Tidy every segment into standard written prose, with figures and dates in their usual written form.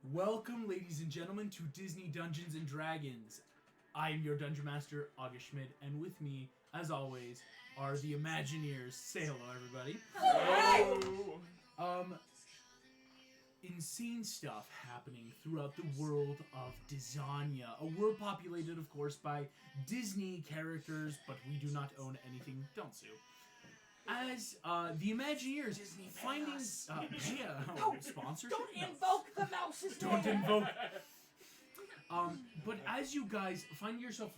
Welcome, ladies and gentlemen, to Disney Dungeons & Dragons. I am your Dungeon Master, August Schmidt, and with me, as always, are the Imagineers. Say hello, everybody. Hello! Insane stuff happening throughout the world of Dizania, a world populated, of course, by Disney characters, but we do not own anything. Don't sue. As the Imagineers Disney finding sponsors. Don't invoke the mouse's Don't name! invoke. But as you guys find yourself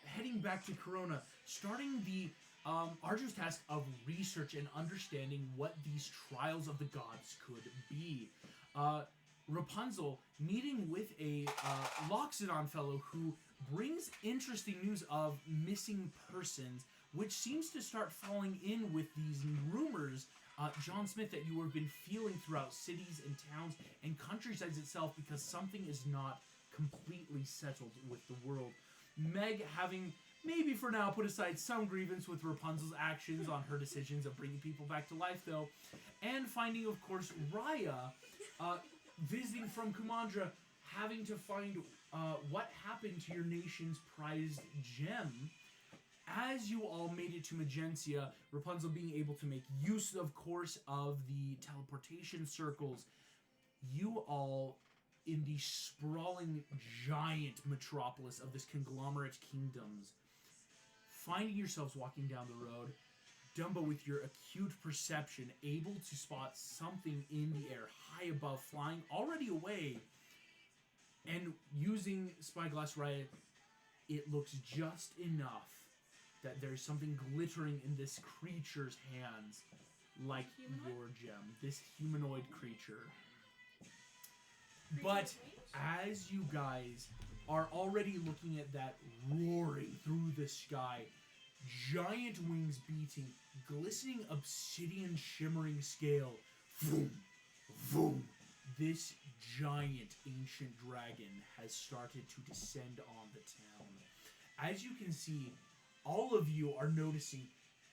heading back to Corona, starting the arduous task of research and understanding what these trials of the gods could be. Rapunzel meeting with a Loxodon fellow who brings interesting news of missing persons, which seems to start falling in with these rumors, John Smith, that you have been feeling throughout cities and towns and countrysides itself, because something is not completely settled with the world. Meg having, maybe for now, put aside some grievance with Rapunzel's actions on her decisions of bringing people back to life, though, and finding, of course, Raya visiting from Kumandra, having to find what happened to your nation's prized gem. As you all made it to Magencia, Rapunzel being able to make use, of course, of the teleportation circles, you all, in the sprawling giant metropolis of this conglomerate kingdoms, finding yourselves walking down the road, Dumbo, with your acute perception, able to spot something in the air, high above, flying already away, and using Spyglass Riot, it looks just enough that there's something glittering in this creature's hands, like your gem, this humanoid creature. But as you guys are already looking at that roaring through the sky, giant wings beating, glistening obsidian shimmering scale, vroom, vroom, this giant ancient dragon has started to descend on the town. As you can see, all of you are noticing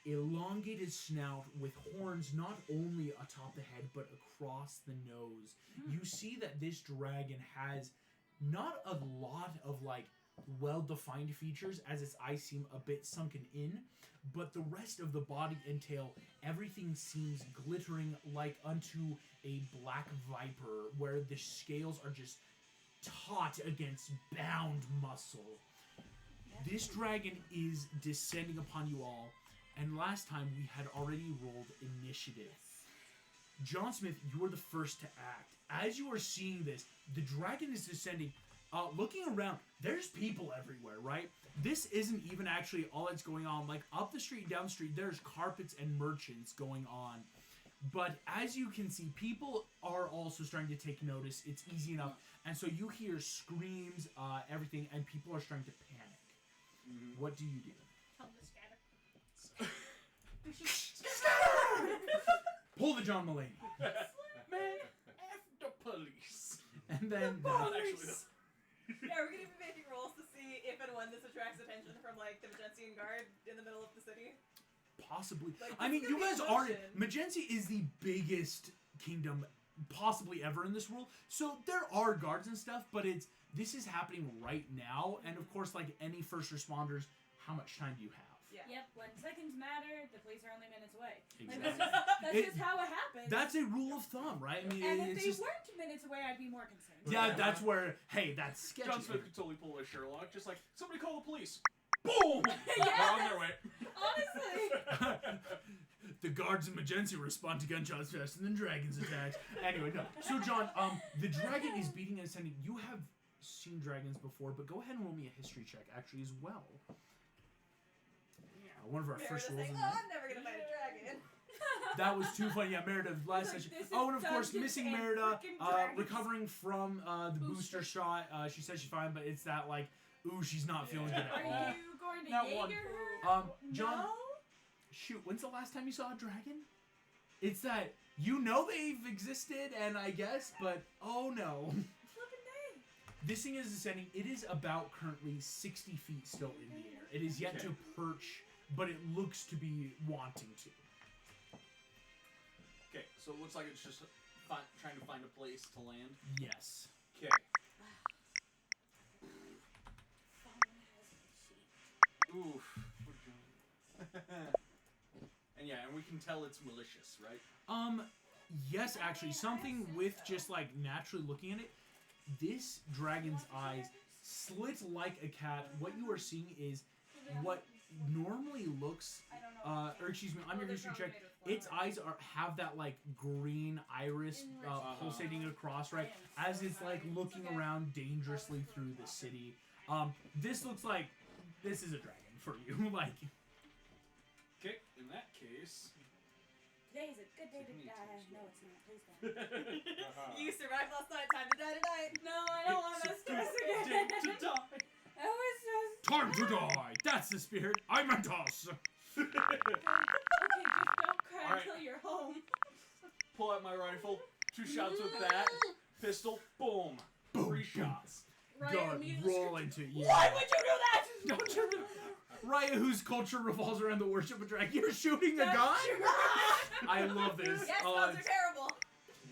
elongated snout with horns not only atop the head but across the nose. You see that this dragon has not a lot of well-defined features, as its eyes seem a bit sunken in, but the rest of the body and tail, everything seems glittering like unto a black viper, where the scales are just taut against bound muscle. This dragon is descending upon you all, and last time we had already rolled initiative. John Smith, you are the first to act. As you are seeing this, the dragon is descending. Looking around, there's people everywhere, right? This isn't even actually all that's going on. Like, up the street, down the street, there's carpets and merchants going on. But as you can see, people are also starting to take notice. It's easy enough. And so you hear screams, everything, and people are starting to panic. Mm-hmm. What do you do? Tell them to scatter. Pull the John Mulaney. Man, F the police. And then... Yeah, we're gonna be making rolls to see if and when this attracts attention from, the Magencian Guard in the middle of the city. Possibly. Like, I mean, you guys are... emotion. Magencia is the biggest kingdom possibly ever in this world. So there are guards and stuff, but this is happening right now. And of course, like any first responders, how much time do you have? Yeah. Yep, when seconds matter, the police are only minutes away. Exactly. Like, that's just how it happens. That's a rule of thumb, right? I mean, and if it's they just... weren't minutes away, I'd be more concerned. Yeah, that's where... Hey, that's sketchy. John Smith could totally pull a Sherlock, just like, somebody call the police. Boom! They're on their way. Honestly. The guards in Magencia respond to gunshots faster than dragons attacks. Anyway, no. So, John, the dragon is beating and ascending. You have seen dragons before, but go ahead and roll me a history check, actually, as well. One of our first rolls. I'm never gonna fight a dragon. That was too funny. Yeah, Merida last session. Oh, and of course, missing Merida, recovering from the booster shot. She says she's fine, but it's that ooh, she's not feeling good at all. Are you going to Not Jaeger one. her? John, No? shoot, when's the last time you saw a dragon? It's that they've existed, and I guess, but oh no. Flippin' day. This thing is ascending. It is about currently 60 feet still in the air. It is yet to perch, but it looks to be wanting to. Okay, so it looks like it's just trying to find a place to land. Yes. Okay. Oof. And yeah, and we can tell it's malicious, right? Yes, actually, something with just like naturally looking at it. This dragon's eyes slit like a cat. What you are seeing is what normally looks, or excuse me, on your history check, its eyes have that like green iris pulsating across, right? As it's like looking around dangerously through the city. This looks like this is a dragon for you, like. Okay, in that case. Today's a good day to die. No, it's not. Please don't. You survived last night. Time to die tonight. No, I don't want to stress again. Day to die. That was so. Time to die. That's the spirit. I meant us. Okay, just don't cry Alright. until you're home. Pull out my rifle. 2 shots with that. Pistol. Boom. Boom, 3 boom. shots. God, roll into it. Yeah. Why would you do that? Don't you? Raya, whose culture revolves around the worship of dragon. You're shooting a gun? I love this. Yes, guns are terrible.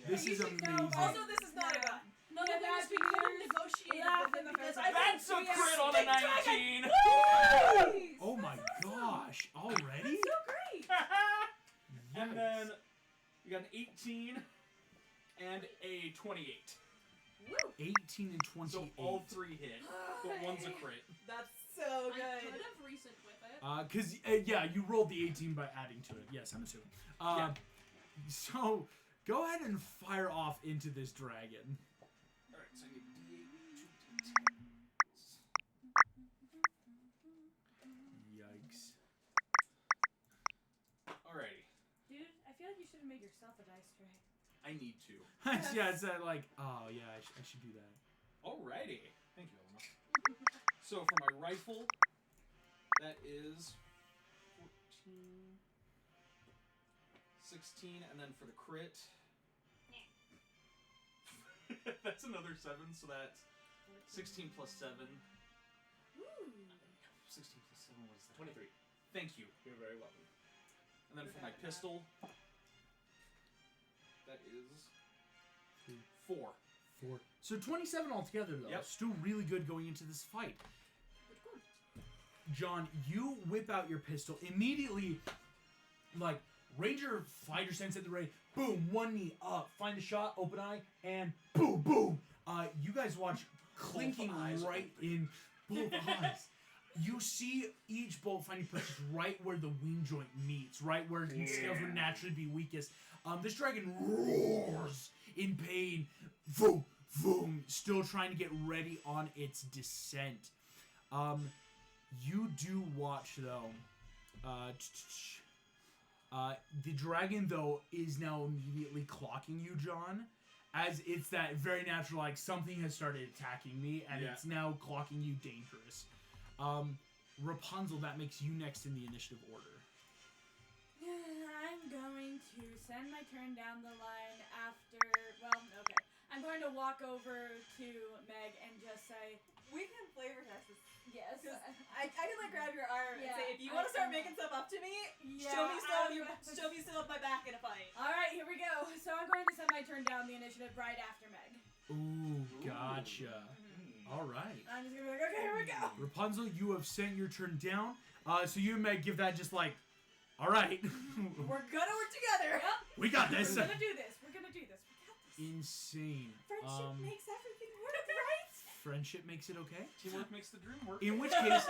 This You is should know. amazing. Also, this is not a gun. No, that's we could have negotiated with him because I That's a crit on a 19. Nice. Oh my gosh. Already? So great. And then you got an 18 and a 28. Woo. 18 and 28. So all 3 hit, but one's a crit. That's so I good. could have recent with it. Because, yeah, you rolled the 18 by adding to it. Yes, I'm assuming. Yeah. So, go ahead and fire off into this dragon. Alright, so I need D8, 2 D10s. Yikes. Alrighty, Dude, I feel like you should have made yourself a dice tray. I need to. Yeah, it's that like, oh yeah, I should do that. Alrighty. Thank you, Elena. So for my rifle, that is 14, 16, and then for the crit, that's another 7, so that's 16 plus 7. Ooh. 16 plus 7, what is that? 23. Thank you. You're very welcome. And then for my pistol, that is 4. 4. So 27 altogether, though. Yep. Still really good going into this fight. John, you whip out your pistol immediately. Like Ranger fighter sense at the ready. Boom, one knee up, find the shot, open eye, and boom, boom. You guys watch clinking Both eyes right in both eyes. You see each bolt finding precious right where the wing joint meets, right where the scales would naturally be weakest. This dragon roars in pain. Boom, boom, still trying to get ready on its descent. You do watch though. The dragon though is now immediately clocking you, John, as it's that very natural like something has started attacking me, and it's now clocking you dangerous. Rapunzel, that makes you next in the initiative order. I'm going to send my turn down the line after. Well, okay. I'm going to walk over to Meg and just say, We can flavor test this. yes. I can like grab your arm and Yeah, say, if you want to start making stuff up to me, show me still up my back in a fight. All right, here we go. So I'm going to send my turn down the initiative right after Meg. Ooh, gotcha. All right. I'm just gonna be like, okay, here we go. Rapunzel, you have sent your turn down. So you and Meg give that just like, all right. We're gonna work together. Yep. We got this. We're gonna do this. We're gonna do this. We got this. Insane. Friendship makes everything work, right? Friendship makes it okay. Teamwork makes the dream work. In which case,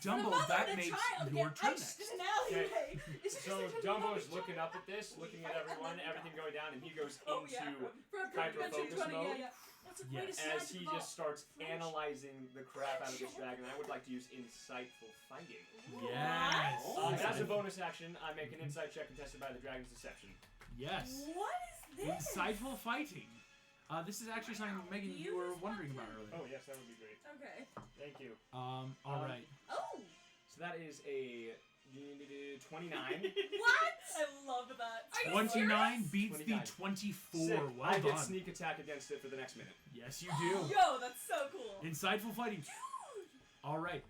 Dumbo, The mother that and the makes child your get turn iced next. in an alleyway. It's just So a turn Dumbo's down. looking up at this, looking at everyone, everything going down, and he goes Oh, into For hyper-focus mode. That's a Yes. way to slide as to he the just ball. starts analyzing the crap out of this dragon. I would like to use insightful fighting. Yes. As a bonus action, I make an insight check contested by the dragon's deception. Yes. What is this? Insightful fighting. This is actually something, Megan, you were wondering about earlier. Oh yes, that would be great. Okay. Thank you. All right. Oh. So that is a 29. What? I love that. Are you 29 serious? beats 29. the 24. Sick. Well I done. get sneak attack against it for the next minute. Yes, you do. Yo, that's so cool. Insightful fighting. All right.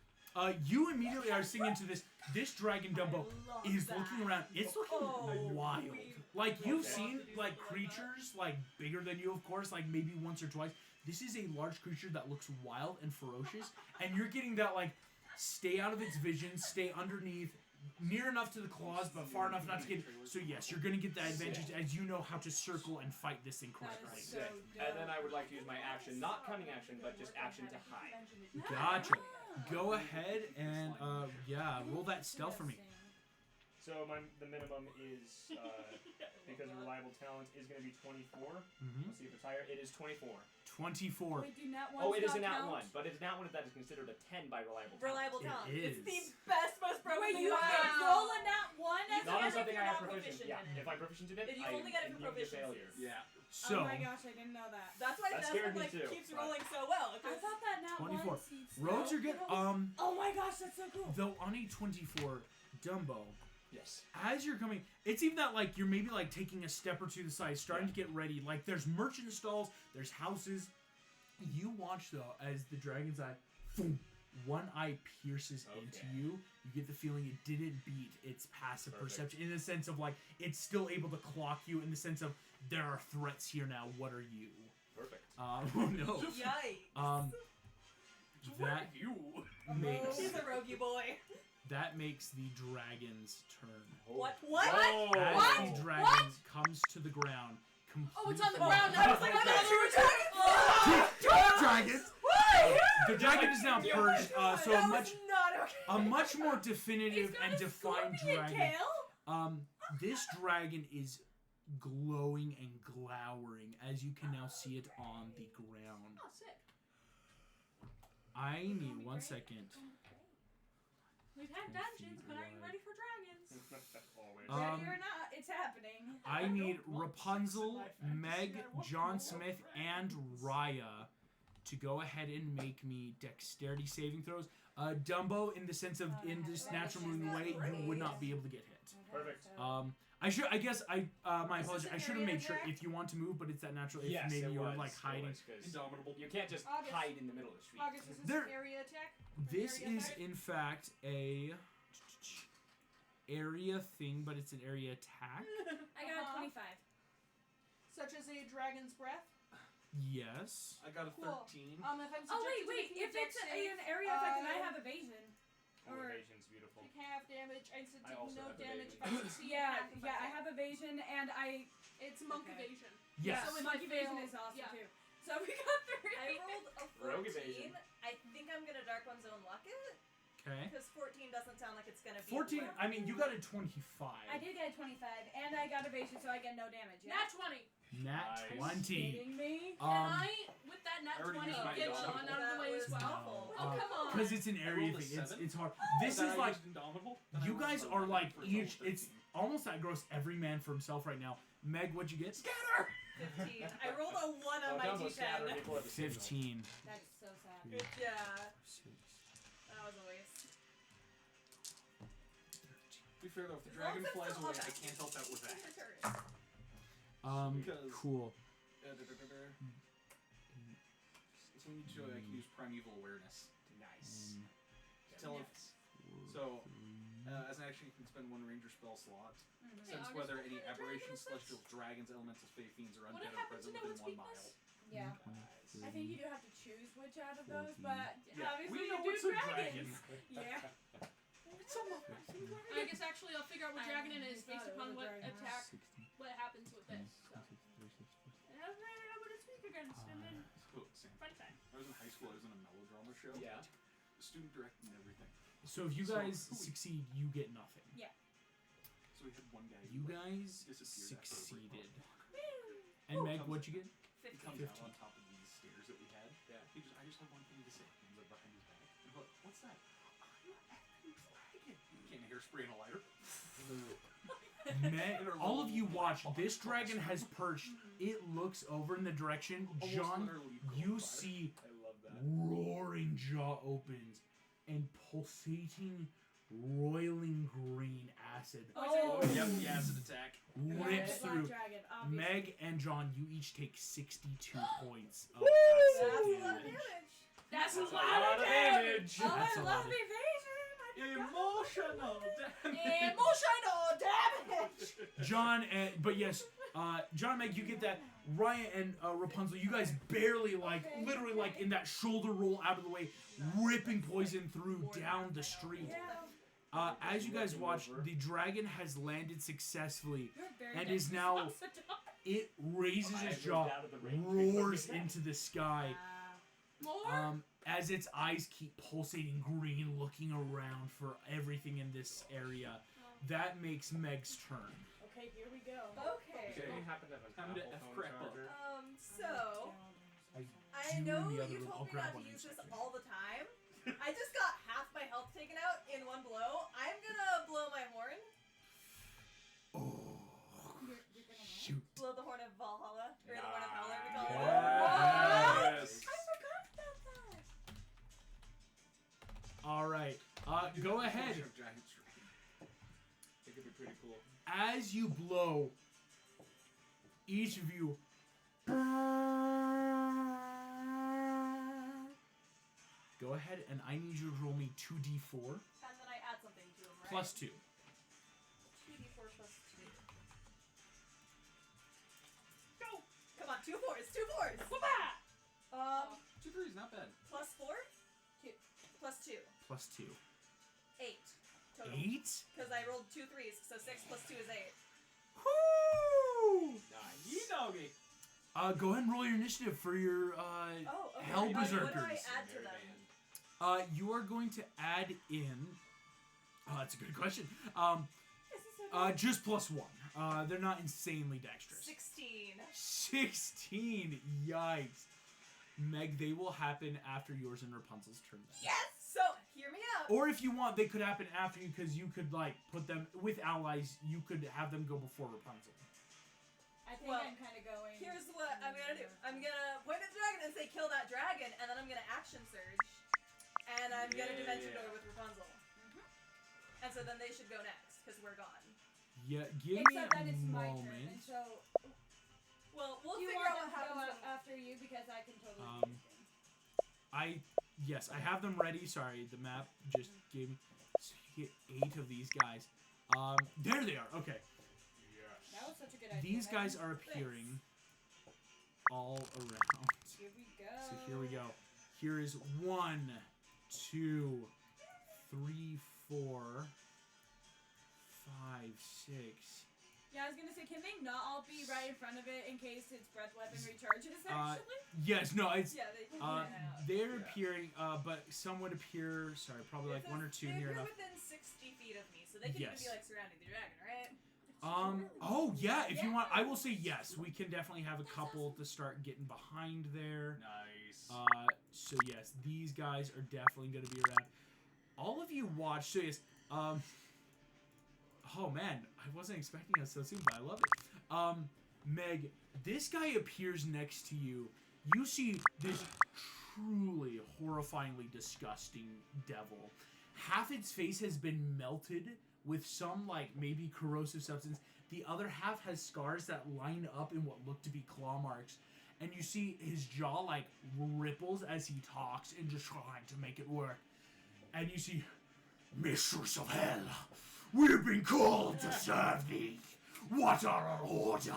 You immediately are singing to this. This dragon Dumbo I love is that. looking around. It's looking Oh, wild. we Like you've Okay. seen like creatures like bigger than you, of course, like maybe once or twice. This is a large creature that looks wild and ferocious, and you're getting that like stay out of its vision, stay underneath, near enough to the claws, but far enough not to get. So yes, you're gonna get that advantage as you know how to circle and fight this thing That correctly. is so Sick. dope. And then I would like to use my action, not cunning action, but just action to hide. Gotcha. Go ahead and yeah, roll that stealth for me. So the minimum is because of reliable talent is going to be 24. Mm-hmm. Let's see if it's higher. It is 24. 24. Wait, do nat ones Oh, it is a not nat count? one, but it's nat one that is considered a 10 by reliable talent. Reliable It talent. is. It's the best, most broken Wait, thing you I've can ever roll done. a nat one as You Not can on if something you're I have not proficient. proficient Yeah, in it. if I'm proficient in it, You I only get it for immune to proficiencies. failure. Yeah. So oh my gosh, I didn't know that. That's why That Desmond scared me like too, keeps but- rolling so well. I thought that nat 24. one seeds. rogues are good. Oh my gosh, that's so cool. Though on a 24, Dumbo, Yes. as you're coming, it's even that like you're maybe like taking a step or two to the side, starting to get ready. Like there's merchant stalls, there's houses. You watch though as the dragon's eye, boom, one eye pierces into Okay. you. You get the feeling it didn't beat its passive Perfect. perception in the sense of like it's still able to clock you in the sense of there are threats here now. What are you? Perfect. Oh no. Yikes. That You. makes He's a roguey boy. that makes the dragon's turn. What? What? Whoa. As What? the dragon comes to the ground, Oh, it's on the completely- ground. I was like, Oh I my thought you were talking. Two dragons. The dragon is now perched, so That a was not okay. much more definitive He's got and a defined scorpion dragon. tail. This dragon is glowing and glowering as you can now see it on the ground. Oh, sick. I need 1 second. We've had dungeons, but are you ready for dragons? Always. Um, Ready or not, it's happening. I need Rapunzel, Meg, John Smith, and Raya to go ahead and make me dexterity saving throws. Dumbo, in the sense of in this natural moving way, you would not be able to get hit. Perfect. I guess my apologies. an I should have area made sure attack? if you want to move, but it's that natural. If Yes, maybe it you were was, like it hiding. was, 'cause Indomitable. you can't just August. hide in the middle of the street. August, is this There- an area attack? This Area is attack? in fact a area thing, but it's an area attack. I got a 25. Such as a dragon's breath. Yes. I got a Cool. 13. If I'm Oh subjected wait, to wait. making a If it's dex save, an area effect, then I have evasion. Oh, Or evasion's beautiful. take half damage. I said I take also no have damage if evasion. I succeed. Yeah, half if yeah. I fail. have evasion, and It's monk Okay. evasion. Yes. So if monk I evasion fail- is awesome yeah. too. So we got 3. I rolled a 14. Rogue evasion. I think I'm gonna Dark One Zone lock it Okay. because 14 doesn't sound like it's gonna be. 14. a I mean, you got a 25. I did get a 25, and I got evasion, so I get no damage. Yeah? Nat 20. Nat Nice. 20. Kidding me? Can I, with that nat I already 20, used my get Indomitable. John out of the way as well? Awful. Oh, come on. Because it's an area rolled a thing. It's 7. it's hard. This Then is I like used Indomitable, then I you rolled guys a are 11 like for a total each. of It's 13. almost that gross every man for himself right now. Meg, what'd you get? 15. I rolled a 1 on Oh, my Dumbo scattered D10. before the signal. 15. That's so sad. Yeah, that was a waste. To be fair though, if the As long dragon as it's flies not away, all I back. can't help out with that. Your turn. Because- Cool. So when you show I can use primeval awareness. Nice. Tell him. Nice. So, as an action, you can spend 1 ranger spell slot. Mhm. Sense August, whether what any kind of dragon aberrations, is this? celestials, dragons, elementals, fey fiends, or What undead are happens to present know within its 1 mile. weakness? Yeah. Nice. I think you do have to choose which out of those, 14. but Yeah, obviously we you know do it's a dragons. dragon. Yeah. I guess actually I'll figure out what dragon it is based thought it upon was a what dragon. attack, 60. what happens with this. So. And I was ready to know what it's weak against, and then Cool, Sam. fun time. I was in high school, I was in a melodrama show. Yeah. The student directed and everything. So if you So, guys who we- succeed, you get nothing. So we had one guy. You who, guys disappeared after a break succeeded. possible. And Meg, what'd you get? He 15. comes 15. out on top of these stairs that we had. Yeah. He just, I just have one thing to say. He's like behind his back. And I'm like, what's that? I'm an effing dragon. Can't hairspray and a lighter. Meg, all of you watch. This dragon has perched. It looks over in the direction. Almost John, literally you caught fire. see I love that. roaring jaw opens and pulsating, roiling green acid Oh. Yep, the acid attack. rips Black through. dragon, obviously. Meg and John, you each take 62 points of That's acid a lot of damage. damage. That's a That's a lot lot of of damage. Oh, That's a I lot love of- evasion. I Emotional damage. Emotional damage! John and but yes, John and Meg, you get that. Ryan and Rapunzel, you guys barely literally in that shoulder roll out of the way, ripping poison through down the street. As you guys watch, the dragon has landed successfully and is now. It raises its jaw, roars into the sky. More? As its eyes keep pulsating green, looking around for everything in this area. That makes Meg's turn. Okay, here we go. Okay. Do you happen to have an Time to Apple phone F-crap up. charger? So, I do know in the other you room. told I'll me grab not to one in a use this second. all the time. I just got half my health taken out in one blow. I'm gonna blow my horn. Oh, shoot. Blow the horn of Valhalla. Or the horn of Howler, we call it. Yes. I forgot about that. Alright, go ahead. Giant tree. It could be pretty cool. As you blow, each of you go ahead and I need you to roll me 2d4 And then I add something to him, right? plus 2. 2d4 plus 2. Go! Come on, 2 4s, 2 4s! 2 3s, not bad. Plus 4? 2. Plus 2. Plus 2. 8. Total. 8? Because I rolled 2 3s, so 6 plus 2 is 8. Woo! Nice. Yee doggy. Go ahead and roll your initiative for your Oh, okay. Hell What do I Berserkers. add to them? You are going to add in. That's a good question. This is so Just plus 1. They're not insanely dexterous. 16. 16. Yikes. Meg, they will happen after yours and Rapunzel's turn. Then. Yes! So, hear me out. Or if you want, they could happen after you because you could put them with allies. You could have them go before Rapunzel. I think Well, I'm kind of going. Here's what I'm gonna do. I'm gonna point at the dragon and say, kill that dragon, and then I'm gonna action surge. And I'm gonna dimension door with Rapunzel. And so then they should go next, because we're gone. Yeah, give Except me that a it's my turn, and moment. so Well, we'll do you figure want out them what to go happens. after you because I can totally. Um, do this Yes, I have them ready. Sorry, the map just gave me. So you get 8 of these guys. There they are. Okay. That was such a good idea. These Megan. guys are appearing all around. Here we go. So here we go. Here is 1, 2, 3, 4, 5, 6. Yeah, I was gonna say, can they not all be right in front of it in case its breath weapon recharges actually? Yes, no, it's Yeah, they they're appearing, but some would appear. Sorry, probably like 1 or 2 near They're enough. within 60 feet of me, so they can Yes. even be like surrounding the dragon, right? Oh yeah, if you want, I will say yes. We can definitely have a couple to start getting behind there. Nice. So yes, these guys are definitely going to be around. All of you watch. So yes. Oh man, I wasn't expecting us so soon, but I love it. Meg, this guy appears next to you. You see this truly horrifyingly disgusting devil. Half its face has been melted with some maybe corrosive substance. The other half has scars that line up in what look to be claw marks. And you see his jaw ripples as he talks and just trying to make it work. And you see, Mistress of Hell, we've been called to serve thee. What are our orders?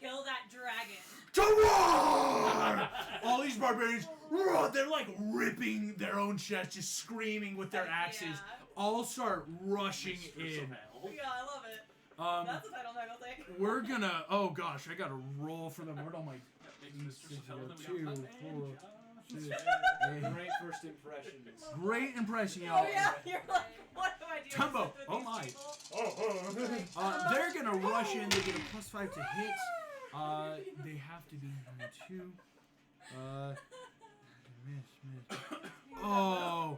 Kill that dragon. To war! All these barbarians, they're ripping their own chests, just screaming with their axes. Yeah. All start rushing Mistress of in. Hell. Yeah, I love it. That's a title Meg will take. We're gonna. Oh gosh, I gotta roll for them. Where'd all my Mistress of Hell, then we 2, got 4, Advantage. 6, Great first impressions. Great impression, y'all. Oh yeah, you're like, what do I do? Tumbo, with oh these my. people? They're gonna rush in. They get a +5 to hit. They have to be number 2. Miss. Oh.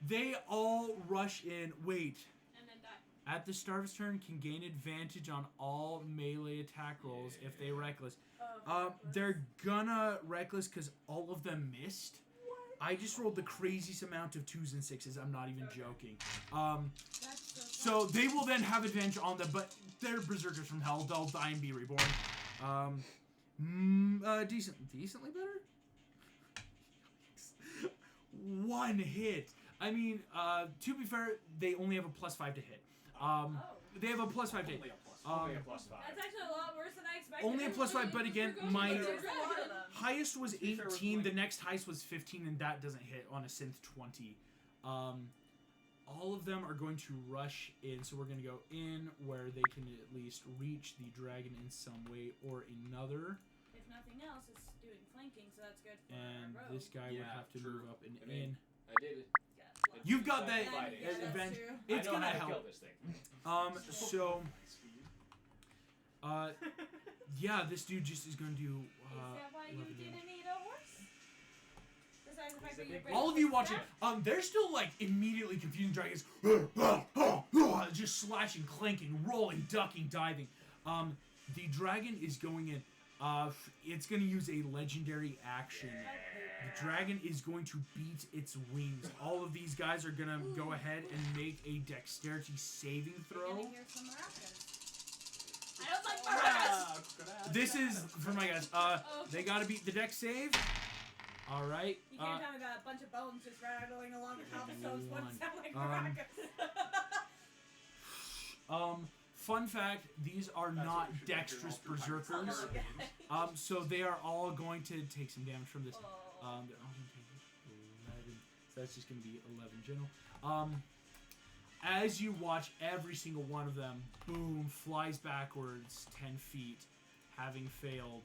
They all rush in. Wait. And then die. At the start of his turn, can gain advantage on all melee attack rolls if they reckless. They're gonna reckless because all of them missed. I just rolled the craziest amount of 2s and 6s. I'm not even joking. That's So they will then have advantage on them, but they're berserkers from hell. They'll die and be reborn. Decently better. 1 hit. I mean, to be fair, they only have a +5 to hit. They have a +5 to hit. Only a plus. Only a +5. That's actually a lot worse than I expected. Only a +5, but again, my There's a lot of them. highest was To be fair with 18. The Blake. next highest was 15, and that doesn't hit on a synth 20. All of them are going to rush in, so we're going to go in where they can at least reach the dragon in some way or another. If nothing else, it's doing flanking, so that's good for And our rogue. this guy would Yeah, have to true. move up and I mean, in. I did it. Yeah. You've got that Fighting. Yeah, that's advantage. true. It's I know gonna how to help. kill this thing. So, yeah, this dude just is going to do. Is that why you 11 damage. didn't need a horse? Besides the fact that He's a you're big All of you watching, back? they're still like immediately confusing dragons, just slashing, clanking, rolling, ducking, diving. The dragon is going in. It's going to use a legendary action. The dragon is going to beat its wings. All of these guys are going to go ahead and make a dexterity saving You're throw. gonna hear some maracas. I don't like maracas. This is for my guys. They got to beat the dex save. All right. You can't tell me that a bunch of bones just rattling along the cobblestones one. wouldn't sound like Um, maracas. Fun fact: these are That's not what you should do dexterous all through time. berserkers. So they are all going to take some damage from this. Oh. They're all going to take 11. So that's just going to be 11 general. As you watch every single one of them, boom, flies backwards 10 feet, having failed.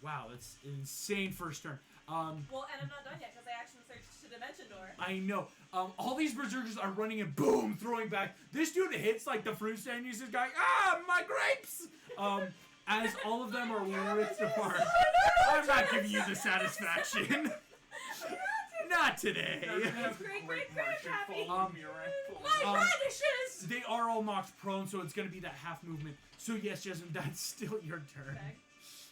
Wow, that's an insane first turn. Well, and I'm not done yet because I action searched to Dimension Door. I know. All these berserkers are running and boom, throwing back. This dude hits like the fruit stand. He's just going, my grapes! As all of them are ripped apart. I'm not giving you the satisfaction. Not today. Great, happy. Radishes! They are all knocked prone, so it's going to be that half movement. So yes, Jasmine, that's still your turn.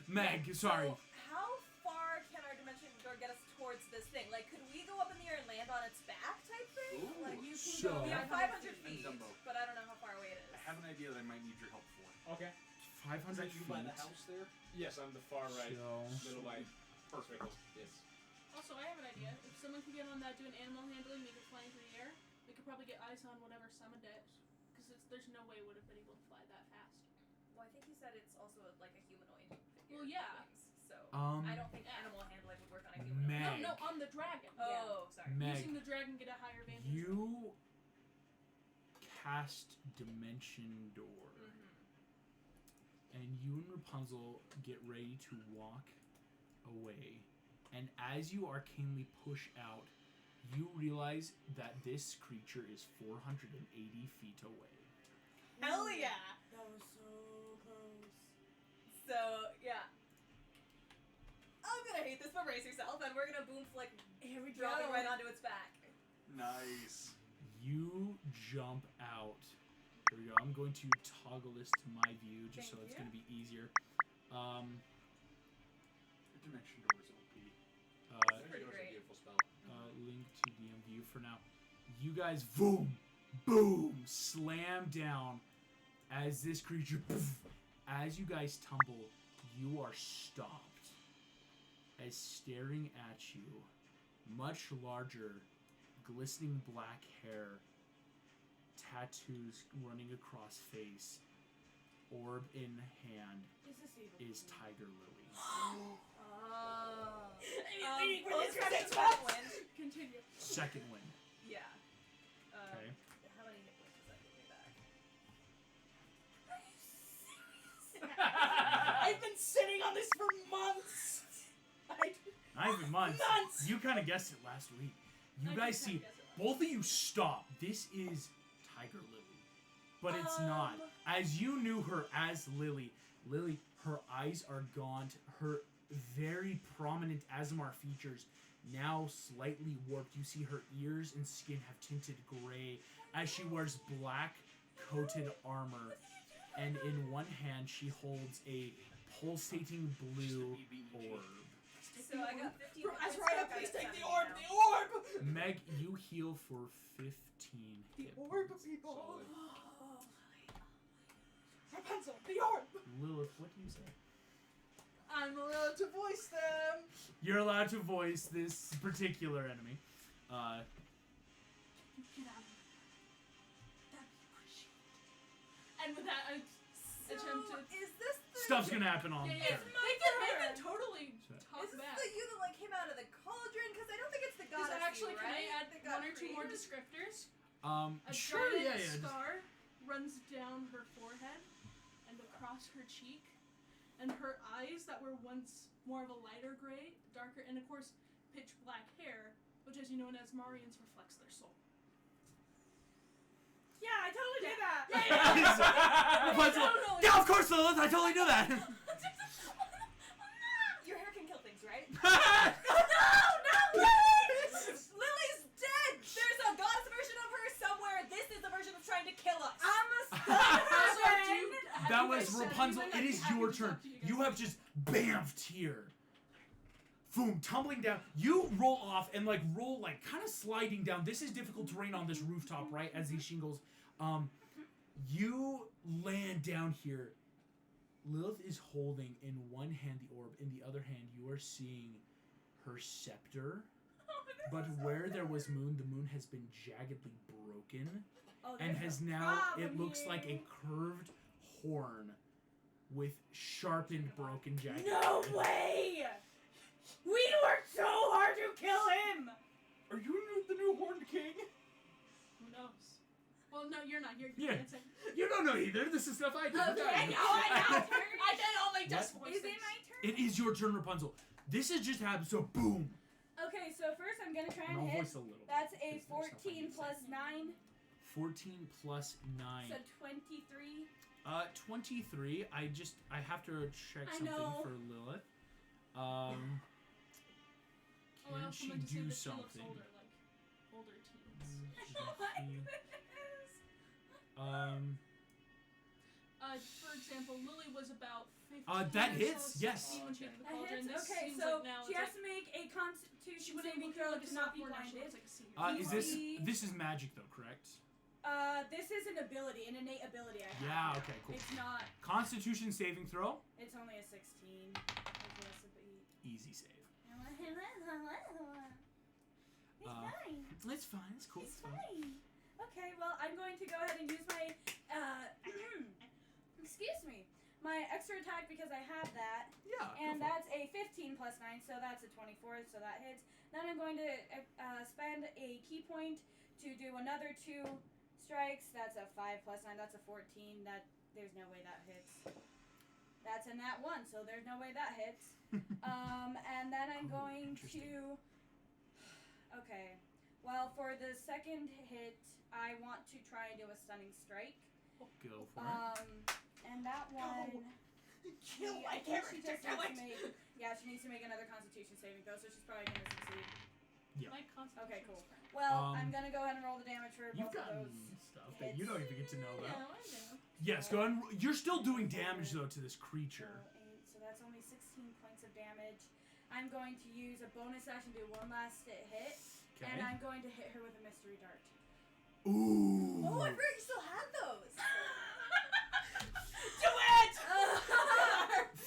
Meg, sorry. So, how far can our Dimension Door get us towards this thing? Like, could we go up in the air and land on its back type thing? Ooh. Like, You can So- go yeah, 500 And feet, Dumbo. but I don't know how far away it is. I have an idea that I might need your help for. Okay. 500 Is that you by feet. the house there? Yes, I'm the far right. So, Middle right. Perfect. Yes. Also, I have an idea. If someone could get on that doing animal handling, we could fly into the air. We could probably get eyes on whatever summoned it. Because there's no way it would have been able to fly that fast. Well, I think you said it's also like a humanoid figure. Well, yeah. with wings, so I don't think Yeah. animal handling would work on a humanoid. Meg. No, on the dragon. Oh, sorry. Meg, Using the dragon get a higher vantage. you cast Dimension Door. And you and Rapunzel get ready to walk away. And as you arcanely push out, you realize that this creature is 480 feet away. Hell yeah! That was so close. So, yeah. I'm gonna hate this, but brace yourself, and we're gonna boom flick Here we go. dropping right onto its back. Nice. You jump out. Here we go. I'm going to toggle this to my view just so Thank it's you. going to be easier. Your Dimension Door is OP. Pretty It's a great. beautiful spell. Link to DM view for now. You guys, boom, boom, slam down as this creature, poof, as you guys tumble, you are stopped as staring at you, much larger, glistening black hair, tattoos running across face, orb in hand, Is this evil? is Tiger Lily. Oh. Let's Close get to it. second wind. Continue. Second wind. Yeah. Okay. How many hit points does that give me back? I've been sitting on this for months. Not even months. Months! You kind of guessed it last week. You guys see, both of you stop. This is Tiger Lily. But it's not. As you knew her as Lily, her eyes are gaunt. Her very prominent Azamar features now slightly warped. You see her ears and skin have tinted gray as she wears black coated armor. And in one hand, she holds a pulsating blue orb. So I got 15 hit points. Azariah, back, I please got take the 70 orb! now. The orb! Meg, you heal for 15 The hit orb, points. people! Solid. Rapunzel, the orb! Lilith, what do you say? I'm allowed to voice them. You're allowed to voice this particular enemy. Get out of here. That'd be appreciated. And with that, I attempt to. Is this the Stuff's gonna happen on Yeah, the yeah. turn. They can totally talk Is this back. the you that like came out of the cauldron? Because I don't think it's the Because goddess. actually, you, can right? I add That got one or two more created? descriptors? A Sure, giant yeah. scar runs down her forehead and across her cheek, and her eyes that were once more of a lighter gray, darker, and of course pitch black hair, which, as you know, as Marians, reflects their soul. Yeah, I totally did that. Rapunzel, yeah, of course, Lilith, I totally knew that. Your hair can kill things, right? No, Lily's dead! There's a goddess version of her somewhere. This is the version that's trying to kill us. I'm a That was Rapunzel. It is your turn. You have just bamfed here. Boom, tumbling down. You roll off and roll kind of sliding down. This is difficult terrain on this rooftop, right? As these shingles. You land down here. Lilith is holding in one hand the orb. In the other hand, you are seeing her scepter. But where there was moon, the moon has been jaggedly broken. And has now, it looks like a curved horn with sharpened, broken, jagged. No way! We worked so hard to kill him! Are you the new Horned King? Who knows? Well, no, you're not. You're Yeah. dancing. You don't know either. This is stuff I do. I know. I did only just What? voice Is it things. my turn? It is your turn, Rapunzel. This has just happened, so boom. Okay, so first I'm gonna try And and I'll hit. voice a little. That's a because there's stuff I 14 need to plus say. 9, 14 plus 9. so 23. 23. I have to check I something know. for Lilith. Oh, I Can also she meant to say do that she looks something? older, like older teens. For example, Lily was about 15 that or hits, so, yes. 16 when she did the That cauldron. hits? This Okay, seems so like now she it's has like, to make a she constitution wouldn't saving look throw like to a not be sophomore, now she blinded. looks like a senior. Is this is magic though, correct? This is an ability, an innate ability I have. Yeah, okay, cool. It's not, Constitution saving throw. it's only a 16. It's Easy save. fine. It's fine. It's cool. It's fine. Okay, well, I'm going to go ahead and use my, excuse me, my extra attack because I have that. Yeah. And go for it. that's a 15 plus 9, so that's a 24, so that hits. Then I'm going to spend a key point to do another 2 strikes. That's a 5 plus 9, that's a 14. There's no way that hits. That's a nat 1, so there's no way that hits. And then I'm Oh, going interesting. to... Okay. Well, for the second hit, I want to try and do a stunning strike. Go for it. And that one... Kill I my think she character, just kill needs to it. make... Yeah, she needs to make another Constitution saving throw, so she's probably going to succeed. Yeah. My constitution Okay, cool. is fine. Well, I'm going to go ahead and roll the damage for You've both of gotten those. stuff that you don't even get to know Yeah, about. I know. Yes, go ahead. You're still doing damage though to this creature. So 8, so that's only 16 points of damage. I'm going to use a bonus action to do one last hit, Okay. and I'm going to hit her with a mystery dart. Ooh. Oh, I forgot you still had those. Do it!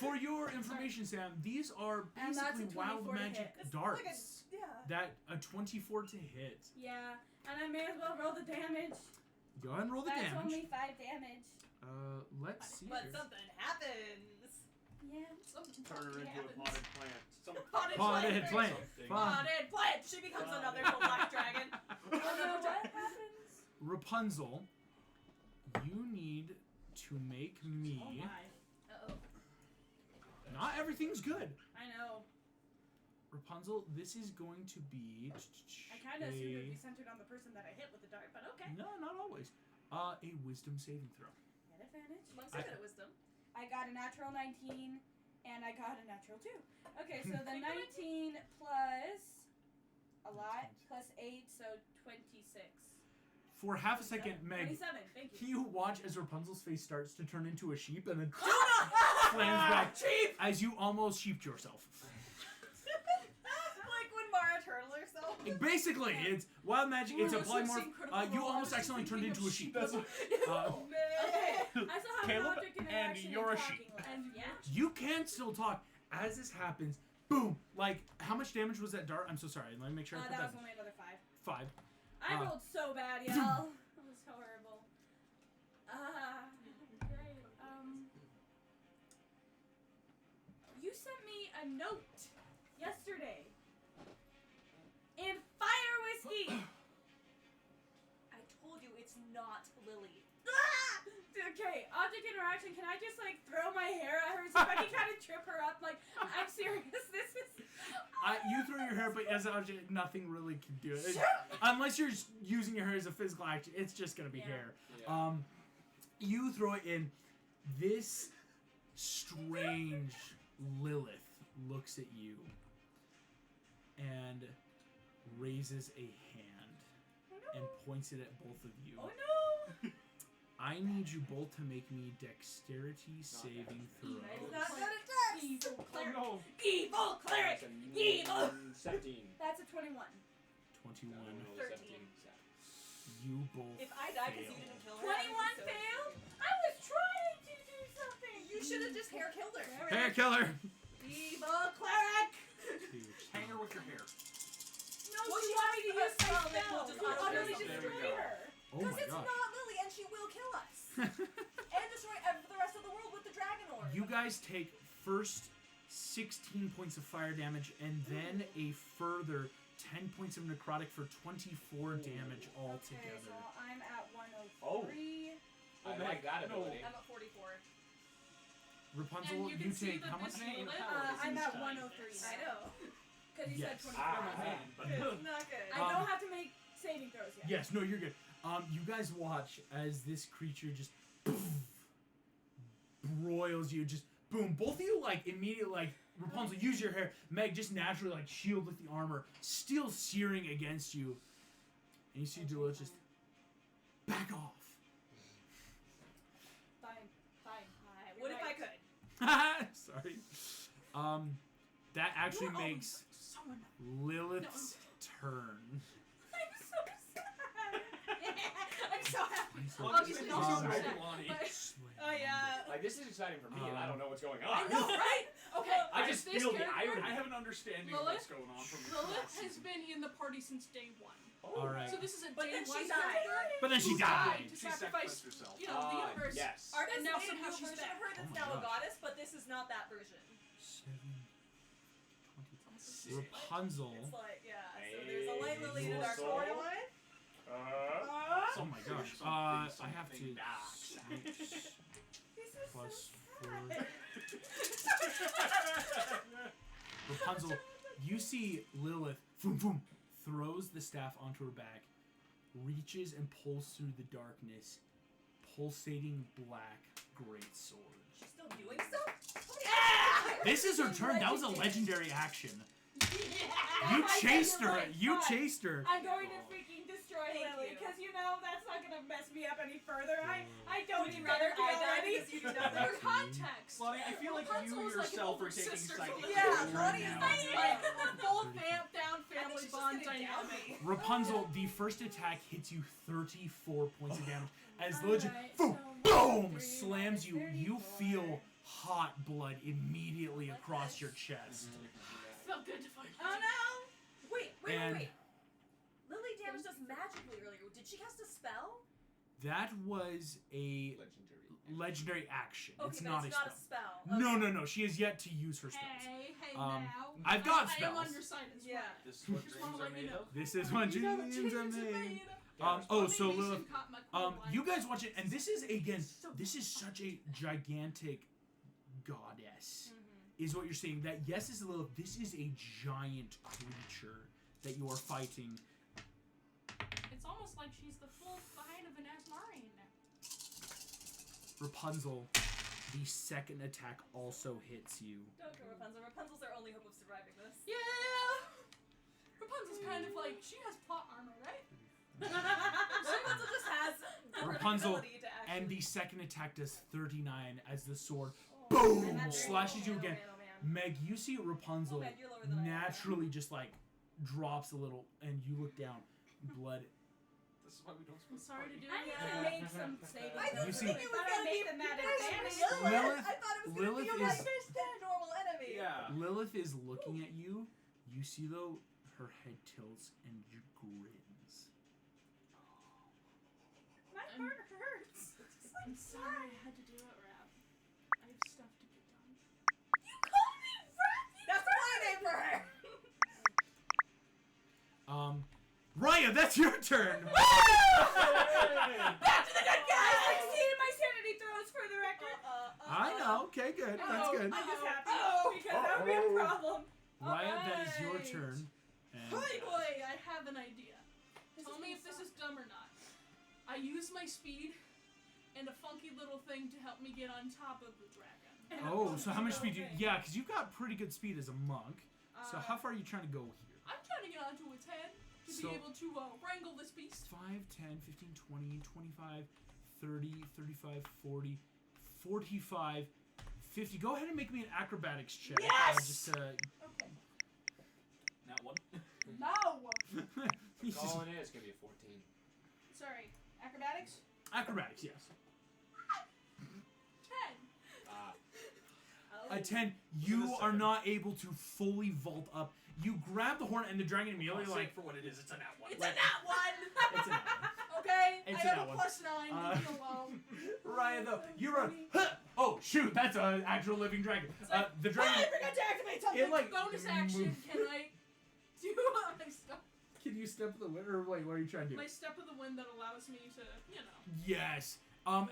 For your information, Sam, these are And that's a basically wild 24 to magic hit. It's darts. like That a 24 to hit. Yeah, and I may as well roll the damage. Go ahead and roll the That's damage. only 5 damage. Let's see. But here. something happens. Yeah. Something Turn her into a happens. potted plant. Potted plant. Fine. Potted plant. She becomes another cool black dragon. Oh no, what happens? Rapunzel, you need to make me. Oh my. Uh-oh. Not everything's good. I know. Rapunzel, this is going to be. I kind of assumed it would be centered on the person that I hit with the dart, but okay. No, not always. A wisdom saving throw. Get advantage. Monk's good at wisdom. I got a natural 19, and I got a natural 2. Okay, so the 19 plus a lot, plus 8, so 26. For half a second, Meg, 27, thank you. you watch as Rapunzel's face starts to turn into a sheep and then slams back as you almost sheeped yourself. Like when Mara turtled herself. Basically, it's wild magic. It's a Ooh, so polymorph. seeing Critical You Role, almost I was accidentally turned thinking into a of sheep. That's Okay, I still have Caleb, an object and interaction you're a talking sheep. left. And Yeah. You can still talk as this happens, boom! Like, how much damage was that dart? I'm so sorry. Let me make sure I put That that. was only another 5. 5. I rolled so bad, y'all. That was horrible. Great. You sent me a note yesterday. And fire whiskey. I told you it's not Lily. Okay, object interaction. Can I just like throw my hair at her so I can kind of trip her up? Like, I'm serious. This is. You throw your hair, but as an object, nothing really can do it. Shut Unless you're just using your hair as a physical action, it's just gonna be hair. Yeah. You throw it in. This strange Lilith looks at you and raises a hand and points it at both of you. Oh no! I need you both to make me dexterity saving throws. Not good at that. Evil Oh cleric. no. Evil cleric. That's a Evil. 17. That's a 21. 21. 13. You both If I die because fail. you didn't kill her, I 21 would be so failed? I was trying to do something. You should have just hair killed her. Hair killer! Evil cleric. Hang her with your hair. No, Well, she she wanted me to use has a my spell that spell. will just You utterly auto-destroy. There we destroy go. her. Oh Because my it's gosh. not Lily and she will kill us. And destroy the rest of the world with the dragon orb. You guys take first 16 points of fire damage and then a further 10 points of necrotic for 24 damage Okay, altogether. so I'm at 103. Oh. I like that No. ability. I'm at 44. Rapunzel, And you you can see take that how much? this Name Lilith power. I'm It's at inside. 103. I know. Because you Yes. said 24. It's not good. I don't have to make saving throws yet. Yes, no, you're good. You guys watch as this creature just broils you, just boom. Both of you like immediately like Rapunzel, use your hair. Meg just naturally like shield with the armor, still searing against you. And you see Duluth just back off. Fine. What if I could? Sorry. That actually makes Someone. Lilith's turn. I'm so sad. I'm so happy. Well, Obviously this not is so so sad, Lonnie. Oh yeah. Like, this is exciting for me, and I don't know what's going on. I know, right? Okay, I as just this feel the character, irony. I have an understanding of what's going on from the Lilith last has season. been in the party since day 1. Oh. All right. So this is a But day then 1 she died. character But then she who died died. to She sacrifice, sacrificed herself. you know, the universe. Yes. Artist And now made a somehow new she's version back. of her that's Oh my now a gosh. goddess, but this is not that version. 7, 20. Rapunzel. It's like, yeah. So there's a light lily and a dark Soul. storyline. Oh my gosh. Something, I have to something back. switch This is plus so 4. sad. Rapunzel, you see Lilith boom, boom, throws the staff onto her back, reaches and pulls through the darkness, pulsating black great sword. She's still doing stuff? This is her turn. That was a legendary action. Yeah. You I chased you're her. right. You Fine. chased her. I'm going to freaking destroy Thank Lily you. because you know that's not gonna mess me up any further. I don't Would you need rather therapy I die already. because you do For nothing? context, Lonnie, I feel like Rapunzel you is like an yourself older are taking sister psychic to Lilith. Yeah, Right Lonnie is now. like, like full down I think family she's just bond gonna down dynamic. me. Rapunzel, the first attack hits you 34 points of damage. As the legend, Alright, boom, so boom, 103 slams you. minus You 34. feel hot blood immediately across your chest. Felt good to fight. Oh no! Wait. And- Lily damaged us magically earlier. Did she cast a spell? That was a Legendary. legendary action. Okay, It's but not it's a not spell. a spell. No, Okay. no, no. She has yet to use her spells. Hey, Um, now. I've got I am spells. on your side as well. Yeah. This is what Just dreams wanna are let you made know. of. This is what You know dreams what are dreams are made. made of. Oh, so Funimation Lilith, caught my cool line. you guys watch it, and this is again, this is such a gigantic goddess, is what you're saying. That yes, is Lilith. This is a giant creature that you are fighting. It's almost like she's the full height of an Asmarian now. Rapunzel, the second attack also hits you. Don't go Rapunzel. Rapunzel's our only hope of surviving this. Yeah! Rapunzel's kind of like, she has plot armor, right? Rapunzel just has the Rapunzel, ability to actually... And the second attack does 39 as the sword Oh, boom man, that's very slashes you low. again. Oh, man. Meg, you see Rapunzel Oh, man, you're lower than I am. naturally just like drops a little, and you look down, blood. This is why we don't I'm split sorry to do I it. need to make some saving I throws. You see- didn't think it was But I gonna made be them at Lilith. advantage. Lilith- I thought it was Lilith gonna be a is- like normal enemy. Yeah. Lilith is looking at you. You see though her head tilts and grins. My heart hurts. I'm sorry I had to do it, Rap. I have stuff to get done. You called me Rappy. That's my name for her. Raya, that's your turn. Back to the good guys. I exceeded my sanity throws for the record. I know. Okay, good. That's good. I'm just happy because that would be a problem. Raya, that is your Alright. turn. And Hey boy, I have an idea. Tell me if this is dumb or not. I use my speed and a funky little thing to help me get on top of the dragon. oh, so how much speed do you? Yeah, because you've got pretty good speed as a monk. So how far are you trying to go here? I'm trying to get onto its head to So- be able to wrangle this beast. 5, 10, 15, 20, 25, 30, 35, 40, 45, 50. Go ahead and make me an acrobatics check. Yes! Okay. Not one. No! All it is gonna be a 14. Sorry. Acrobatics? Acrobatics, yes. 10. A 10, you are not able to fully vault up. You grab the horn and the dragon immediately like, for what it is, it's a nat one. It's a nat one. it's an hour. Okay, It's I a have nat a one. +9. Leave me alone. Ryan, though, you run. Huh! Oh, shoot, that's an actual living dragon. The dragon. I forgot to activate something. It like Bonus action, move- can I do my stuff? Can you step of the wind or wait? What are you trying to do? My step of the wind that allows me to, you know. Yes.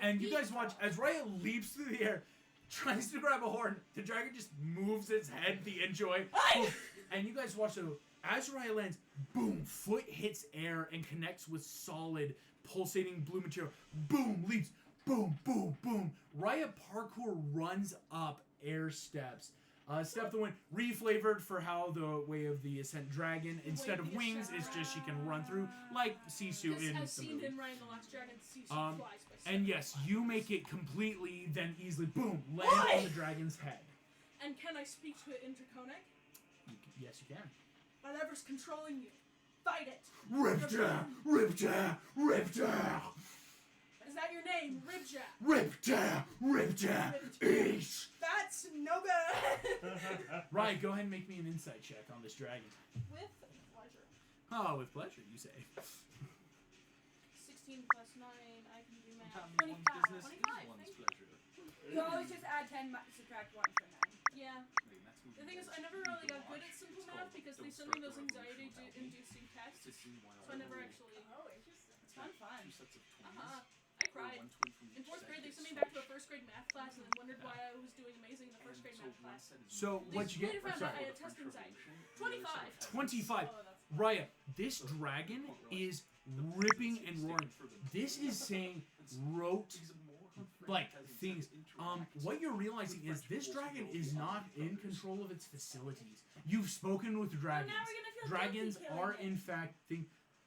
And you guys watch as Raya leaps through the air, tries to grab a horn. The dragon just moves its head the inch away. Boom. And you guys watch though. As Raya lands, boom, foot hits air and connects with solid, pulsating blue material. Boom, leaps. Boom, boom, boom. Raya parkour runs up air steps. Step of the wind, reflavored for how the way of the Ascent Dragon. Instead of wings, it's just she can run through like Sisu This in as the seen movie. in Ryan the Last Dragon, Sisu Um, flies by And 7 yes, miles. you make it completely, then easily, boom, land on the dragon's head. And can I speak to it in Draconic? Yes, you can. Whatever's controlling you, fight it. Ripta, Ripta, Ripta, Is that your name, Ribja? Ripta, Ripta, eat. That's no good. Right, go ahead and make me an insight check on this dragon. With pleasure. Oh, with pleasure, you say. 16 plus 9, I can do math. 25. 25, one's thank you. pleasure. You always just add 10, subtract 1 from 9. Yeah. The thing is, I never really got good at simple math because they sent me those anxiety-inducing tests, so I never actually. Oh, interesting. It's fun. I cried. In 4th grade, they sent me back to a 1st grade math class and then wondered why I was doing amazing in the 1st grade math class. So, what'd you get? Later found out I Sorry. had test anxiety. 25. 25. Oh, that's Raya, this dragon is ripping and roaring. This is saying rote like things. What you're realizing is this dragon is not in control of its facilities. You've spoken with dragons. now we're gonna feel Dragons guilty killing are it. in fact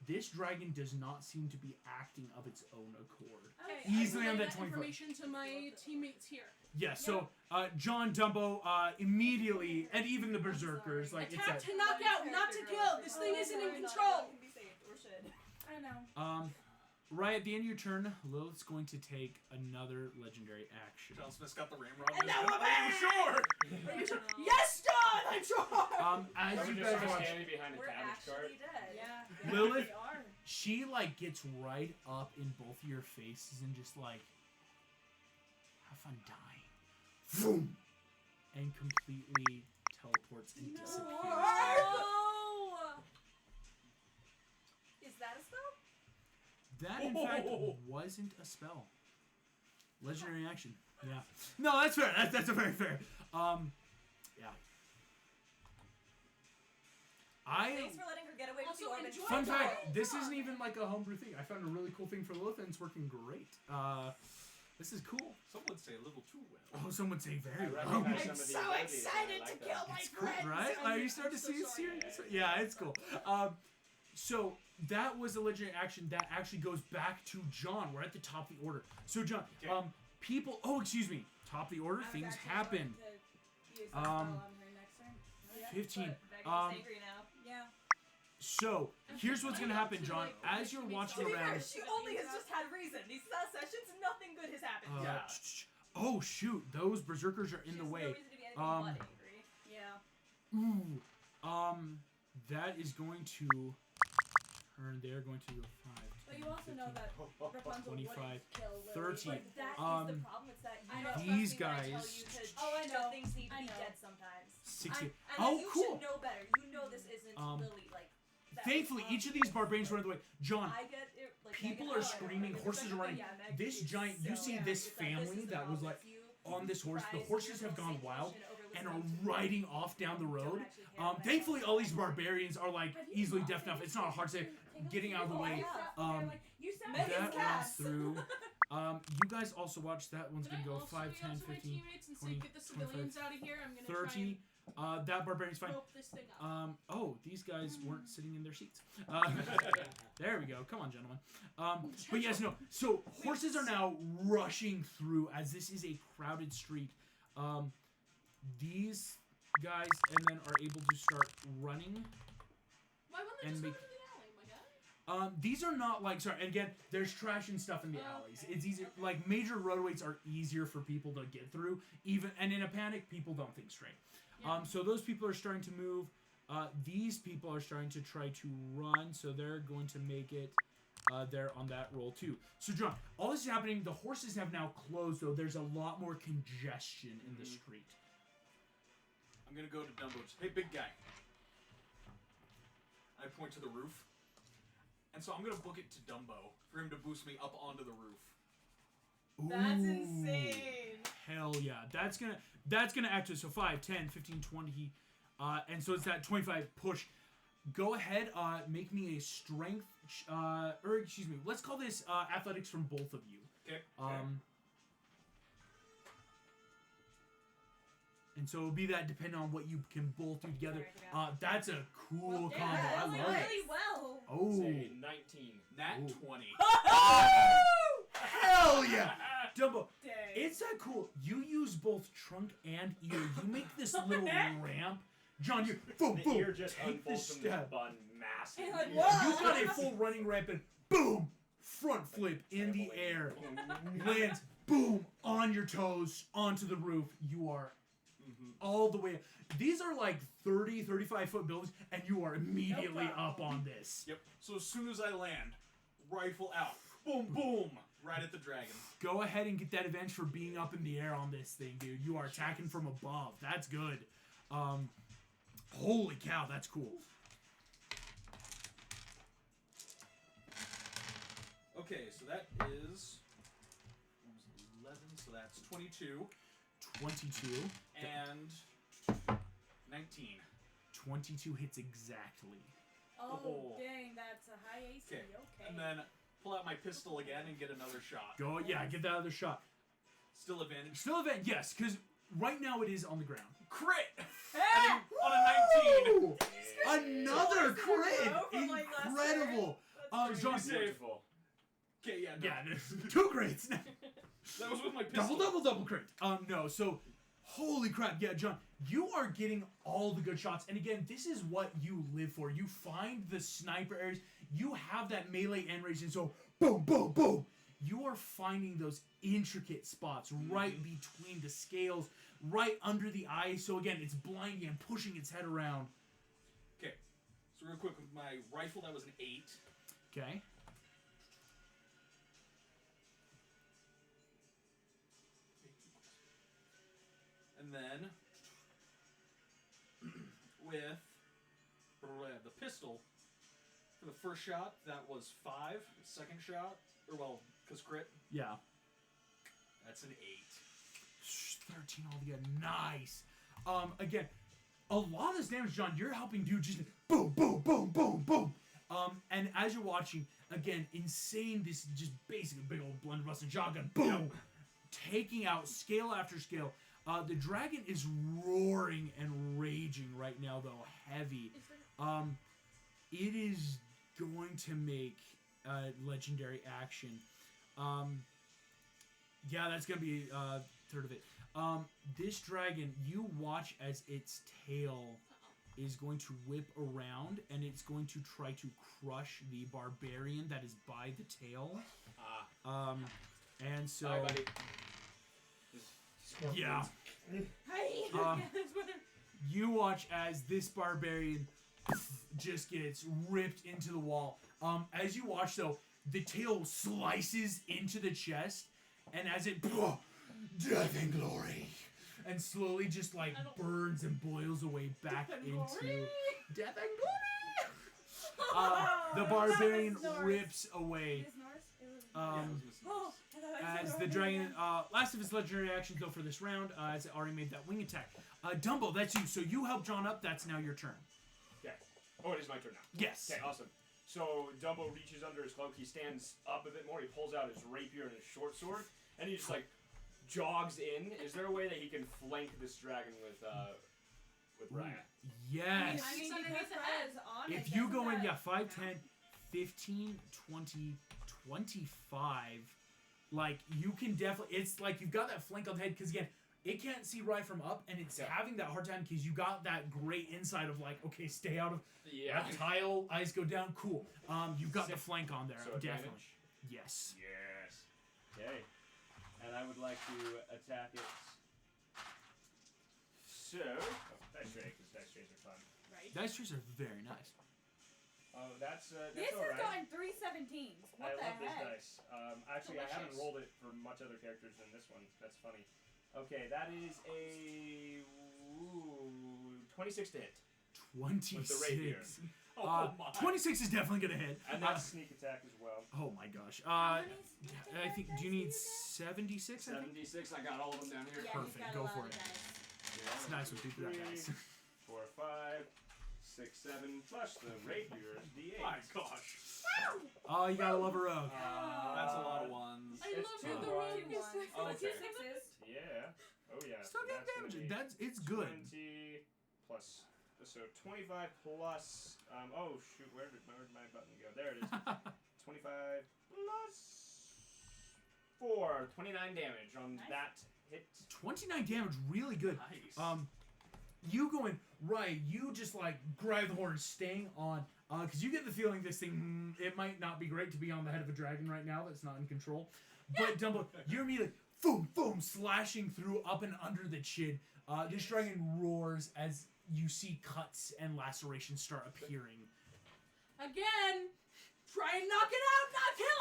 this dragon does not seem to be acting of its own accord. Okay, Easily I on relay that 25. information to my teammates here. Yes, so John Dumbo immediately, and even the berserkers, like Attack it's to knock out, not to kill. This thing isn't in control. Can be saved or should. I know. right at the end of your turn, Lilith's going to take another legendary action. John Smith's got the ramrod. And now we're Are you sure? Are you sure? Yes, John! I'm sure! As We're you just guys watch, standing behind a We're cabbage cart. actually dead. Yeah. Lilith? We are. she like gets right up in both of your faces and just like, have fun dying. Boom! And completely teleports and disappears. No! Is that a spell? That, in fact, wasn't a spell. Legendary action. Yeah. No, that's fair. That's a very fair. Yeah. Thanks for letting her get away with the Also, orb. enjoy Fun it. fact, this isn't even like a homebrew thing. I found a really cool thing for Lilith and it's working great. This is cool. Some would say a little too well. Oh, some would say I very well. recognize some I'm of the so abilities, excited I to like kill that. my It's cool, friends. right? I'm- Like, you start to I'm so see it sorry. serious. Yeah, it's cool. So that was a legendary action that actually goes back to John. We're at the top of the order. So John, Okay. people. Oh, excuse me. Top of the order. I was Things actually happen. going to use that spell on her next turn. Yeah. 15. But Megan's angry now. Yeah. So here's what's gonna happen, John. As you're watching To be around. fair, she only has just had reason. These sessions, nothing good has happened. Oh shoot! Those berserkers are in She the has way. No reason to be anything Um, but angry. Yeah. Ooh. That is going to turn. They're going to go 5. But you also know that Rapunzel 25, wouldn't kill Lily. 30. But that is the problem. It's that you I don't know. trust These me when I tell guys- you to Oh, I know. things need to I be know. dead sometimes. 60. And Oh, you cool. should know better. You know this isn't Lily. Like. that Thankfully, was each of these barbarians run the way. John, I get it. Like, people Meg are and Rapunzel, screaming, like, horses are running. yeah, Meg This is giant, you so- see yeah, this it's like, family this is the that was problem. like If you on this horse. The prize horses your have gone wild civilization over and listening are to riding off down the don't road. actually care about Thankfully, that. all these barbarians are like easily deaf enough. It's not hard to say. Getting out of the Oh, I way. have. You sound Megan's That runs cast. through. You guys also watch that one's Can I gonna go also 5, yell 10, to my 15, teammates and 20, say, get the civilians out of here? I'm gonna 30. That barbarian's try fine. and rope this thing up. Oh, these guys weren't sitting in their seats. There we go. Come on, gentlemen. But yes, no. So horses are now rushing through as this is a crowded street. These guys and then are able to start running. Why wouldn't they and just go make- to the alley, my guy? These are not like sorry. And again, there's trash and stuff in the alleys. Okay. It's easier. Okay. Like major roadways are easier for people to get through. Even and in a panic, people don't think straight. Yeah. So those people are starting to move. These people are starting to try to run, so they're going to make it there on that roll too. So John, all this is happening. The horses have now closed, though. There's a lot more congestion in the street. I'm gonna go to Dumbo. Hey, big guy. I point to the roof, and so I'm gonna book it to Dumbo for him to boost me up onto the roof. That's Ooh, insane. Hell yeah, that's gonna act as so 5, 10, 15, 20, and so it's that 25 push. Go ahead, make me a strength, or excuse me, let's call this athletics from both of you. Okay. And so it'll be that depending on what you can both do together. That's a cool Well, combo. yeah, I really, love it. really well. Oh, Say 19. Nat Ooh. 20. hell yeah, Dumbo. Dang. It's that cool. You use both trunk and ear. You make this little ramp. John, you boom, The boom. ear just Take unfolds this from the step. bun massive. Hey, like, You've whoa. got a full running ramp and boom, front flip in the air, lands, boom, on your toes, onto the roof. You are all the way. These are like 30, 35-foot buildings, and you are immediately No up problem. on this. Yep. So as soon as I land, rifle out, boom, boom, right at the dragon. Go ahead and get that advantage for being up in the air on this thing, dude. You are attacking from above. That's good. Holy cow, that's cool. Okay, so that is 11. So that's 22 22. and 19. 22 hits exactly. Oh, Oh. dang, that's a high AC. Okay. Okay. And then pull out my pistol again and get another shot. Go, yeah, get that other shot. Still advantage. Still event, yes, because right now it is on the ground. Crit! Hey! On a 19. Ooh, another Twice in a crit! row from, like, last Incredible! That's John, pretty Beautiful. Okay, yeah, no. yeah, there's 2 crits. That was with my pistol. double crit. No, so holy crap, yeah, John, you are getting all the good shots, and again, this is what you live for. You find the sniper areas, you have that melee end range, and so boom, boom, boom. You are finding those intricate spots right between the scales, right under the eyes. So again, it's blinding and pushing its head around. Okay, so real quick with my rifle, that was an 8. Okay. And then with the pistol, for the first shot, that was 5. The second shot, or well, because crit, Yeah. that's an 8. 13 altogether. Nice. Again, a lot of this damage, John, you're helping do just boom, boom, boom, boom, boom. And as you're watching, again, insane, this just basically big old blunderbuss shotgun, boom, Yep. taking out scale after scale. The dragon is roaring and raging right now, though, heavy. Is there It is going to make legendary action. Yeah, that's going to be a third of it. This dragon, you watch as its tail is going to whip around, and it's going to try to crush the barbarian that is by the tail. And so... Bye, buddy. Yeah. Hey! Uh, That's where you watch as this barbarian just gets ripped into the wall. As you watch, though, the tail slices into the chest, and as it death and glory, and slowly just like burns and boils away back into death and glory. The barbarian rips away. As the dragon, last of his legendary actions though for this round, as it already made that wing attack. Dumbo, that's you. So you help John up. That's now your turn. Okay. Oh, it is my turn now. Yes. Okay, awesome. So Dumbo reaches under his cloak. He stands up a bit more. He pulls out his rapier and his short sword, and he just like jogs in. Is there a way that he can flank this dragon with Raya? Yes. I mean, Underneath because the Raya's on it, If you go in, doesn't yeah, that 5, count? 10, 15, 20, 25. Like, you can definitely... It's like you've got that flank on the head, because again, it can't see right from up, and it's having that hard time because you got that great insight of like, okay, stay out of tile, eyes go down, cool. You've got the flank on there, So definitely. advantage? Yes. Yes. Okay. And I would like to attack it. So, dice tray, because dice trays are fun. Right. Dice trays are very nice. Oh, that's This all has right. gotten 3 17s. What I the love this heck? dice. Actually, I haven't Delicious. rolled it for much other characters than this one. That's funny. Okay, that is a 26 to hit. 26. rapier. Oh my. 26 is definitely going to hit. And that's sneak attack as well. Oh my gosh. How many I think, do you need 76? I think? 76, I got all of them down here. Yeah, Perfect, he's got go a lot for of it. dice. It's nice when people do that, guys. 4, 5, 6, 7, plus the rapier D8. My gosh. Oh, you gotta love a rogue. That's a lot of ones. I It's love two the ones. rogue. Oh, Two okay. sixes. Yeah. Oh yeah. Still so get that's gonna damage. be It's good. 20 plus. So 25 plus. Oh shoot, where did my button go? There it is. 25 plus 4. 29 damage on Nice. that hit. 29 damage, really good. Nice. You going right? You just like grab the horn, staying on, because you get the feeling this thing, it might not be great to be on the head of a dragon right now that's not in control. But Dumbo, you're immediately boom, boom, slashing through up and under the chin. This dragon roars as you see cuts and lacerations start appearing. Again, try and knock it out, not kill it.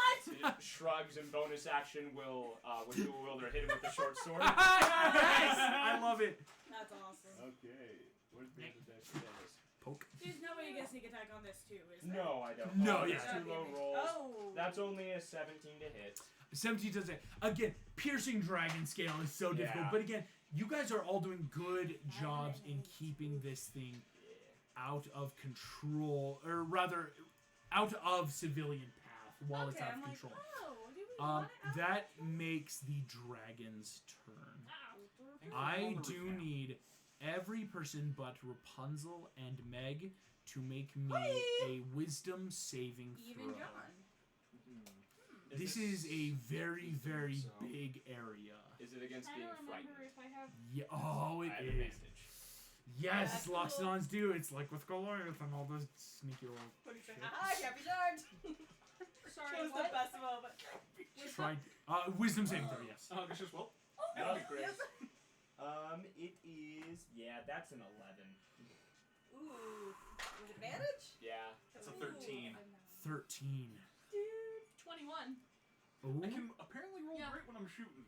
It shrugs and bonus action will with dual wielder hit him with the short sword. Yes, I love it. That's awesome. Okay. Where's the dice dice? Poke. There's no way you get sneak attack on this too, is there? No, I don't. No, It's yeah. too low rolls. Oh. That's only a 17 to hit. 17 does it. Again, piercing dragon scale is so difficult. Yeah. But again, you guys are all doing good jobs in keeping this thing out of control, or rather, out of civilian path while it's Okay, out I'm of like, control. oh, do we want it out That of makes the dragon's turn. control? I do need every person but Rapunzel and Meg to make me a wisdom saving Even throw. John. This is a very, very So- big area. Is it against I being don't remember frightened? if I have. Yeah. Oh, I it have is. advantage. Yes, That's Loxodons do. It's like with Goliath and all those sneaky little. What do you say? Ah, can't be darned. Sorry, Chose what? the best moment. Try. Wisdom saving throw. Yes. Oh, this is well. That'll be great. Yes. It is. Yeah, that's an 11. Ooh. With advantage? Yeah. That's a 13. 13. Dude. 21. Ooh. I can apparently roll Yeah. great when I'm shooting.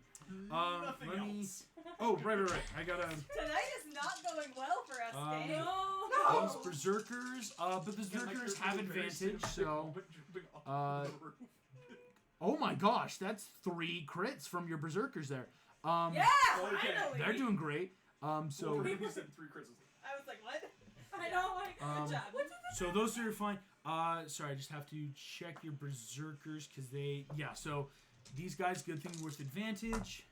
Let Nothing me. else. Oh, right. I gotta. Tonight is not going well for us, gang. No. These berserkers. But the berserkers have advantage. So. Oh my gosh, that's 3 crits from your berserkers there. Yeah, Okay. finally. They're doing great. So. He said 3 crits. I was like, what? I know, like, Good job. So those are fine. Sorry, I just have to check your berserkers because they. Yeah. So these guys, good thing with advantage.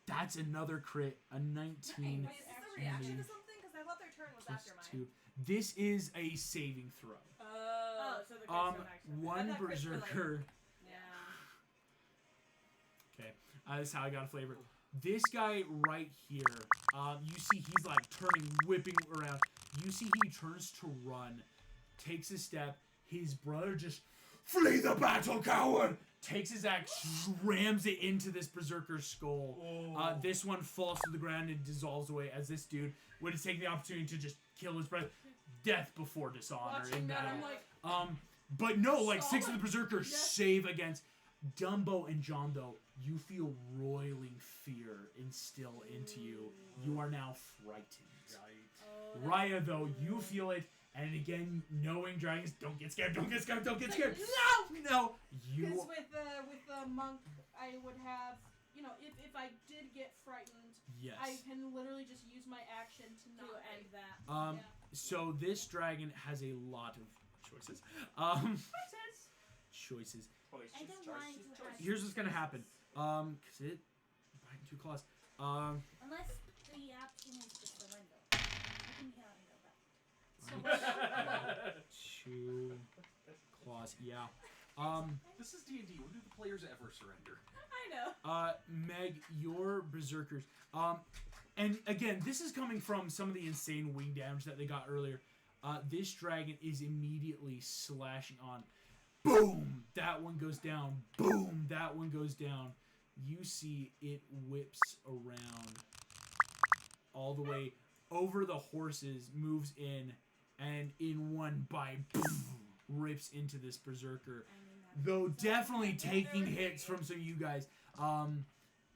That's another crit, a 19 Wait, is this a reaction to something? Because I thought their turn was plus after mine. 2. This is a saving throw. oh, so the crits don't actually. One that crits were like- berserker. Yeah. Okay, this is how I got a flavor. This guy right here, you see he's like turning, whipping around. You see he turns to run, takes a step. His brother just, flee the battle, coward! takes his axe, rams it into this berserker's skull. This one falls to the ground and dissolves away as this dude would have taken the opportunity to just kill his brother. Death before dishonor Watching in that, battle. I'm like, But no, like 6 of the Solid. berserkers Yeah. save against Dumbo and John. Though you feel roiling fear instill into you. You are now frightened. Oh, that's Raya, though, you cool. feel it, and again, knowing dragons, don't get scared, don't get scared, don't get It's scared. like, No, you. because with the monk, I would have, if I did get frightened, Yes. I can literally just use my action to To not end that. Um. Yeah. So this dragon has a lot of choices. Choices. I don't want to have Here's what's gonna happen. Cause it biting 2 claws. Unless the option is just the window. I can get out and go back. 2 claws. Yeah. This is D&D. When do the players ever surrender? I know. Meg, your berserkers. And again, this is coming from some of the insane wing damage that they got earlier. This dragon is immediately slashing on. Boom! That one goes down. Boom! That one goes down. You see it whips around all the way over the horses, moves in, and in one bite, boom, rips into this berserker. Though definitely taking hits from some of you guys.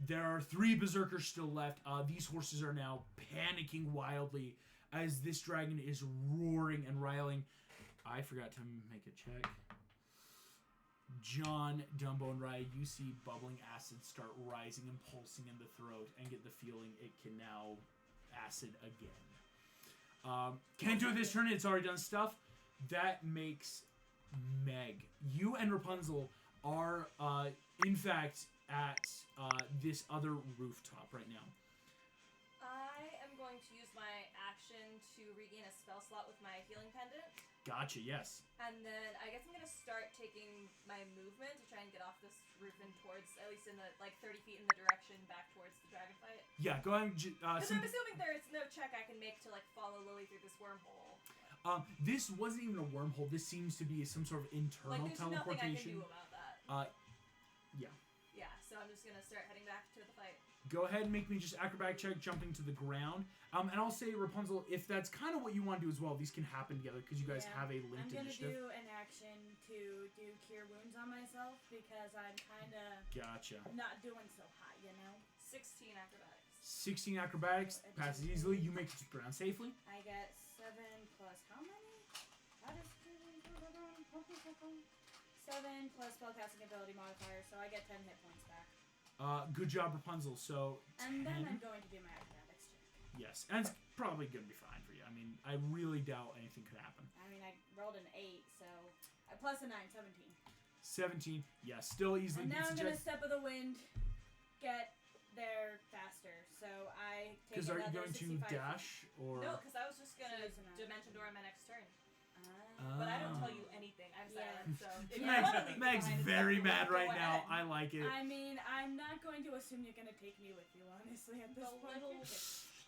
There are 3 berserkers still left. These horses are now panicking wildly as this dragon is roaring and riling. I forgot to make a check. John, Dumbo, and Raya, you see bubbling acid start rising and pulsing in the throat and get the feeling it can now acid again. Can't do it this turn. It's already done stuff. That makes Meg. You and Rapunzel are, in fact, at this other rooftop right now. I am going to use my action to regain a spell slot with my healing pendant. Gotcha, yes. And then I guess I'm going to start taking my movement to try and get off this roof and towards, at least in the, 30 feet in the direction back towards the dragon fight. Yeah, go ahead and... Because I'm assuming there's no check I can make to, follow Lily through this wormhole. This wasn't even a wormhole. This seems to be some sort of internal There's nothing I can teleportation. do about that. Yeah. Yeah, so I'm just going to start heading back to the fight. Go ahead and make me just acrobatic check jumping to the ground. And I'll say, Rapunzel, if that's kind of what you want to do as well, these can happen together because you guys Yeah. have a I'm linked gonna initiative. do an action to do cure wounds on myself because I'm kind of Gotcha. not doing so hot, you know? 16 acrobatics. 16 acrobatics, passes easily. You make it to the ground safely. I get 7 plus how many? That is 7 plus spellcasting ability modifier, so I get 10 hit points back. Good job, Rapunzel. So, 10. And then I'm going to do my acrobatics check. Yes, and it's probably going to be fine for you. I mean, I really doubt anything could happen. I mean, I rolled an 8, so plus a 9, 17. 17, yeah, still easily And now beats I'm the gonna jet. step of the wind, get there faster. So I take Because are you another going to 65 feet. dash or? No, because I was just going to Choose an Dimension Door on my next turn. Ah. But I don't tell you anything. I'm Yeah. silent, so... if you Meg's, wanna leave me Meg's behind, very go mad right ahead. now. I like it. I mean, I'm not going to assume you're gonna take me with you, honestly, at this The point. little...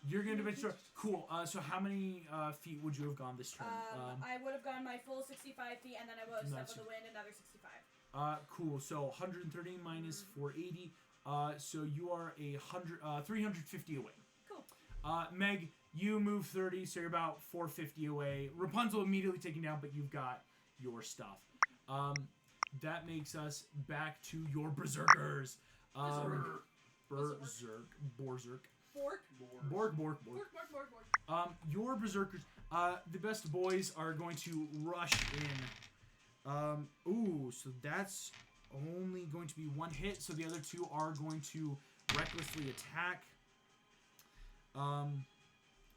You're going to be sure. Cool. So how many feet would you have gone this turn? I would have gone my full 65 feet, and then I would have Nice. stepped of the wind another 65. Cool. So 130 minus 480. So you are 350 away. Cool. Meg, you move 30, so you're about 450 away. Rapunzel immediately taken down, but you've got your stuff. That makes us back to your berserkers. Berserk. Fork. Borg. Your berserkers. The best boys are going to rush in. So that's only going to be 1 hit, so the other 2 are going to recklessly attack.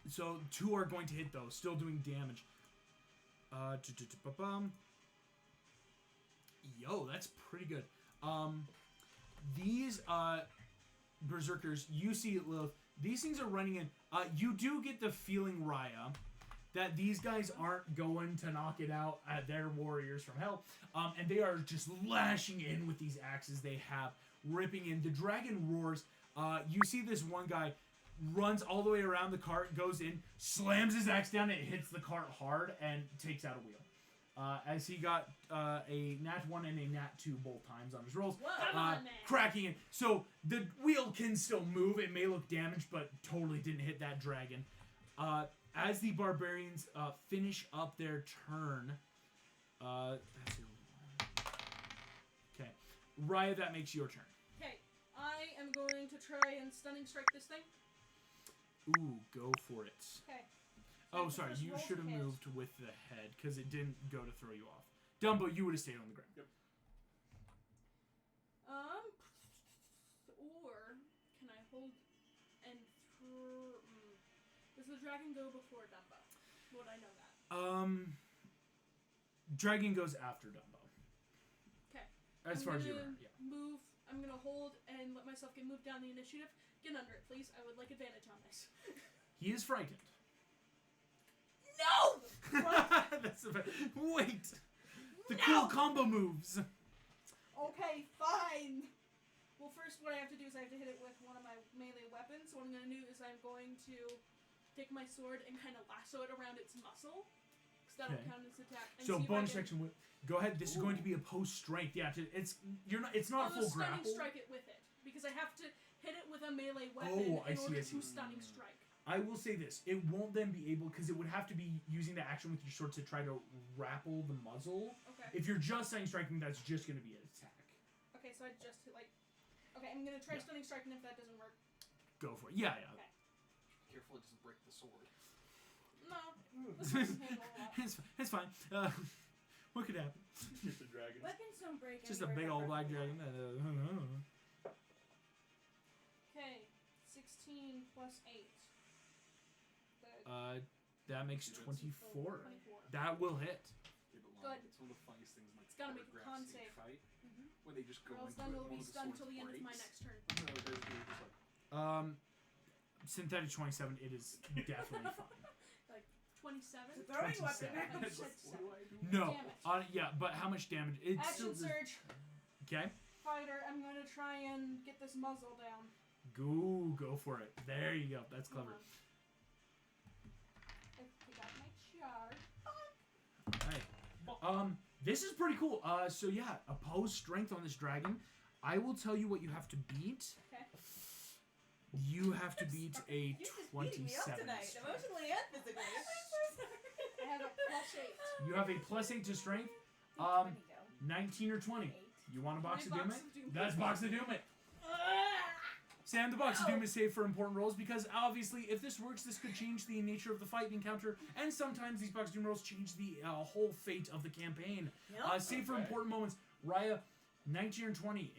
So 2 are going to hit though, still doing damage. Yo, that's pretty good. These berserkers, you see it, Lilith. These things are running in. You do get the feeling, Raya, that these guys aren't going to knock it out at their warriors from hell. And they are just lashing in with these axes they have, ripping in. The dragon roars. You see this one guy runs all the way around the cart, goes in, slams his axe down, and it hits the cart hard and takes out a wheel. as he got a nat 1 and a nat 2 both times on his rolls. Whoa. Come on, man. Cracking it. So the wheel can still move. It may look damaged, but totally didn't hit that dragon. As the barbarians finish up their turn, that's it. Okay, Raya, that makes your turn. Okay, I am going to try and stunning strike this thing. Ooh, go for it. Okay. Oh, sorry, Just you roll should have to hit. moved with the head because it didn't go to throw you off. Dumbo, you would have stayed on the ground. Yep. Or can I hold and throw? Does the dragon go before Dumbo? Would I know that? Dragon goes after Dumbo. Okay. As far as you're aware, yeah. Move. I'm gonna hold and let myself get moved down the initiative. Get under it, please. I would like advantage on this. He is frightened. No! That's the wait. The cool combo moves. Okay, fine. Well, first, what I have to do is I have to hit it with one of my melee weapons. So what I'm gonna do is I'm going to take my sword and kind of lasso it around its muscle, because that'll Okay. count as attack. And So see if I bonus can- section. Go ahead. This is going to be opposed strength. Yeah, it's you're not. It's not I'll full just stunning grapple. strike it with it because I have to hit it with a melee weapon Oh, I in see, order I see. to stunning strike. I will say this: it won't then be able because it would have to be using the action with your sword to try to grapple the muzzle. Okay. If you're just stunning striking, that's just going to be an attack. Okay, so I just hit, like. Okay, I'm gonna try stunning striking. If that doesn't work, Go for it. Yeah, yeah. Okay. Careful, it doesn't break the sword. no. This doesn't handle a lot. It's fine. What could happen? Hit the dragon. Weapons don't break. Just a anywhere big but old black broken. dragon. Okay, 16 plus 8. That makes That's 24. 24. That will hit. Yeah, but Good. It's one of the funniest things in like It's gotta make a paragraph con stage save. fight Mhm. when they just go Or else into then it, it'll one be of the stunned swords till the end of my breaks. next turn. No, basically you're just like, Synthetic 27. It is definitely fine. 27? Throwing 27. weapon. it's like, what do I do? No. Damn it. Yeah, but how much damage? It's Action still surge. Okay. Fighter, I'm gonna try and get this muzzle down. Go for it. There you go. That's clever. I got my chart. Right. This is pretty cool. So yeah, opposed strength on this dragon. I will tell you what you have to beat. Okay. You have to beat a You're just beating me up 27. tonight, strength. emotionally and physically. I have a +8. You have a +8 to strength. 20 go. 19 or 20. 8. You want a box of My doom box it? of doom. That's box of doom it. Sam, the box of doom is saved for important rolls because obviously, if this works, this could change the nature of the fight encounter, and sometimes these box of doom rolls change the whole fate of the campaign. Yep. Save for Okay. important moments. Raya, 19 or 20,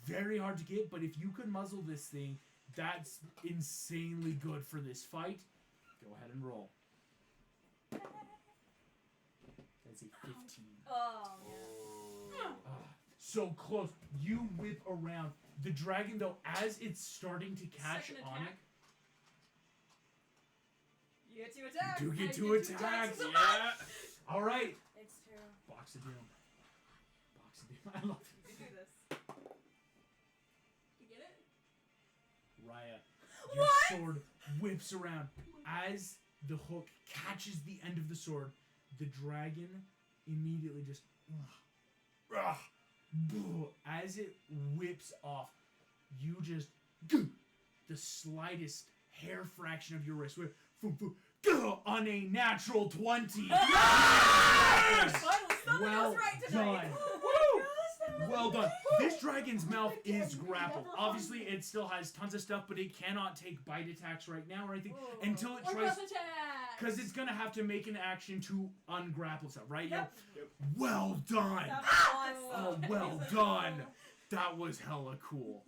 very hard to get, but if you could muzzle this thing, that's insanely good for this fight. Go ahead and roll. That's a 15. Oh, So close. You whip around. The dragon, though, as it's starting to catch Second on it, attack. you get to attack. you get I to get to attack. attack. Yeah. All right. It's true. Box of doom. Box of doom. I love it. You can do this. You get it? Raya, your sword whips around. As the hook catches the end of the sword, the dragon immediately just... as it whips off, you just... the slightest hair fraction of your wrist whip, on a natural 20. Yes! Finally, someone Well was right tonight. done. Oh my gosh, Well done. This dragon's mouth is Again, grappled. never Obviously, it still has tons of stuff, but it cannot take bite attacks right now or anything until it Or tries... cross attack! Because it's going to have to make an action to ungrapple stuff, right? Yep. Well done. That was Oh, awesome. well done. That was hella cool.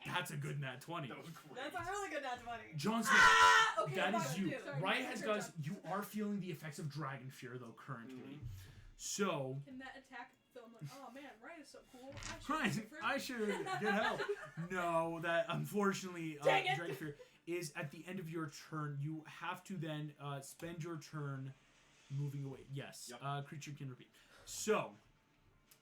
That's a good nat 20. That was great. That's a really good nat 20. John Smith, Ah! Okay, that box is of you. doom. Sorry, Riot it's has, your guys, turn. you are feeling the effects of Dragon Fear, though, currently. Mhm. So... Can that attack film like, oh man, Ryan is so cool. Right, I should get help. No, that unfortunately, Dang it. Dragon Fear is at the end of your turn. You have to then spend your turn moving away. Yes, Yep. creature can repeat. So,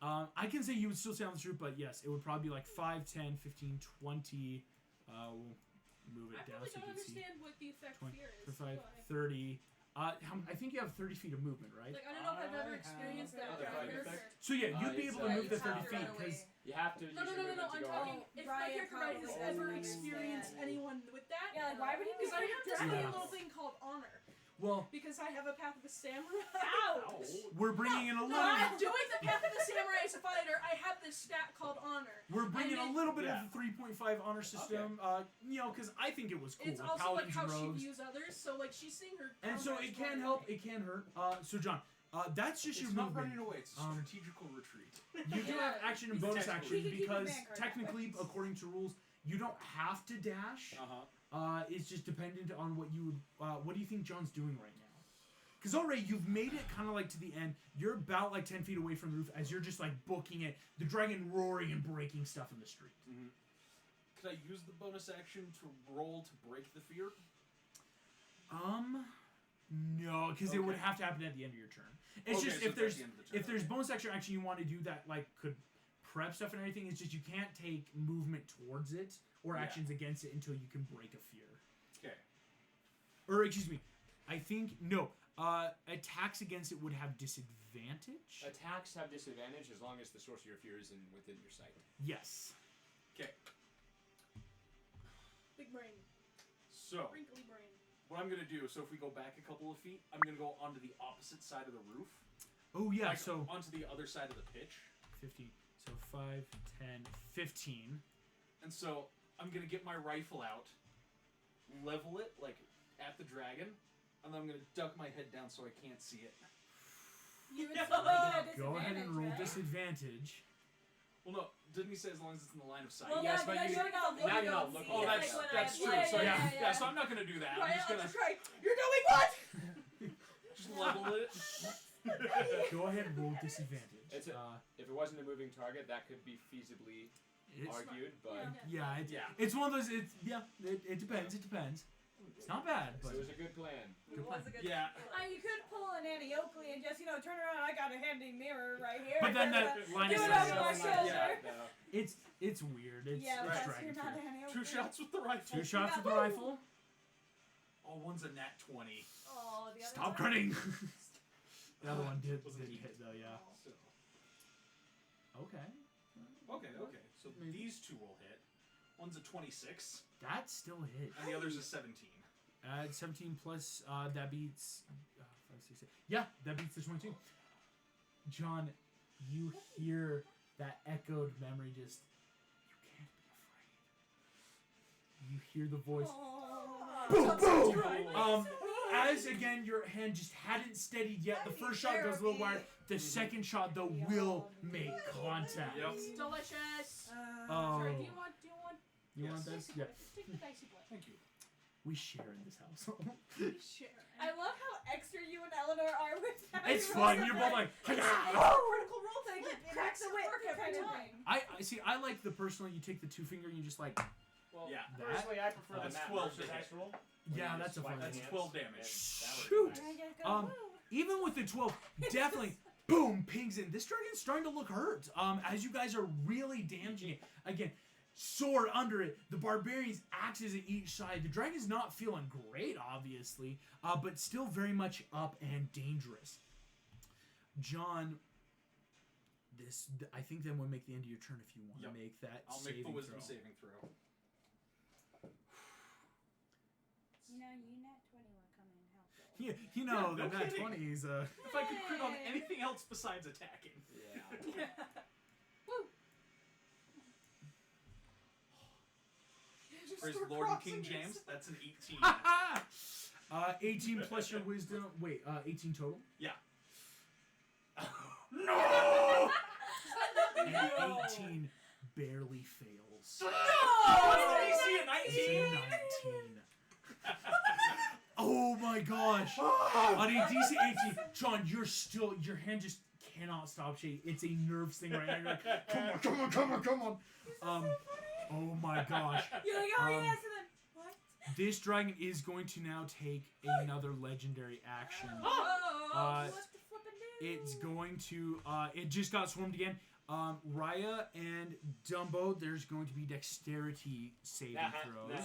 I can say you would still stay on the route, but yes, it would probably be like 5, 10, 15, 20. We'll move it I down probably so you don't can see. understand what the effect 20, fear is. 25, but 30. I think you have 30 feet of movement, right? Like, I don't know if I've ever I experienced have that. another with fight character. So yeah, you'd be it's, able to uh, move the you 30 have to feet run away. because You have to use No, your movement to I'm go talking out. if my Ryan character Ryan has probably ever understands. experienced anyone with that. Yeah, like, why would he be Because I have this Yeah. funny little thing called honor. well, Because I have a Path of the Samurai. we're bringing in a No, little. I'm doing the Path of the Samurai as a fighter. I have this stat called honor. We're bringing a mean- little bit Yeah. of the 3.5 honor system, you know, because I think it was cool. It's with also like paladins how and she rogues. views others. So like she's seeing her. And so comrades it can running help, away. it can hurt. So John, that's just It's your not movement. running away. It's a Um, strategical retreat. You do have action and bonus Technically. action He can keep his because man card technically, back. according to rules, you don't have to dash. It's just dependent on what you would. What do you think John's doing right now? Because already you've made it kind of like to the end. You're about like 10 feet away from the roof as you're just like booking it. The dragon roaring and breaking stuff in the street. Could I use the bonus action to roll to break the fear? No, because it would Okay. have to happen at the end of your turn. It's Okay, just so if it's at there's the end of the turn. if there's bonus action you want to do that like could prep stuff and everything. It's just you can't take movement towards it or Yeah. actions against it until you can break a fear. Okay. Or excuse me, I think no. Attacks against it would have disadvantage. Attacks have disadvantage as long as the source of your fear is within your sight. Yes. Okay. Big brain, So wrinkly brain. what I'm gonna do? So if we go back a couple of feet, I'm gonna go onto the opposite side of the roof. Oh yeah. Like, So onto the other side of the pitch. 50. So 5, 10, 15. And so I'm gonna get my rifle out, level it like at the dragon, and then I'm gonna duck my head down so I can't see it. You would No. still make it a Go ahead and roll disadvantage, disadvantage. Well, no, didn't he say as long as it's in the line of sight? Well, Yes, yeah, but but you- you're not now you're not looking. looking. Oh, Yeah, that's like that's true. Yeah, So yeah, yeah, yeah. so I'm not gonna do that. Right I'm just on gonna the right. You're doing what? just level it. Go ahead and roll disadvantage. It's if it wasn't a moving target, that could be feasibly It's, argued, but yeah, Yeah. it's one of those. It's it depends. It depends. It's not bad, but it was a good plan. It was a good Yeah. You could pull an Annie Oakley and just, turn around. I got a handy mirror right here. But then Just, that line do of it sight. over my is- shoulder. No. It's weird. It's Yeah, it's but dragon you're not fear. Annie Oakley. 2 shots with the rifle. 2 shots with the Woo! rifle. Oh, one's a nat 20. Oh, the other Stop one. critting. The other one did Was it hit eight? though. Yeah. So, Okay. okay. So these two will hit. One's a 26, That still hit. and the other's a 17. 17 plus that beats 5, 6, 8. Yeah, that beats the 22. John, you hear that echoed memory just. You can't be afraid. You hear the voice. Boom, boom. As again, your hand just hadn't steadied yet. The first shot goes a little wide. The second shot though will make contact. Yep. Delicious. Oh. Sorry, do you want You want Yes. this? Yeah. Take the dicey blood. Thank you. We share in this household. Share. I love how extra you and Eleanor are with that. It's fun. You're both like. It's "Hi-ya!" a critical role thing. It cracks the whip work every kind of time. thing. I see. I like the personal. You take the 2 finger and you just like. Well, Yeah. personally, I prefer the That's Matt 12 Mercer to dice hit. roll. Yeah, When you that's a swipe fun the That's hands, 12 and damage. that would Shoot. be I nice. gotta go, Um, woo. Even with the 12, definitely, boom, pings in. This dragon's starting to look hurt. As you guys are really damaging it. Again, sword under it. The barbarian's axes at each side. The dragon's not feeling great, obviously, but still very much up and dangerous. John, I think then we'll make the end of your turn if you want to Yep. make that I'll saving make the wisdom throw. saving throw. You nat 20 will come in helpful. You know, Yeah, no that nat kidding. 20 is If I could crit on anything else besides attacking. Yeah. Praise the Lord and King James. That's an 18. 18 plus your wisdom. Wait, 18 total? Yeah. No! And 18 barely fails. Oh, it's an AC It's at a 19. 19. Oh my gosh. On a DC 18, John, your hand just cannot stop shaking. It's a nerves thing right now. You're like, come on. Oh my gosh. You're like, oh Um, yes, and then what? This dragon is going to now take another legendary action. Oh, Uh, what the flippin' do? It's going to, it just got swarmed again. Raya and Dumbo, there's going to be dexterity saving throws.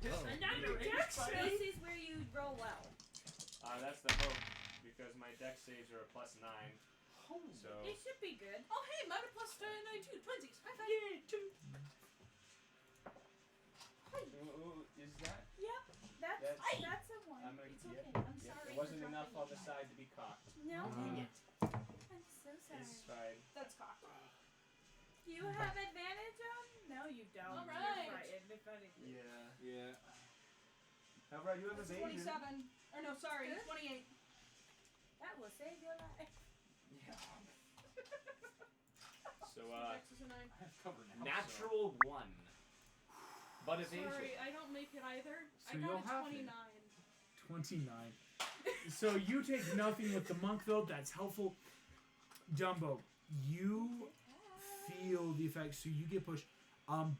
This is where you roll roll well. That's the hope, because my dex saves are a +9. So It should be good. Oh, hey, mine are plus 9 too. Twinsies. High five. Yay, 2. Is that? Yep. That's That's- a one. I'm gonna, It's yeah, okay. I'm yeah. sorry. It wasn't for enough dropping on the it. side to be cocked. No. Dang I'm it. so sorry. It's fine. That's cocked. Do you have advantage on? No, you don't. All right. You're frightened. If anything. Yeah. how about you have That's evasion? 27. Or no, sorry, Good. 28. That will save your life. Yeah. So Dex is a 9. I have cover now. natural 1. But evasion. Sorry, I don't make it either. So I you'll got a have 29. 29. So you take nothing with the monk, though. That's helpful. Dumbo, you feel the effects, so you get pushed.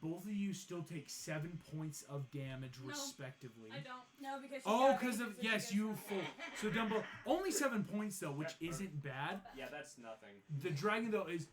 Both of you still take 7 points of damage, No. respectively. I don't. No, because she Oh, got because of raises yes, against you them. full. So Dumbo, only 7 points though, which isn't bad. Yeah, that's nothing. The dragon though is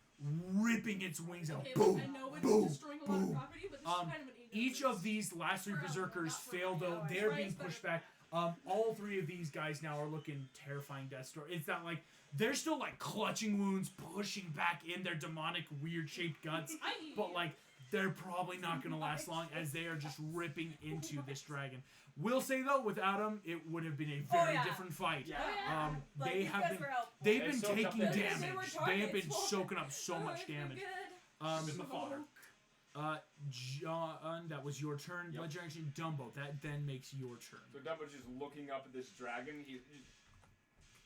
ripping its wings out. Okay, Boom, I know it's boom, destroying a lot boom. of property, but this is kind of an Each of these last 3 berserkers fail though. They're being pushed back. All 3 of these guys now are looking terrifying death story. It's not like they're still like clutching wounds, pushing back in their demonic, weird shaped guts, but like they're probably not gonna last long as they are just ripping into this dragon. Will say though, without him, it would have been a very yeah. different fight. Yeah. Oh, yeah. They these have guys been were helpful. they've They been soaked up taking their- damage. They were They have been targets. soaking up so Oh, much it's been damage. good. With the fodder. John, that was your turn. Yep. Legendary action, Dumbo. That then makes your turn. So Dumbo's just looking up at this dragon.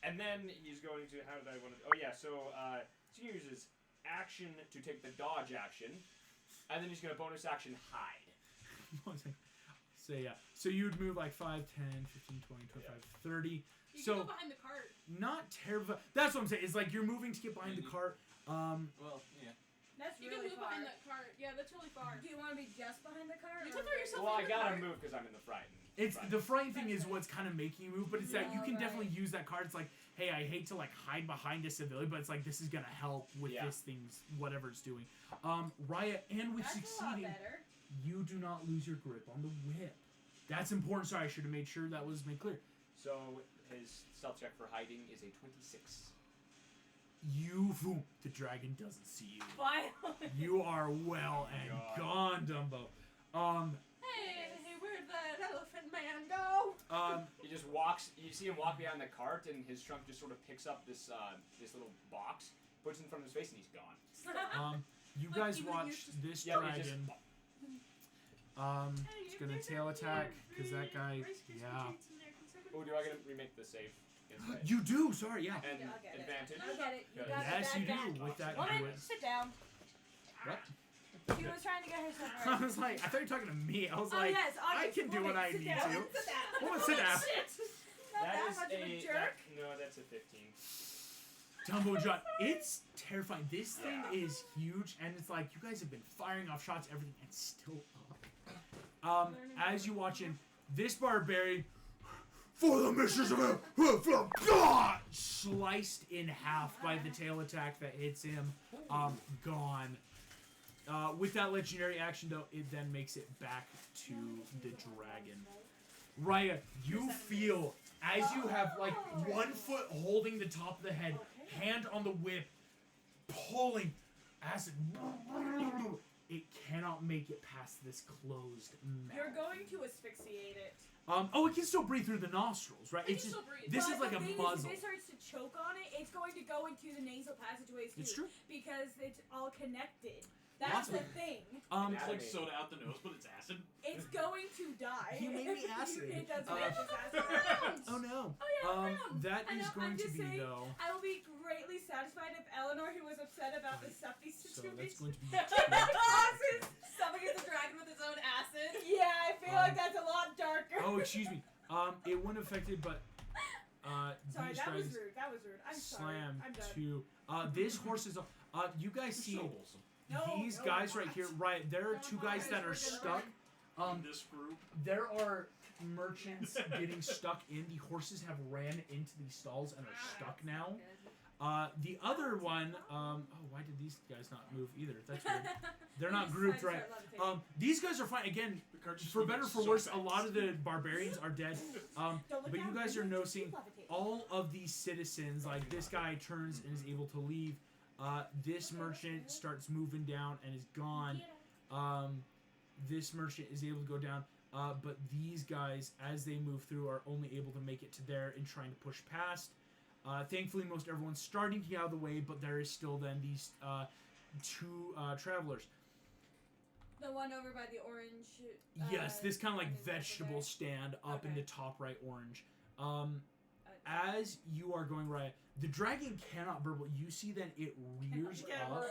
And then he's going to. How did I want to? Oh yeah. So he uses action to take the dodge action, and then he's going to bonus action hide. So yeah. So you would move like 5, 10, 15, 20, 25, 30. You So can go behind the cart. not terrible. That's what I'm saying. It's like you're moving to get behind the cart. Well, yeah. That's You really can move far. behind that cart. Yeah, that's really far. Do you want to be just behind the car? You or- can throw yourself Well, I in the gotta cart. move because I'm in the frightened. It's Right. the frightened thing That's is what's kind of making you move, but it's that you Yeah, can right. definitely use that card. It's like, hey, I hate to like hide behind a civilian, but it's like this is gonna help with Yeah. this thing's whatever it's doing. Raya, and with That's a lot succeeding, better. you do not lose your grip on the whip. That's important. Sorry, I should have made sure that was made clear. So his stealth check for hiding is a 26. The dragon doesn't see you. Finally. You are well and gone, Dumbo. Hey, where'd that elephant man go? He just walks. You see him walk behind the cart, and his trunk just sort of picks up this this little box, puts it in front of his face, and he's gone. You Like, guys even watch used to- this Yeah, he just- dragon. It's gonna tail attack because that guy. Yeah. Oh, do I get to remake the save? Against that? You do. Sorry. Yeah. And Yeah, I'll get it. advantage. I get it. You Good. got Yes, it. you Back do. With that, Woman, do it. sit down. What? She was trying to get herself I ready. was like, I thought you were talking to me. I was Oh like, yes, I can do woman, what I sit need down. to. Sit down. Woman, sit down. Not That that is much of a jerk. no, that's a 15. Dumbo John, it's terrifying. This thing Yeah. is huge, and it's like you guys have been firing off shots, everything, and still up. As you watch him, this barbarian, for the mistress of it, sliced in half by the tail attack that hits him. Gone. With that legendary action, though, it then makes it back to the dragon. Raya, you feel as you have like 1 foot holding the top of the head, hand on the whip, pulling acid. It cannot make it past this closed mouth. You're going to asphyxiate it. Oh, it can still breathe through the nostrils, right? It It's can just still breathe. this But is like the a thing is, muzzle. if it starts to choke on it, it's going to go into the nasal passageways too. It's true. Because it's all connected. That's the thing. It's like soda out the nose, but it's acid. It's going to die. You made me acid. It doesn't Uh, make us acid. Oh no. Oh yeah, round. That I is know, going I'm to just be saying, though. I will be greatly satisfied if Eleanor, who was upset about the stuffy So that's situation. going to be. Glasses. Suffocates the dragon with its own acid. Yeah, I feel like that's a lot darker. Oh, excuse me. It wouldn't affect it, but Sorry, these that was dragons rude. That was rude. I'm sorry. slam I'm done. to. This horse is. You guys see So wholesome. No, these no, guys I'm right not. here. Right, there are No, 2 guys that are we're stuck. In this group. There are merchants getting stuck in. The horses have ran into these stalls and are stuck now. The other one, why did these guys not move either? That's weird. They're not grouped right. These guys are fine. Again, for better or for worse, a lot of the barbarians are dead. But you guys are noticing all of these citizens, like this guy turns and is able to leave. This merchant starts moving down and is gone. This merchant is able to go down. But these guys, as they move through, are only able to make it to there and trying to push past. Thankfully, most everyone's starting to get out of the way, but there is still then these two travelers. The one over by the orange. Yes, this kind of like is over vegetable there. stand up in Okay. the top right orange. As you are going right, the dragon cannot burble. You see that it rears up.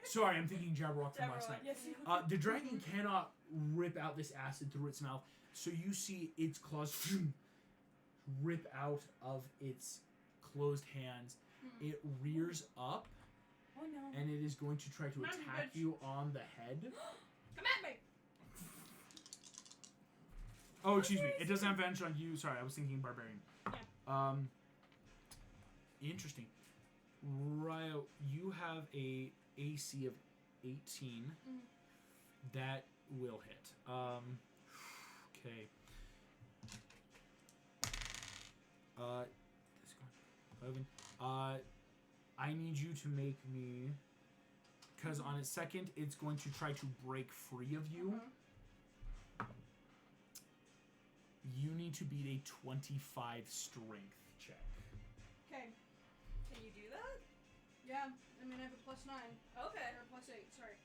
Sorry, I'm thinking Jabberwock from last night. Yes, you The dragon cannot rip out this acid through its mouth, so you see its claws rip out of its closed hands. It rears up, Oh no. and it is going to try to Come at me, attack bitch. you on the head. Come at me! Oh, excuse me. It doesn't have advantage on you. Sorry, I was thinking barbarian. Yeah. Interesting. Ryo, you have a AC of 18. That will hit. Okay. This one. 11. I need you to make me, because on its second, it's going to try to break free of you. You need to beat a 25 strength check. Okay. Can you do that? Yeah, I mean, I have a +9. Okay. Or +8, sorry.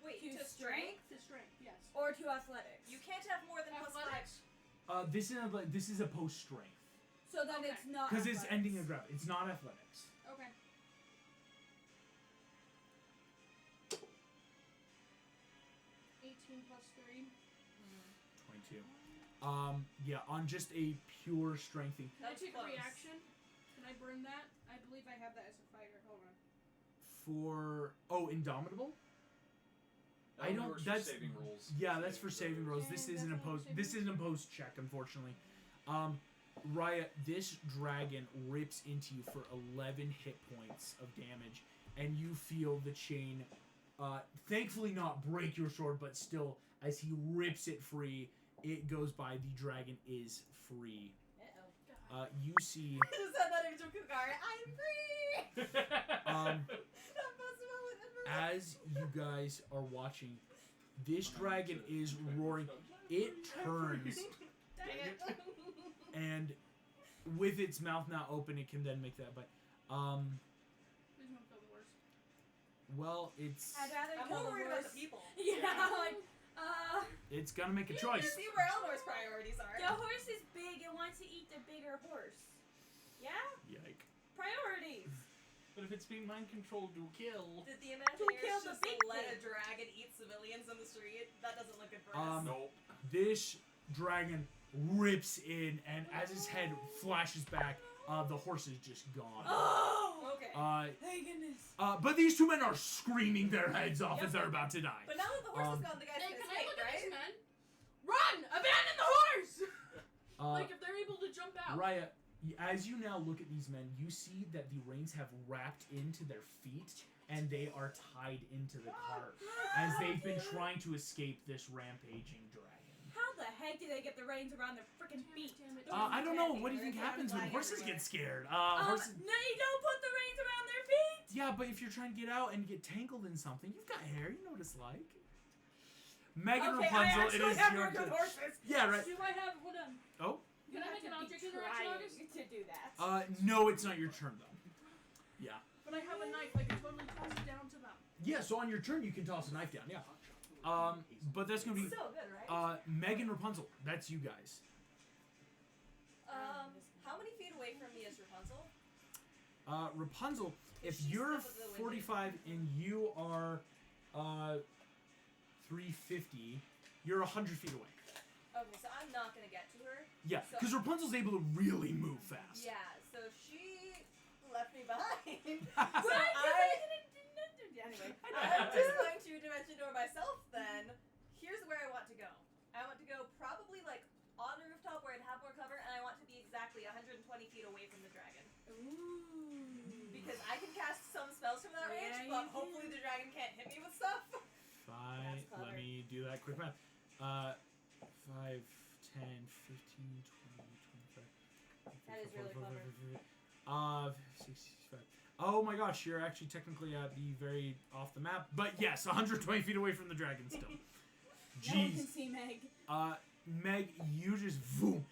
Wait, To to strength? To strength, yes. Or to athletics. You can't have more than Athletics? This is a post strength So then Okay. it's not. because it's athletics. ending in grab. It's not athletics. Okay. +3. 22. Yeah, on just a pure strength thing. Can I That's take a close. reaction? Can I burn that? I believe I have that as a fighter. Hold on. Indomitable. I That only don't. works for That's saving rolls. Yeah, that's for saving rolls. Yeah, This isn't a that's only post. saving This isn't a post check, unfortunately. Raya, this dragon rips into you for 11 hit points of damage, and you feel the chain. Thankfully, not break your sword, but still, as he rips it free, it goes by. The dragon is free. Uh-oh. You see. Just said that into Kukari. I'm free! Um, Not possible with everyone. as you guys are watching, this dragon is roaring. It turns, Dang it. and with its mouth now open, it can then make that bite. Please don't feel the worst. Well, it's I'd rather I'm kill more the worried about horse. the people. Yeah, like, it's gonna make a You choice. see where Elnor's priorities are. the horse is big and wants to eat the bigger horse. Yeah? Yike. Priorities. But if it's being mind controlled to kill. Did the kill Imagineers the just big let a thing? dragon eat civilians in the street? That doesn't look good for us. Nope. This dragon rips in, and as his head flashes back, the horse is just gone. Oh! Okay. Thank goodness. But these two men are screaming their heads off as they're about to die. But now that the horse is gone, the guy's Hey, gonna can I escape, look at right? these men? Run! Abandon the horse! Like, if they're able to jump out. Raya, as you now look at these men, you see that the reins have wrapped into their feet, and they are tied into the cart as they've been trying to escape this rampaging dragon. How the heck do they get the reins around their freaking feet? Damn it. I don't know. What do you think They're happens when flying horses everywhere. get scared? No, Horses. you don't put the reins around their feet. Yeah, but if you're trying to get out and get tangled in something, you've got hair. You know what it's like. Meg and Okay, I Rapunzel, it actually is have your worked with turn. horses. Yeah, right. Do I have, hold on. Oh. Can I make an object interaction on this? to do that. No, it's not your turn though. Yeah. But I have a knife, I can totally toss it down to them. Yeah. So on your turn, you can toss a knife down. Yeah. But that's gonna be So good, right? Meg and Rapunzel. That's you guys. How many feet away from me is Rapunzel? Rapunzel, if She's you're still at the window. 45 and you are 350, you're 100 feet away. Okay, so I'm not gonna get to her. Yeah, So- because Rapunzel's able to really move fast. Yeah, so she left me behind. What? Anyway, I'm just going to Dimension Door myself then. Here's where I want to go. I want to go probably like on the rooftop where I'd have more cover, and I want to be exactly 120 feet away from the dragon. Ooh. because I can cast some spells from that range, Yeah, but you hopefully can. the dragon can't hit me with stuff. Five. clever. Let me do that quick math. 5, 10, 15, 20, 25. That is really clever. 65. Oh my gosh, you're actually technically at the very off the map, but yes, 120 feet away from the dragon still. No one Jeez. can see Meg. Meg, you just boom.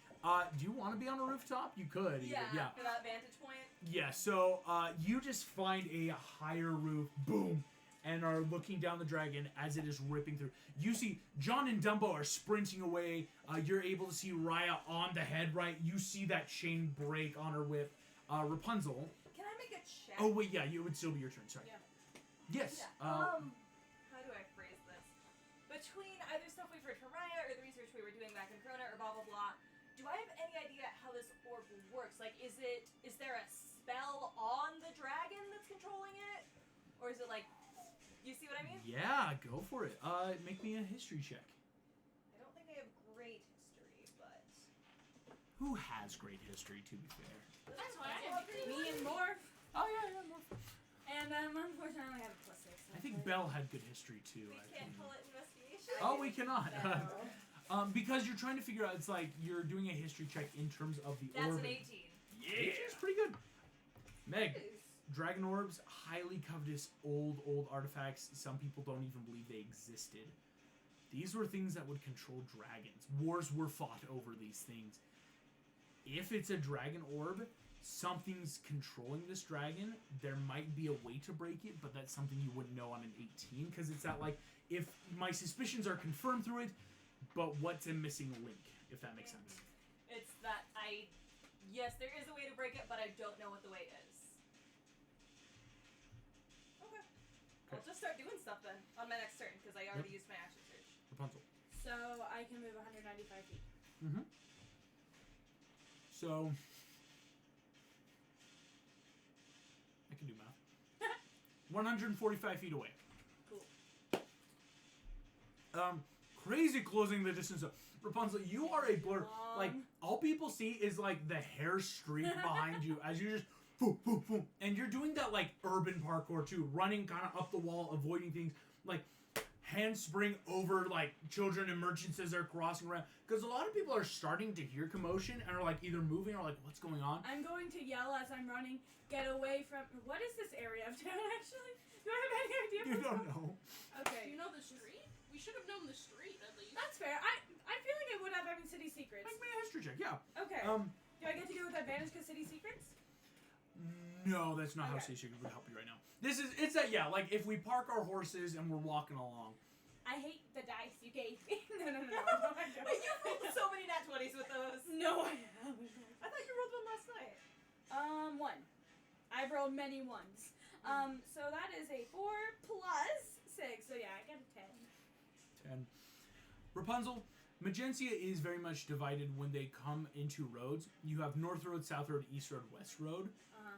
Do you want to be on a rooftop? You could. Yeah, Yeah. for that vantage point. Yeah. So you just find a higher roof, boom, and are looking down the dragon as it is ripping through. You see John and Dumbo are sprinting away. You're able to see Raya on the head, right? You see that chain break on her whip. Rapunzel. Can I make a check? Oh wait, yeah, it would still be your turn. Sorry. Yeah. Yes. Yeah. How do I phrase this? Between either stuff we've heard from Raya or the research we were doing back in Corona or blah blah blah, do I have any idea how this orb works? Like, is there a spell on the dragon that's controlling it, or is it like, you see what I mean? Yeah, go for it. Make me a history check. I don't think I have great history, but Who has great history, to be fair? That's why I have it. Me and Morph. Oh yeah, more. And unfortunately I have a +6. I think Belle had good history too. we I can't think. call it investigation. Oh, we cannot. So, Because you're trying to figure out. It's like you're doing a history check in terms of the That's orb. an 18. Yeah, it's pretty good. Meg, dragon orbs, highly covetous, old artifacts. Some people don't even believe they existed. These were things that would control dragons. Wars were fought over these things. If it's a dragon orb, something's controlling this dragon. There might be a way to break it, but that's something you wouldn't know on an 18, because it's that like, if my suspicions are confirmed through it, but what's a missing link, if that makes sense. It's that yes, there is a way to break it, but I don't know what the way is. Okay. I'll just start doing stuff then on my next turn because I already used my action surge. Rapunzel. so I can move 195 feet. Mm-hmm. So, I can do math. 145 feet away. Cool. Crazy closing the distance. Rapunzel, you are a blur. Long. Like, all people see is, like, the hair streak behind you as you just, boom, boom, boom. And you're doing that, like, urban parkour, too. Running kind of up the wall, avoiding things. Like, handspring over, like, children and merchants as they're crossing around. Because a lot of people are starting to hear commotion and are, like, either moving or, like, what's going on? I'm going to yell as I'm running, get away from... What is this area of town, actually? Do I have any idea? You don't know. Do Okay. you know the street? We should have known the street at least. That's fair. I feel like I would have having city secrets. Make me a history check, yeah. Okay. Do I get to go with advantage because city secrets? No, that's not how Okay. Station would help you right now. It's that, yeah, like if we park our horses and we're walking along. I hate the dice you gave me. No, I don't. Wait, you rolled so many nat 20s with those. No, I haven't. I thought you rolled one last night. 1. I've rolled many ones. So that is a 4 plus 6. So yeah, I get a 10. 10. Rapunzel, Magencia is very much divided when they come into roads. You have North Road, South Road, East Road, West Road.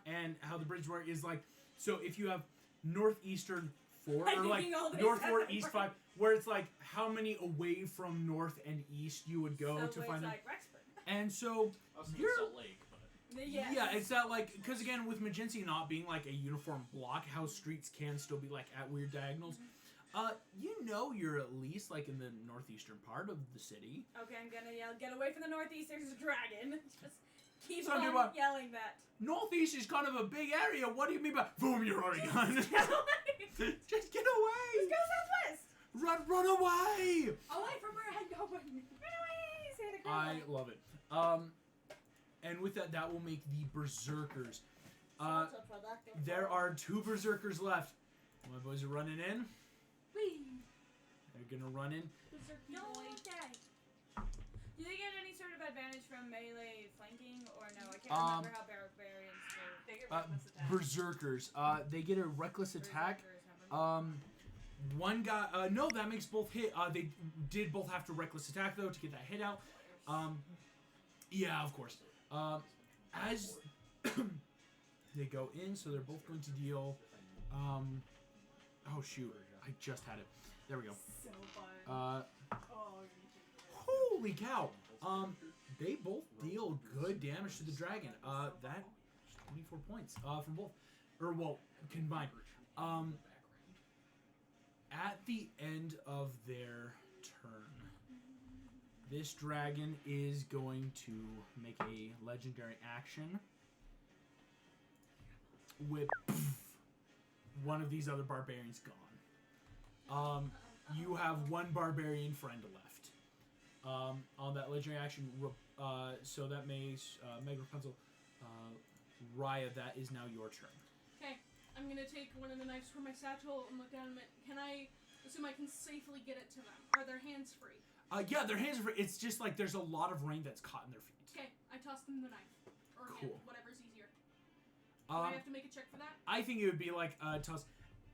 And how the bridge works is like, so if you have Northeastern 4, I'm or like thinking all this North 4, out. East 5, where it's like how many away from North and East you would go so to it's find them. like Rexford. And so, I was in You're- Salt Lake, but Yes. yeah, it's that like, because again, with Magencia not being like a uniform block, how streets can still be like at weird diagonals. You know you're at least like in the northeastern part of the city. Okay, I'm gonna yell, get away from the northeast, there's a dragon. Just keep So on do what? yelling that. Northeast is kind of a big area. What do you mean by boom? You're already gone. Just Just get away! go southwest! Run away! Away from where I know when. Run away! Say the girl. I love it. And with that, that will make the berserkers. There are 2 berserkers left. My boys are running in. Whee! They're gonna run in. No, okay. Do they get any sort of advantage from melee flanking, or no? I can't remember how barbarians do. They get reckless attack. Berserkers. They get a reckless attack. Berserkers have them. One guy. No, that makes both hit. They did both have to reckless attack though to get that hit out. Yeah, of course. As they go in, so they're both going to deal. Oh shoot! I just had it. There we go. So fun. Holy cow! They both deal good damage to the dragon. That's 24 points. From both. or well, combined. At the end of their turn, this dragon is going to make a legendary action with one of these other barbarians gone. You have one barbarian friend left. On that legendary action, so that makes Meg and Rapunzel, Raya, that is now your turn. Okay, I'm gonna take one of the knives from my satchel and look down at it. Can I assume I can safely get it to them? Are their hands free? Yeah, their hands are free. It's just like there's a lot of rain that's caught in their feet. Okay, I toss them the knife. Or Cool. hand, whatever's easier. Do I have to make a check for that? I think it would be like toss.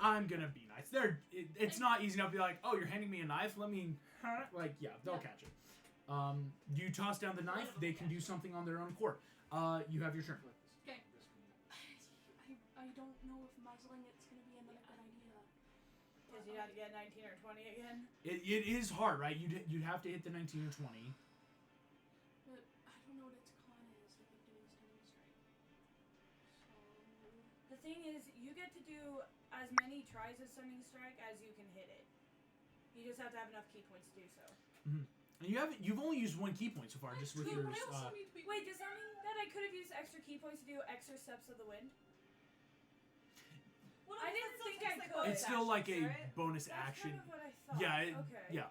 I'm gonna be nice. It's not easy enough to be like, oh, you're handing me a knife. Let me, like, yeah, they'll catch it. You toss down the knife. They can do something on their own accord. You have your turn. Okay. I don't know if muzzling it's gonna be another good idea. Because you have to get 19 or 20 again. It is hard, right? You'd have to hit the 19 or 20. But I don't know what its con is if I'm doing stunning strike. So The thing is, you get to do as many tries of Stunning Strike as you can hit it. You just have to have enough key points to do so. And you've only used one key point so far, just with But yours. I also need to be Wait, does that mean that I could have used extra key points to do extra Steps of the Wind? Well, I that didn't still think takes I like could. bonus It's still like a actions, right? bonus That's action. kind of what I thought. Yeah, Okay. yeah.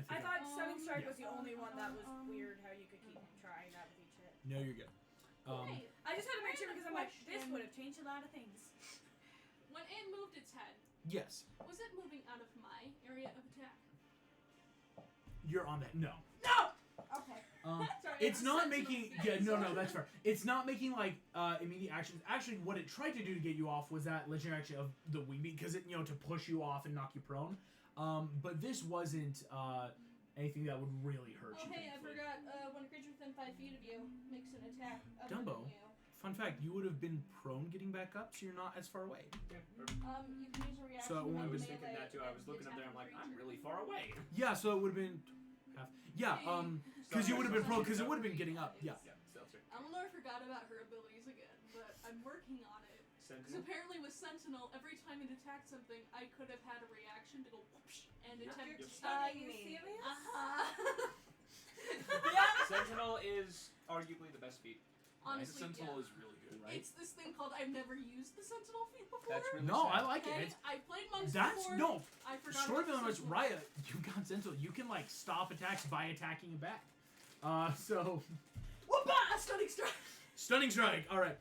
I thought Stunning Strike yeah. was the only one that was weird how you could keep trying that with each hit. No, you're good. Wait, I just had to make sure because I'm like, this Question. would have changed a lot of things. when it moved its head, Yes, was it moving out of my area of attack? you're on that. No. No! Okay. Sorry, It's not sentinel making. feet. Yeah, no, that's fair. It's not making like immediate actions. Actually, what it tried to do to get you off was that legendary action of the wing beat, because it to push you off and knock you prone. But this wasn't anything that would really hurt Oh, you. hey, I thankfully. forgot. When a creature within 5 feet of you makes an attack other Dumbo. than you, Fun fact: you would have been prone getting back up, so you're not as far away. Yeah, perfect. you can use a reaction. So it won't I be was melee thinking that too. I was and looking up there. I'm like, attack I'm the really creature. far away. Yeah, so it would have been half. Yeah, because you would have been prone, because it would have been getting up. Yeah. Yeah, seltzer. Eleanor forgot about her abilities again, but I'm working on it. Because Sentinel. apparently with Sentinel, every time it attacked something, I could have had a reaction to go whoosh and attempt Yep. to stun you me. serious? Sentinel is arguably the best feat. Honestly, Sentinel yeah. is really good, right? It's this thing called I've never used the Sentinel feat before. That's really No, sad. I like it. Okay, It's, I played monks that's before. no. I forgot Story about of the the Sentinel. Raya, you got Sentinel. You can like stop attacks by attacking it back. So Whoop-ah! Stunning strike! stunning strike. All right.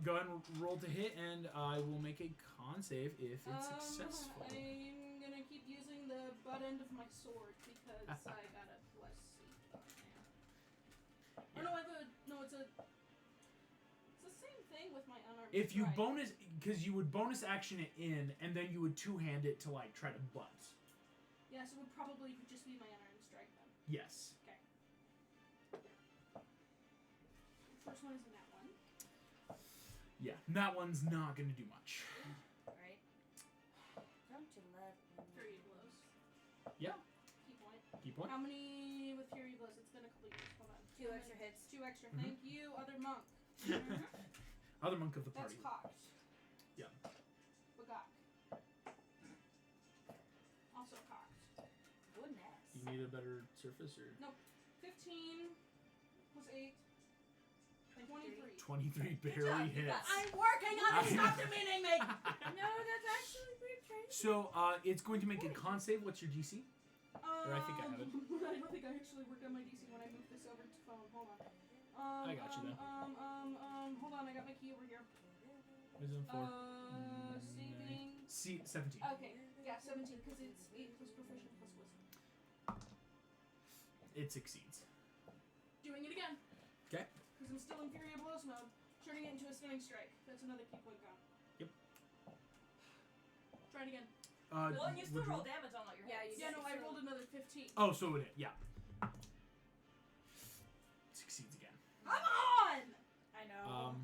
Go ahead and roll to hit, and I will make a con save if it's successful. I'm gonna keep using the butt end of my sword because I got a plus C. Oh, no, it's the same thing with my unarmed If you strike. bonus, because you would bonus action it in, and then you would two-hand it to like try to butt. Yes, it would probably just be my unarmed strike then. Yes. First one is in that one. Yeah. That one's not gonna do much. Right? Don't you love me? Fury blows. Yeah. Key point. Key point. How many with Fury blows? It's been a couple years. Hold on. 2 extra hits. 2 extra. Mhm. Thank you, other monk. Other monk of the That's party. cocked. Yeah. Bagok. Also cocked. Goodness. You need a better surface, or 15 plus 8. 23. 23 Good barely job, you hits. got I'm working on it. Stop demeaning me. No, that's actually weird. So it's going to make a con save. What's your DC? Or I think I have it. I don't think I actually worked on my DC when I moved this over to phone. Hold on. I got you there. Hold on. I got my key over here. Wisdom 4. Saving. 17. Okay. Yeah, 17 because it's 8 plus proficient plus wisdom. It succeeds. Doing it again. Okay. Because I'm still in Fury Blows mode. Turning it into a stunning strike. That's another key point gone. Yep. Try it again. Well, and you still would roll damage on all your Yeah, hits. you Yeah, no, I rolled another 15. Oh, so it yeah. Succeeds again. Come on! I know.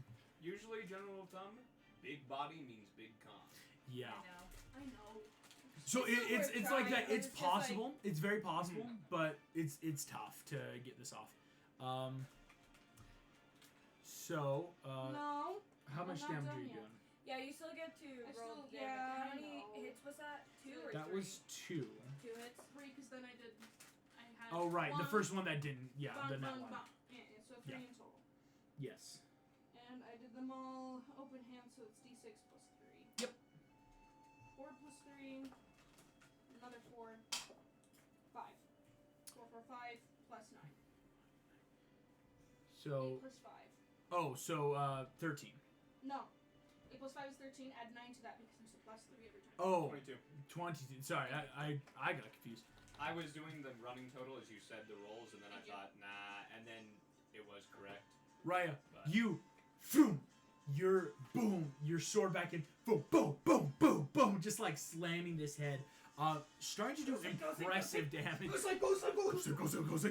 Usually, general rule of thumb, big body means big con. Yeah. I know. So It's it's worth like that. trying, It's but it's just like- possible. It's very possible, but it's tough to get this off. So No. how much I'm not damage done are you yet. doing? Yeah, you still get to I roll. still- Yeah. yeah, How I many know. hits was that? 2 or That 3? was 2. 2 hits. 3, because then I had. Oh right, the one, first one that didn't. Yeah, bang, the net bang, one. bang. Yeah, so 3 Yeah. in total. Yes. And I did them all open hand, so it's d6 plus 3. Yep. 4 plus 3. Another 4. 5. 4 for 5 plus 9. So 8 plus 5. oh, so 13. No. 8 plus 5 is 13. Add 9 to that because there's a plus 3 every time. Oh, 22. 22. Sorry, I got confused. I was doing the running total as you said the rolls, and then I Thank you. thought, nah, and then it was correct. Raya, But you, boom, your sword back in, boom, boom, boom, boom, boom, just like slamming this head. Starting to do impressive damage. Goes.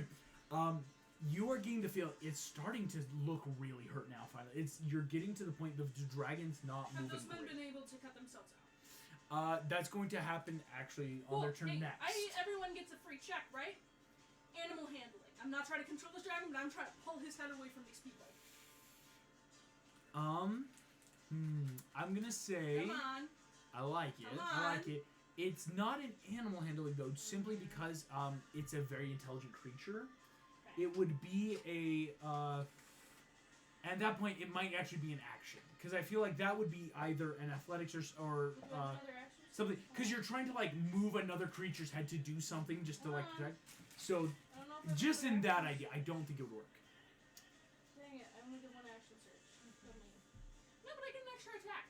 You are getting the feel it's starting to look really hurt now. Finally, you're getting to the point the dragon's not Have moving those men great. been able to cut themselves out? That's going to happen actually on Cool. their turn Hey, next. everyone gets a free check, right? Animal handling. I'm not trying to control this dragon, but I'm trying to pull his head away from these people. I'm gonna say Come on. I like it. Come I like on. it. It's not an animal handling though, simply because it's a very intelligent creature. Okay. It would be a at that point it might actually be an action because I feel like that would be either an athletics or Would you like another action? something because you're trying to like move another creature's head to do something just to like protect. So I don't know if that's just another in that action. idea, I don't think it would work. Dang it, I only did 1 action search. Kill me. No, but I get an extra attack.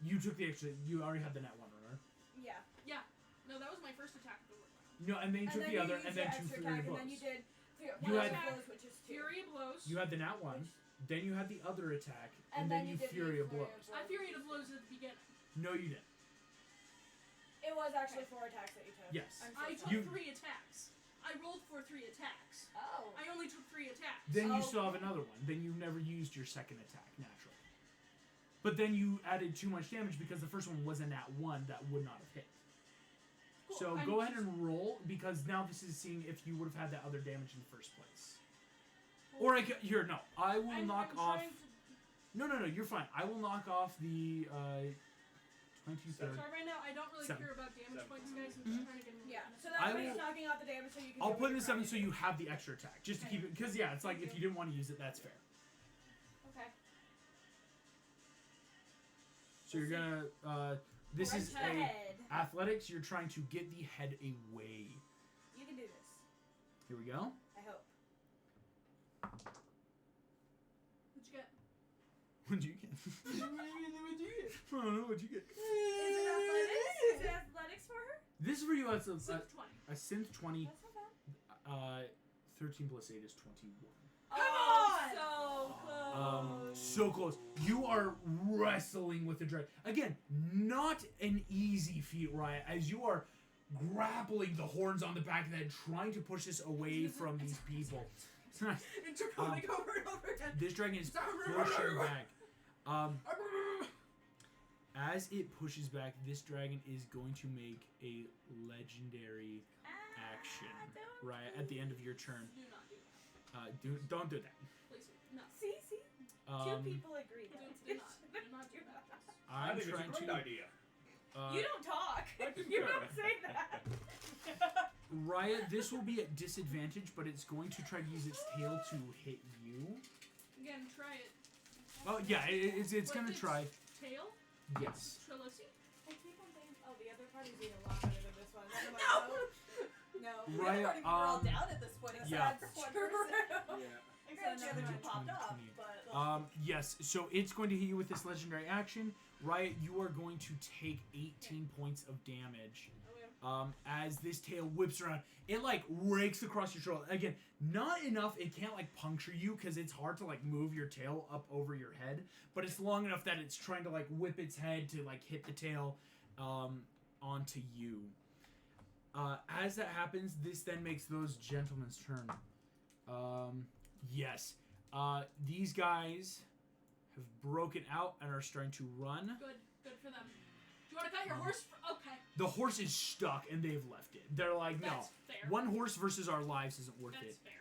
You took the extra. You already had the net one, remember? Yeah. No, that was my first attack of the work round. No, and then you took the other, and then 2 extra fury attack, blows. and then you did You had- blows, which is 2. Fury of blows. You had the nat one, then you had the other attack, and, And then then you you did fury the of Fury blows. of Blows. I fury of blows at the beginning. No, you didn't. It was actually 4 attacks that you took. Yes. I'm so I sorry. took You- 3 attacks. I rolled for 3 attacks. Oh. I only took 3 attacks. Then you Oh. still have another one. Then you never used your second attack naturally. But then you added too much damage because the first one was a nat 1 that would not have hit. Cool. So I'm go ahead just- and roll because now this is seeing if you would have had that other damage in the first place. Or I could, here, no, I will knock I'm off. trying to- No, you're fine. I will knock off the 22 So third. right now, I don't really 7. care about damage 7. points, guys. I'm Mhm. just trying to get him. Yeah. So I that's why will- he's knocking out the damage so you can. I'll do put what in the you're 7 trying so to you do. have the extra attack, just to Okay. keep it. Because yeah, it's like Thank if you. you didn't want to use it, that's fair. Okay. So you're gonna. This Right is to the a head. athletics. You're trying to get the head away. You can do this. Here we go. I hope. What'd you get? What'd you get? I don't know what'd you get. Is it athletics? Is it athletics for her? This is for you. That's a Synth 20. synth 20. That's not bad. 13 plus 8 is 21. Oh, so close. So close. You are wrestling with the dragon. Again, not an easy feat, Riot, as you are grappling the horns on the back of the head, trying to push this away from these people. Intercoding over and over again. This dragon is pushing back. As it pushes back, this dragon is going to make a legendary action, Riot, at the end of your turn. Do not do that. Don't do that. Please. No. See. Um, 2 people agree. Do not do not do that. Please. I I'm think trying it's a to. great idea. You don't talk. I can You do don't it. say that. Riot, this will be at disadvantage, but it's going to try to use its tail to hit you. Again, try it. Oh yeah, it's What, gonna its try. Tail? Yes. Trilocy? I keep on saying, oh, the other party's being a lot better than this one. And I'm like, No. no. Right, We're all um, down at this point. Except yeah. one True. person. Yeah. Except the other 20, two popped up. 20. But Yes. So it's going to hit you with this legendary action. Riot, you are going to take 18 points of damage. As this tail whips around, it like rakes across your shoulder. Again, not enough. It can't like puncture you because it's hard to like move your tail up over your head. But it's long enough that it's trying to like whip its head to like hit the tail onto you. As that happens, this then makes those gentlemen's turn. Yes. These guys have broken out and are starting to run. Good for them. Do you want to cut your horse? Okay. The horse is stuck and they've left it. They're like, no. That's fair. One horse versus our lives isn't worth That's it. fair.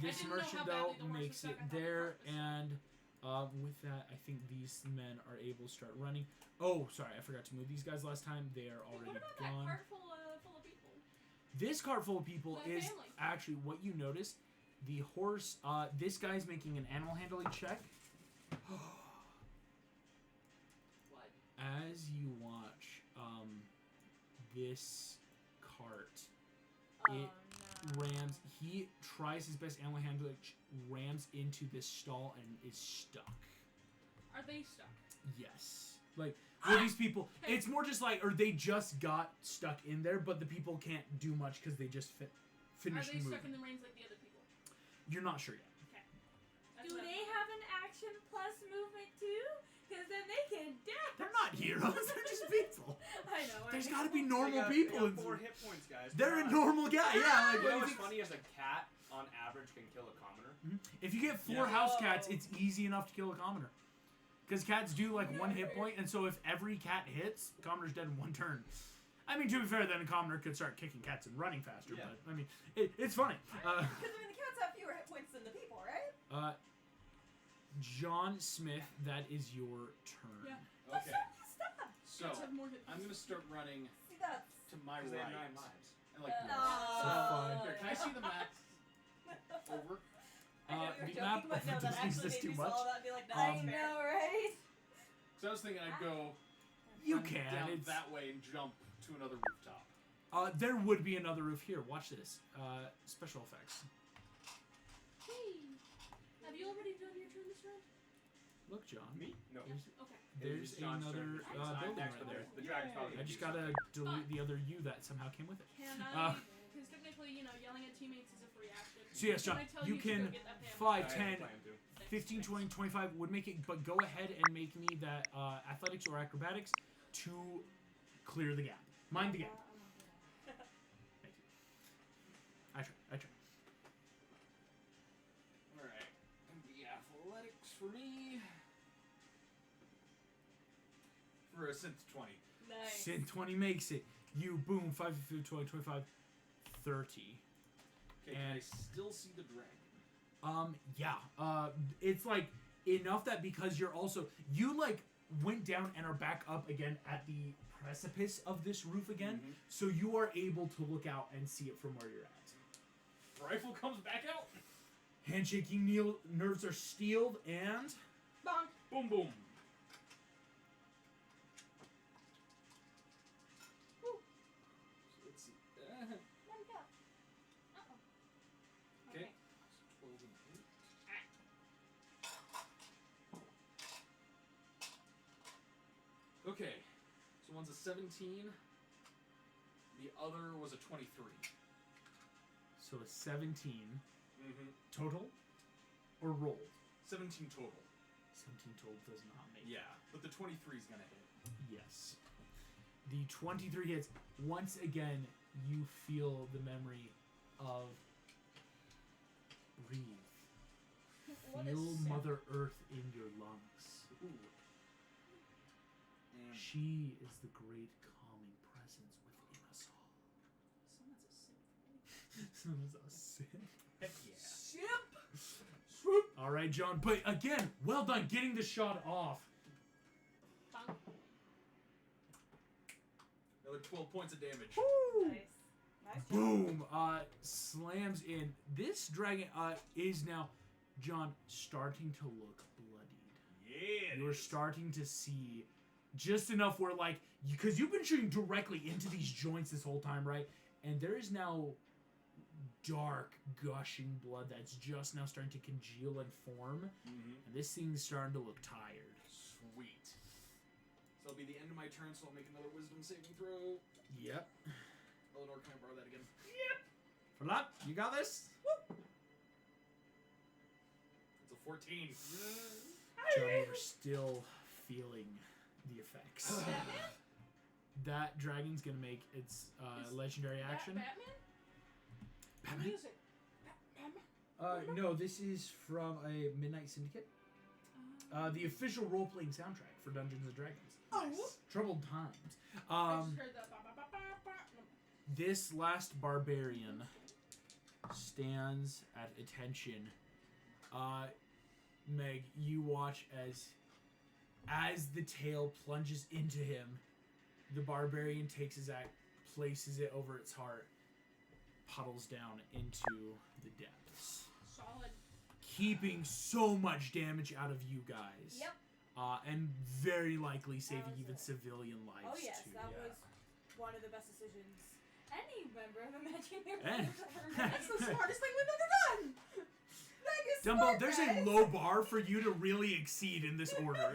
This didn't know merchant how though badly the horse was makes stuck. it I thought the there cart was stuck. and With that, I think these men are able to start running. Oh, sorry, I forgot to move these guys last time. They are already What about gone. that cart full of people? This cart full of people My is family. actually what you notice. The horse. This guy's making an animal handling check. What? As you watch, this cart, Oh, it no. rams. He tries his best animal handling, rams into this stall and is stuck. Are they stuck? Yes. Like, with these people, it's more just like, or they just got stuck in there, but the people can't do much because they just Are finished they moving. stuck in the reins like the other people? You're not sure yet. That's Do what they have an action plus movement too? Because then they can dash. They're not heroes. They're just people. I know. There's right? got to be They normal got people. 4 hit points, guys. They're a Come on. normal guy. Yeah. Like, You know what do you what's think? funny is a cat, on average, can kill a commoner. If you get 4 Yeah. house cats, Oh. it's easy enough to kill a commoner. Because cats do like 1 hit point, and so if every cat hits, commoner's dead in 1 turn. I mean, to be fair, then a commoner could start kicking cats and running faster. Yeah. But I mean, it's funny. Because the cats have fewer hit points than the people, right? John Smith, that is your turn. Yeah. Let's Okay. stop. So Cats have more hit I'm gonna start running See that? to my Because they have 9 right. lives. And like fine. here, can I see the map? Over. I know The you were map joking, but no, that doesn't actually exist made too me much. swallow that and be like, I nice, know, right? So I was thinking I'd go You run can. down It's, that way and jump to another rooftop. there would be another roof here. Watch this. Special effects. Hey. Have you already done your turn this round? Look, John. Me? No. Okay. There's It was John's another turn. I'm building next, right but there. the dragon's probably I gonna just do gotta something. delete the other you that somehow came with it. Can Uh, I? Because technically, yelling at teammates is a free action. So yes, John, Can I tell you to go can get that family? 5, I had 10, a plan to. 15, 20, 25 would make it, but go ahead and make me that athletics or acrobatics to clear the gap. Mind the gap. Thank you. I try. Alright. Gonna be athletics for me. For a synth 20. Nice. Sin 20 makes it. You boom, 5, 15, 20, 25, 30. Okay, can I And- still see the dragon? Yeah. It's like enough that because you're also you like went down and are back up again at the precipice of this roof again, Mhm. so you are able to look out and see it from where you're at. Rifle comes back out. Handshaking nerves are steeled and Bonk. Boom, boom. Woo. So let's see. One cup. Okay. 12 and 8. Okay. So one's a 17. The other was a 23. so a 17 Mm-hmm. total or rolled. 17 total. 17 total does not make Yeah, but the 23 is gonna hit. Yes. The 23 hits. Once again, you feel the memory of breathe. What Feel is Mother Earth in your lungs. Ooh. And She is the great calming presence within us all. Someone's a simp. Someone's a sin. heck yeah. All right, John. But again, well done getting the shot off. Bonk. Another 12 points of damage. Nice. Nice job. Boom! Slams in. This dragon is now, John, starting to look bloodied. Yeah. You're starting to see just enough where, like, because you've been shooting directly into these joints this whole time, right? And there is now dark, gushing blood that's just now starting to congeal and form. Mm-hmm. And this thing's starting to look tired. Sweet. So that'll be the end of my turn, so I'll make another wisdom saving throw. Yep. Eleanor, can I borrow that again? Flat, you got this? It's a 14. John, you're still feeling the effects. That dragon's gonna make its legendary action. Batman? Batman? Music. Batman? No, this is from a Midnight Syndicate. The official role-playing soundtrack for Dungeons and Dragons. Nice. Troubled Times. I just heard that. Ba, ba, ba, ba, ba. No. This last barbarian stands at attention. Meg, you watch as the tail plunges into him, the barbarian takes his axe, places it over its heart, puddles down into the depths, Solid. keeping so much damage out of you guys. Yep. And very likely saving was even it. civilian lives Oh yes, too. that yeah. was one of the best decisions any member of Imaginary Eh. has ever made. That's the smartest thing we've ever done. Meg is Dumbo, smart, there's guys. a low bar for you to really exceed in this order.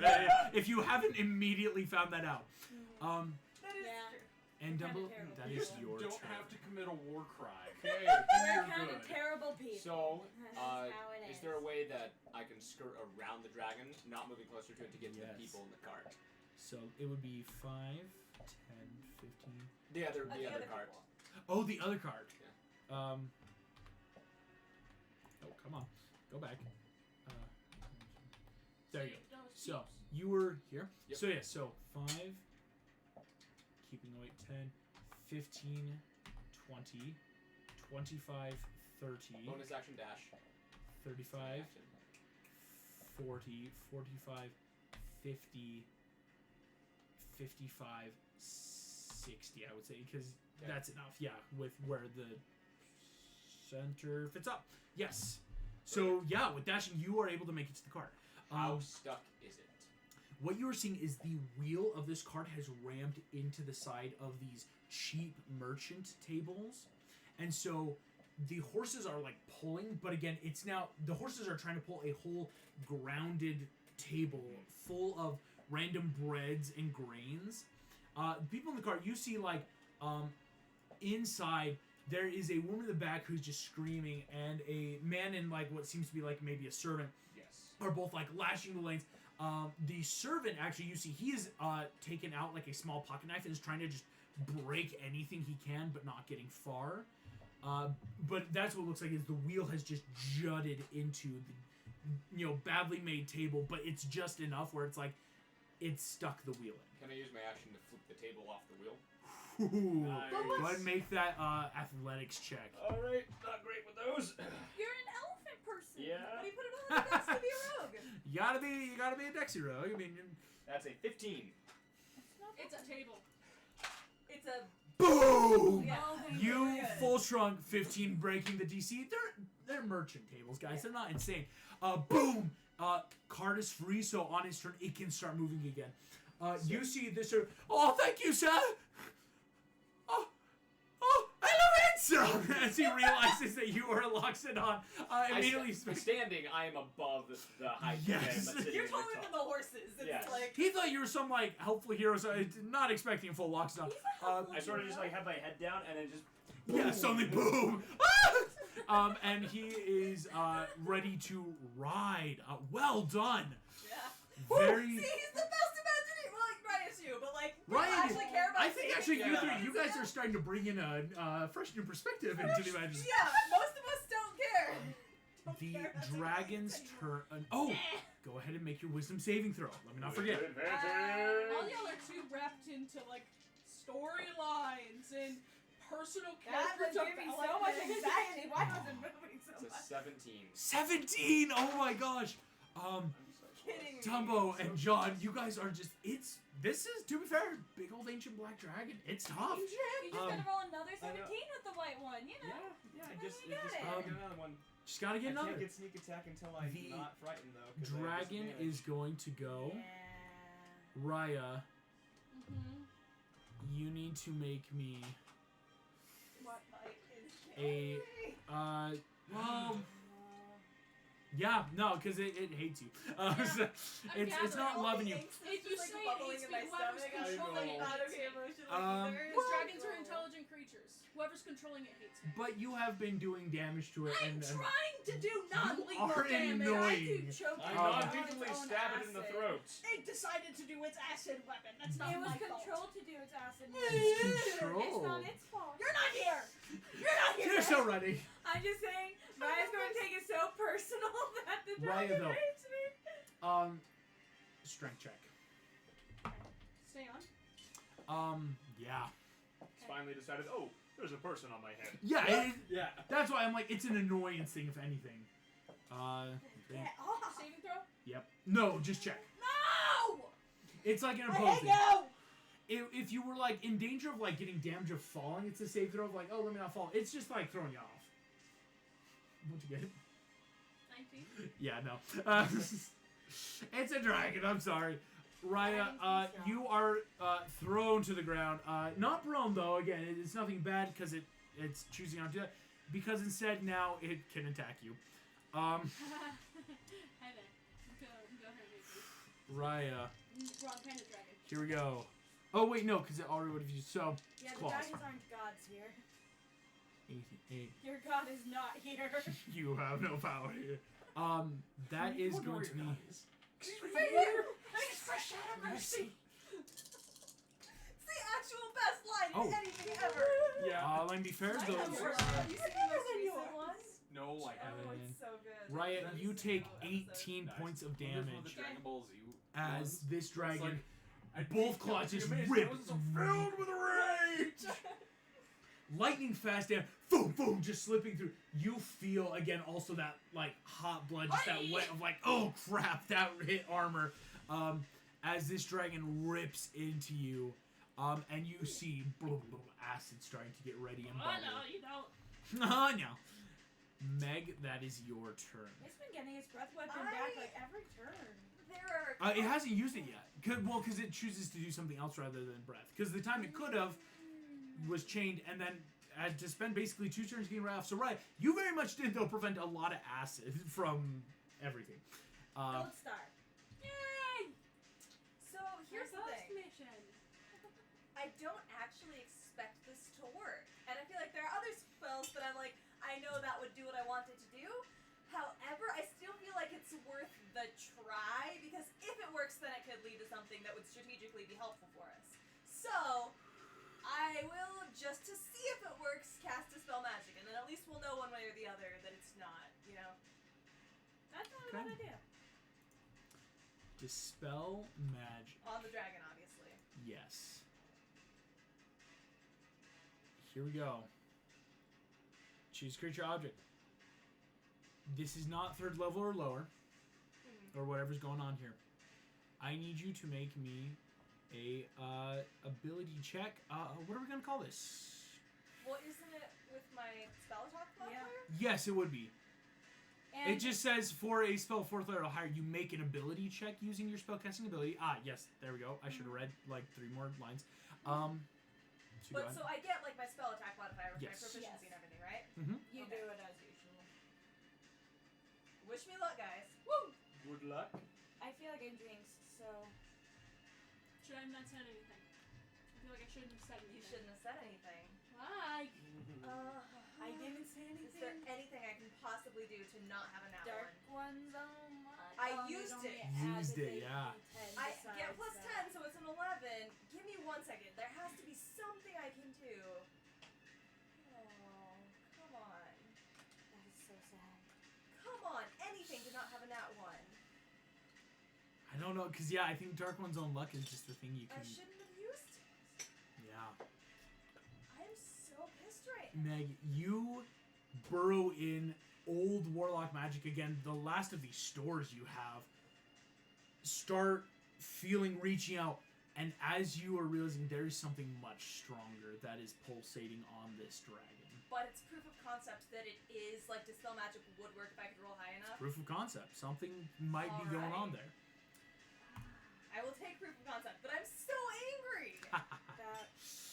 If you haven't immediately found that out. That is Yeah. true. And Kinda Dumbo, terrible. that You is your don't turn. have to commit a war crime. Okay. We're You're kind of good. terrible people. So, That's how it is there a way that I can skirt around the dragon, not moving closer to it to get to Yes. the people in the cart? So it would be 5, 10, 15. The other The other cart. people. Oh, the other card. Yeah. Oh, come on. Go back. There you go. So, you were here. Yep. So, yeah, so 5, keeping away 10, 15, 20, 25, 30, Bonus action dash. 35, Action. 40, 45, 50, 55, 60, I would say, because Okay. that's enough, yeah, with where the center fits up. Yes. So, yeah, with dashing, you are able to make it to the cart. How stuck is it? What you are seeing is the wheel of this cart has rammed into the side of these cheap merchant tables. And so the horses are like pulling, but again, it's now the horses are trying to pull a whole grounded table full of random breads and grains. People in the cart, you see like inside there is a woman in the back who's just screaming, and a man in like what seems to be like maybe a servant Yes. are both like lashing the lanes. The servant actually, you see, he is taken out like a small pocket knife and is trying to just break anything he can, but not getting far. But that's what it looks like is the wheel has just jutted into the, badly made table, but it's just enough where it's like it's stuck the wheel Can I use my action to flip the table off the wheel? in. Ooh. Nice. Go ahead and make that athletics check. All right, not great with those. You're an elephant person. Yeah. But he put it on the desk to be a rogue. You gotta be a Dexy rogue. I mean, That's a 15. It's a table. It's a boom! Yeah. Oh, thank You God. full shrunk 15 breaking the DC. They're merchant tables, guys. They're not insane. Boom! Card is free, so on his turn it can start moving again. You see this. Oh, thank you, sir. Hello, handsome. As he realizes that you are Loxodon, immediately. Standing, I am above the height. Yes. Okay, I'm not sitting You're in the taller top. than the horses. It's Yes. like He thought you were some like helpful hero, so not expecting full Loxodon. I sort of just like had my head down and then just. Yeah, suddenly boom! And he is ready to ride. Well done. yeah. Very. See, he's the best imagining. Well, like Ryan is you, but like Ryan people actually care about. I think saving actually you humans, you guys are starting to bring in a fresh new perspective into the imagination. Yeah, most of us don't care. Don't The care about dragon's saving humans turn. Oh, go ahead and make your wisdom saving throw. Let me not forget. All y'all are too wrapped into like storylines and personal That was character giving so much development. anxiety. Why was it moving so It's much? a 17. 17. Oh my gosh. Kidding me. Dumbo and John, you guys are just. This is, to be fair, big old ancient black dragon. It's tough. You just gotta roll another 17 I know. with the white one, you know? Yeah, I Then just you got it. gotta get another one. Just gotta get I another. can't get sneak attack until I'm The not frightened though. 'cause I have Dragon disadvantage. is going to go. Yeah. Raya, Mhm. you need to make me What fight is a. scary? Well. Yeah, no, because it hates you. So it's not loving you. If you say it hates me, whoever's controlling it know. hates me. emotionally. Because dragons are intelligent creatures. Whoever's controlling it hates me. But you have been doing damage to it, I'm and trying to do you non-lethal are damage. annoying. Choke I it Um, on non-lethally its own stab it in the acid. throat. It decided to do its acid weapon. That's not It was my fault. controlled to do its acid. It's controlled. It's not its fault. You're not here. You're not here. You're so ready. I'm just saying, Raya's going to take it so personal that the Raya, dragon though. hates me. Strength check. Stay on. Yeah. It's finally decided. Oh, there's a person on my head. Yeah, Yeah. that's why I'm like, it's an annoyance thing, if anything. Get off! Saving throw. Yep. No, just check. No! It's like an I opposing. hate you! If you were like in danger of like getting damage of falling, it's a save throw of like, oh, let me not fall. It's just like throwing you off. What'd you get? 19. Yeah, no. It's a dragon. I'm sorry. Raya, you are thrown to the ground. Not prone though. Again, it's nothing bad because it's choosing not to do that. Because instead now it can attack you. Hi there. Go ahead, Raya, Wrong kind of dragon. here we go. Oh wait, no, because it already would have used. So Yeah, the claws. dragons aren't gods here. 88. Your god is not here. You have no power here. That is going to be. Mercy. It's the actual best line Oh. in anything ever. Yeah. Let me be fair. I Those. have more. Have you seen the most recent one? No, I haven't. Oh, it's so good. Riot, Every you take single episode. 18 points of This one, the damage Dragon Ball Z as ones. this dragon, Like, both claws just amazing. rip. I was so filled with rage. Lightning fast down, boom, boom, just slipping through. You feel again also that like hot blood, just that wet of like, oh crap, that hit armor. As this dragon rips into you, and you see acid starting to get ready and Oh bubble. no, you don't. Oh no. Meg, that is your turn. It's been getting its breath weapon back like every turn. There are. It hasn't used it yet. Because it chooses to do something else rather than breath. Because the time it could have was chained and then had to spend basically 2 turns getting right off. So, right, you very much did, though, prevent a lot of acid from everything. Gold star. Yay! So here's the First thing. mission. I don't actually expect this to work, and I feel like there are other spells that I'm like, I know that would do what I want it to do. However, I still feel like it's worth the try, because if it works, then it could lead to something that would strategically be helpful for us. So, I will, just to see if it works, cast Dispel Magic, and then at least we'll know one way or the other that it's not, you know? That's not a Okay. bad idea. Dispel magic. On the dragon, obviously. Yes. Here we go. Choose creature object. This is not 3rd level or lower, or whatever's going on here. I need you to make me a ability check. What are we gonna call this? Well, isn't it with my spell attack Yeah. modifier? Yes, it would be. And It just says for a spell 4th level or higher, you make an ability check using your spellcasting ability. Yes, there we go. I should have read like 3 more lines. So go But ahead. so I get like my spell attack modifier with Yes. my proficiency and everything, right? you Okay. do it as usual. Wish me luck, guys. Woo! Good luck. I feel like I'm jinxed, so Should I have not said anything? I feel like I shouldn't have said anything. You shouldn't have said anything. Why? I didn't say anything. Is there anything I can possibly do to not have a nat Dark one? ones? Oh my I god. used only it. add Used the it, yeah. D10 I besides get plus that. 10, so it's an 11. Give me 1 second. There has to be something I can do. Oh, come on. That is so sad. Come on. Anything to not have a nat 1. I don't know, because I think Dark One's own luck is just the thing you I can. shouldn't have used it. Yeah. I'm so pissed right now. Meg, you burrow in old warlock magic again. The last of these stores you have start feeling reaching out, and as you are realizing there is something much stronger that is pulsating on this dragon. But it's proof of concept that it is like Dispel Magic would work if I could roll high enough. Proof of concept. Something might be going on Alright. there. I will take proof of concept, but I'm so angry. That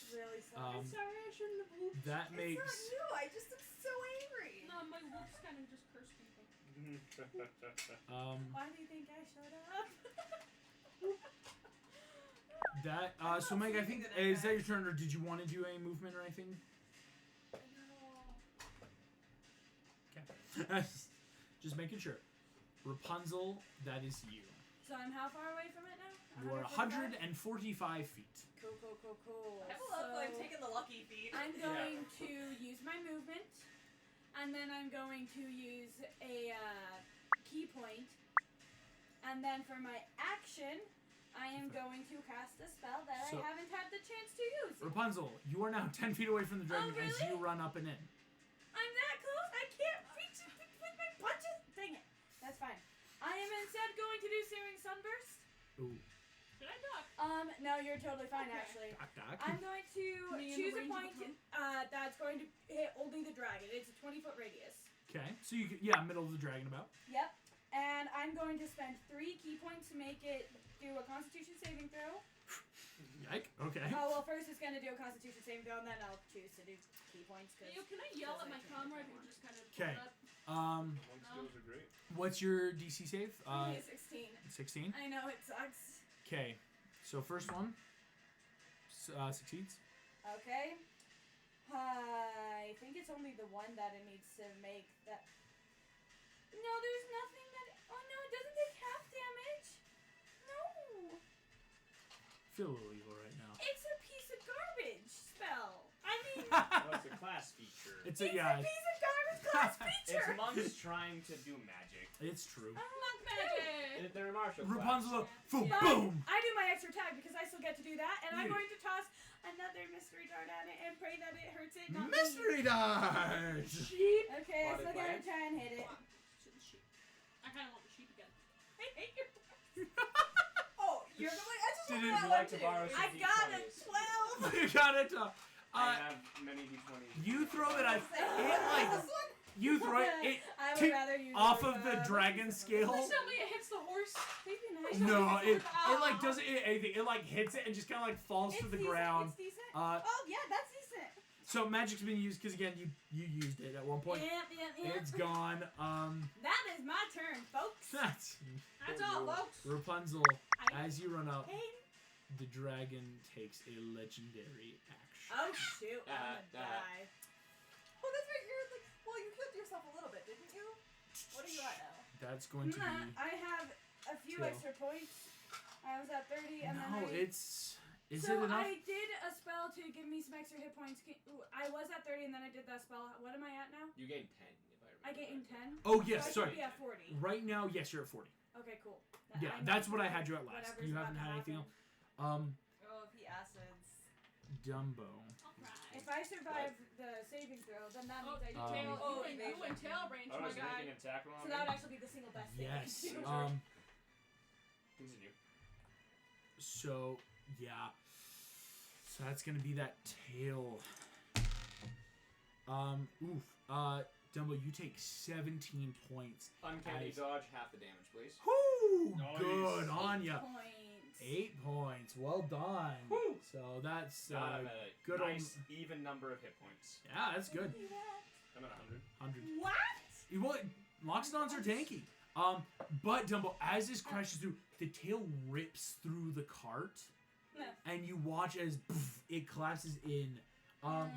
really sucks. I'm sorry, I shouldn't have whooped. That It's makes not you. I just am so angry. No, my whoops kind of just curse people. Why do you think I showed up? that I'm so not Meg, I sleeping think the next is that your night. turn, or did you want to do any movement or anything? No. Just making sure. Rapunzel, that is you. So I'm how far away from it now? You are 145 feet. Cool, cool, cool, cool. I love that I'm taking the lucky feet. I'm going to use my movement, and then I'm going to use a key point, and then for my action, I am going to cast a spell that So- I haven't had the chance to use. Rapunzel, you are now 10 feet away from the dragon as really? you run up and in. I'm that close. I can't reach it with my punches. Dang it. That's fine. Ooh. Should I duck? No, you're totally fine, Okay. actually. Doc. I'm going to Me in the choose a range of point the that's going to hit only the dragon. It's a 20-foot radius. Okay. So you yeah, middle of the dragon about. Yep. And I'm going to spend 3 key points to make it do a Constitution saving throw. Yike. Okay. Oh well, first it's going to do a Constitution saving throw, and then I'll choose to do key points. Can I yell at my comrade who just kind of pulled 'Kay. up? One skills are great. What's your DC save? Only a 16. 16. I know it sucks. Okay. So first one succeeds. Okay. I think it's only the one that it needs to make that. No, there's nothing that. Oh no, it doesn't take half damage. No. Feel a little evil right now. It's a piece of garbage spell. I mean, Well, it's a class feature. It's it's a yeah. a piece of garbage class It's feature. monks trying to do magic. It's true. Monk magic! They're martial Rapunzel. class. Boom. But Boom. I do my extra tag because I still get to do that, and I'm Yeah. going to toss another mystery dart at it and pray that it hurts it. Not me. Mystery dart. Sheep. Okay, I Spotted still gotta plants. try and hit it. Come on. Shoot the sheep. I kind of want the sheep again. I hate you. Oh, you're the one. I just Didn't want Would that you one like to too. borrow some I got a D20s? 12. You got it. I have many d20s. You throw it at it like This one? you throw it, it I would tick rather use off it, of the dragon scale. Please tell me it hits the horse. Please be nice. No, it like doesn't hit anything. It like hits it and just kind of like falls It's to the decent, ground. It's decent. Uh, Oh yeah, that's decent. so magic's been used because again you used it at one point. Yep. It's gone. That is my turn, folks. That's That's all, folks. Rapunzel. I- As you run up, Hey. the dragon takes a legendary action. Oh shoot, I'm gonna Uh, die. Oh, that's right. You're like, well, you killed yourself a little bit, didn't you? What are you at now? That's going to be. I have a few Kill. extra points. I was at 30, and No, then it's. Is so it enough? I did a spell to give me some extra hit points. I was at 30, and then I did that spell. What am I at now? You gained 10, if I remember. I gained 10. Oh So yes, I sorry. should be at 40. Right now, yes, you're at 40. Okay, cool. Yeah, I know that's what I had you at last. whatever's You about haven't to had anything happen. else. Oh, if he acids. Dumbo. Alright. If I survive the saving throw, then that means I do tail. Oh, you evasion. went tail range, Oh, my is it guy. making an attack roll on So me? that would actually be the single best thing. Yes. I do. Continue. So yeah. So that's gonna be that tail. Oof. Dumbo, you take 17 points. Uncanny Nice. dodge, half the damage, please. Whoo! Nice. Good on ya. Points. 8 points. Well done. Woo! So that's Now I'm at a good nice, even number of hit points. yeah, that's good. I'm at 100. 100. What? Well, Lockstons are tanky. But Dumbo, as this crashes through, the tail rips through the cart, No. and you watch as it collapses in.